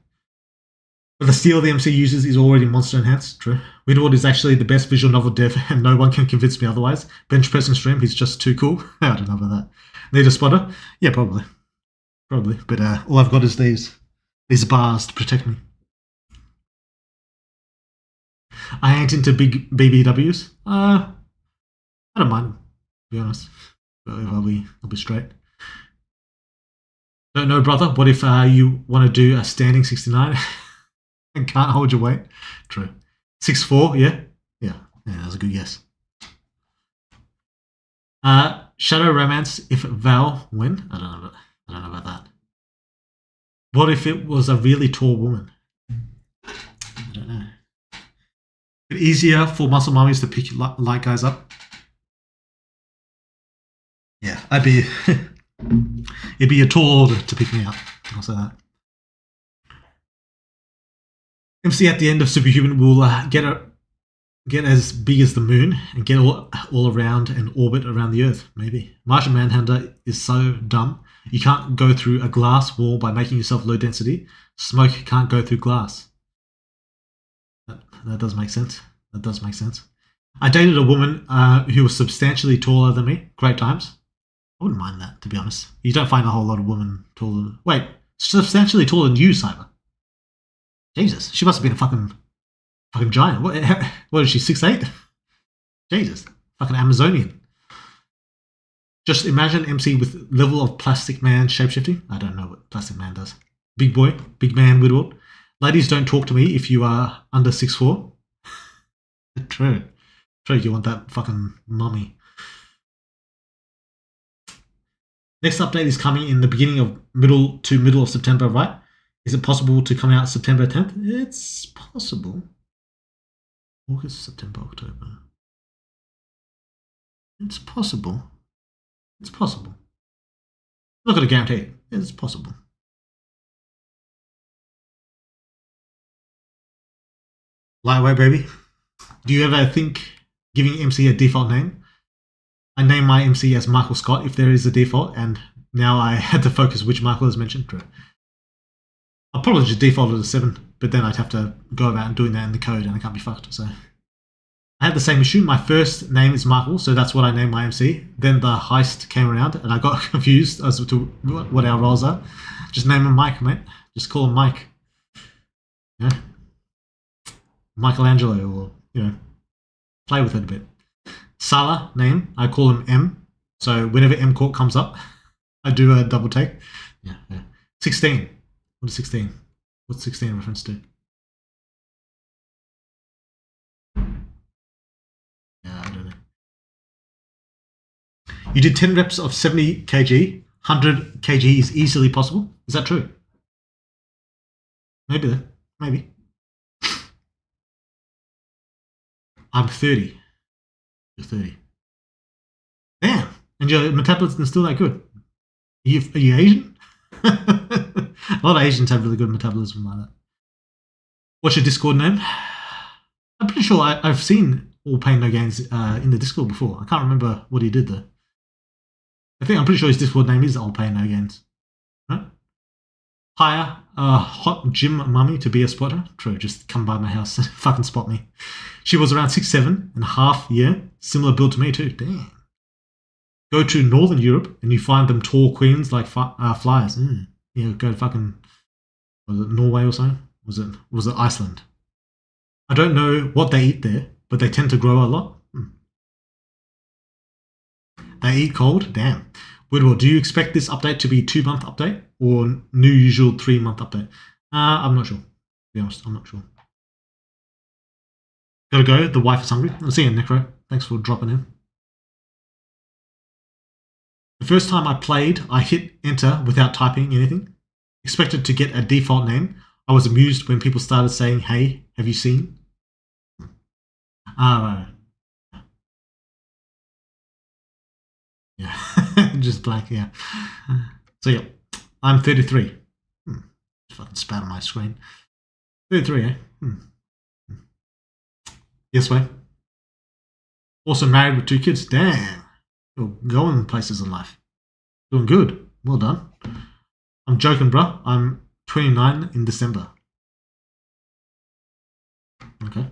But the steel the MC uses is already monster enhanced. True. Widward is actually the best visual novel dev, and no one can convince me otherwise. Bench pressing stream, he's just too cool. I don't know about that. Need a spotter? Yeah, probably. But all I've got is these bars to protect me. I ain't into big BBWs. I don't mind, to be honest. But I'll be straight. Don't know, brother. What if you want to do a standing 69 and can't hold your weight? True. 6'4", yeah? Yeah, that was a good guess. Shadow Romance if Val win? I don't know about that. What if it was a really tall woman? I don't know. It's easier for muscle mummies to pick light guys up. Yeah, it'd be a tall order to pick me up. I'll say that. MC at the end of Superhuman will get as big as the moon and get all around and orbit around the Earth. Maybe. Martian Manhunter is so dumb. You can't go through a glass wall by making yourself low density. Smoke can't go through glass. That does make sense. That does make sense. I dated a woman who was substantially taller than me. Great times. I wouldn't mind that, to be honest. You don't find a whole lot of women taller than... Wait, substantially taller than you, Cyber. Jesus, she must have been a fucking giant. What is she, 6'8"? Jesus, fucking Amazonian. Just imagine MC with level of Plastic Man shapeshifting. I don't know what Plastic Man does. Big boy, big man, Widward. Ladies, don't talk to me if you are under 6'4". True. You want that fucking mummy. Next update is coming in the beginning of middle of September, right? Is it possible to come out September 10th? It's possible. August, September, October. It's possible. It's possible. I'm not going to guarantee it. It's possible. Lightweight, baby. Do you ever think giving MC a default name? I name my MC as Michael Scott if there is a default, and now I had to focus which Michael is mentioned. True. I'll probably just default it as 7, but then I'd have to go about doing that in the code, and I can't be fucked. So I had the same issue. My first name is Michael, so that's what I named my MC. Then the heist came around, and I got confused as to what our roles are. Just name him Mike, mate. Just call him Mike. Yeah. Michelangelo, or play with it a bit. Salah name, I call him M. So whenever M Court comes up, I do a double take. Yeah. 16. What is 16? What's 16 reference to? Yeah, I don't know. You did 10 reps of 70 kg. 100 kg is easily possible. Is that true? Maybe then. Maybe. I'm 30. You're 30. Damn. And your metabolism is still that good. Are you Asian? A lot of Asians have really good metabolism like that. What's your Discord name? I'm pretty sure I've seen All Pain No Gains in the Discord before. I can't remember what he did though. I'm pretty sure his Discord name is All Pain No Gains. Right? Hire a hot gym mummy to be a spotter. True, just come by my house and fucking spot me. She was around 6'7" and a half, yeah. Similar build to me too. Damn. Go to Northern Europe and you find them tall queens like flyers. Go to fucking, was it Norway or something? Was it Iceland? I don't know what they eat there, but they tend to grow a lot. They eat cold? Damn. Woodward, do you expect this update to be 2-month update or new usual 3-month update? I'm not sure. To be honest, I'm not sure. Gotta go. The wife is hungry. I'll see you, Necro. Thanks for dropping in. The first time I played, I hit enter without typing anything. Expected to get a default name. I was amused when people started saying, "Hey, have you seen?" Right. Yeah, just blank, yeah. So yeah, I'm 33. Fucking spat on my screen. 33, eh? Yes, way. Also married with 2 kids. Damn. You're going places in life. Doing good. Well done. I'm joking, bro. I'm 29 in December. Okay.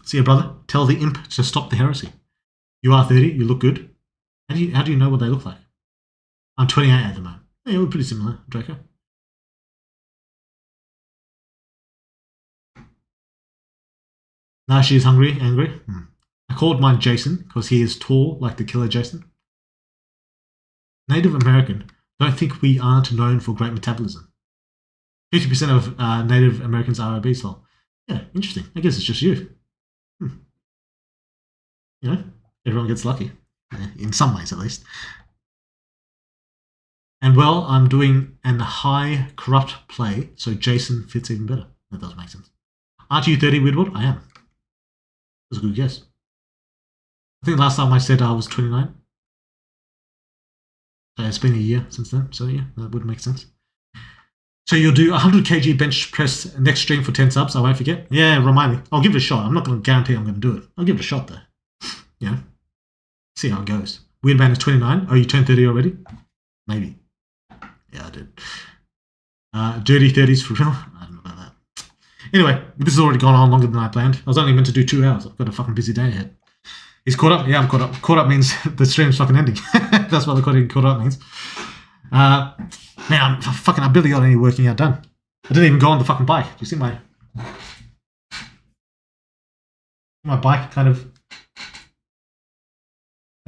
See ya, brother. Tell the imp to stop the heresy. You are 30. You look good. How do you know what they look like? I'm 28 at the moment. Yeah, we're pretty similar, Draco. Now she's hungry, angry. I called mine Jason because he is tall like the killer Jason. Native American. Don't think we aren't known for great metabolism. 50% of Native Americans are obese. Well, yeah, interesting. I guess it's just you. You know, everyone gets lucky. In some ways, at least. And well, I'm doing an high corrupt play, so Jason fits even better. That does make sense. Aren't you 30, Woodward? I am. That's a good guess. I think last time I said I was 29. So it's been a year since then, so yeah, that would make sense. So you'll do 100 kg bench press next stream for 10 subs, I won't forget. Yeah, remind me. I'll give it a shot. I'm not going to guarantee I'm going to do it. I'll give it a shot though. Yeah. See how it goes. Weird Man is 29. Oh, you turned 30 already? Maybe. Yeah, I did. Dirty 30s for real? I don't know about that. Anyway, this has already gone on longer than I planned. I was only meant to do 2 hours. I've got a fucking busy day ahead. He's caught up? Yeah, I'm caught up. Caught up means the stream's fucking ending. That's what the caught up means. Man, I barely got any working out done. I didn't even go on the fucking bike. Do you see my bike kind of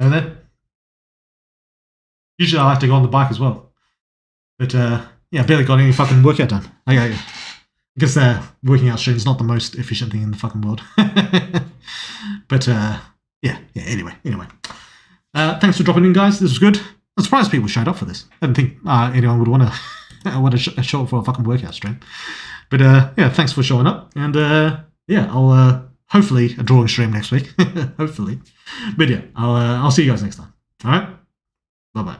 over there? Usually I like to go on the bike as well. But yeah, I barely got any fucking workout done. I guess working out stream is not the most efficient thing in the fucking world. But yeah, anyway. Thanks for dropping in, guys. This was good. I'm surprised people showed up for this. I didn't think anyone would want to show up for a fucking workout stream. But yeah, thanks for showing up. And yeah, I'll hopefully a drawing stream next week. Hopefully. But yeah, I'll see you guys next time. All right? Bye-bye.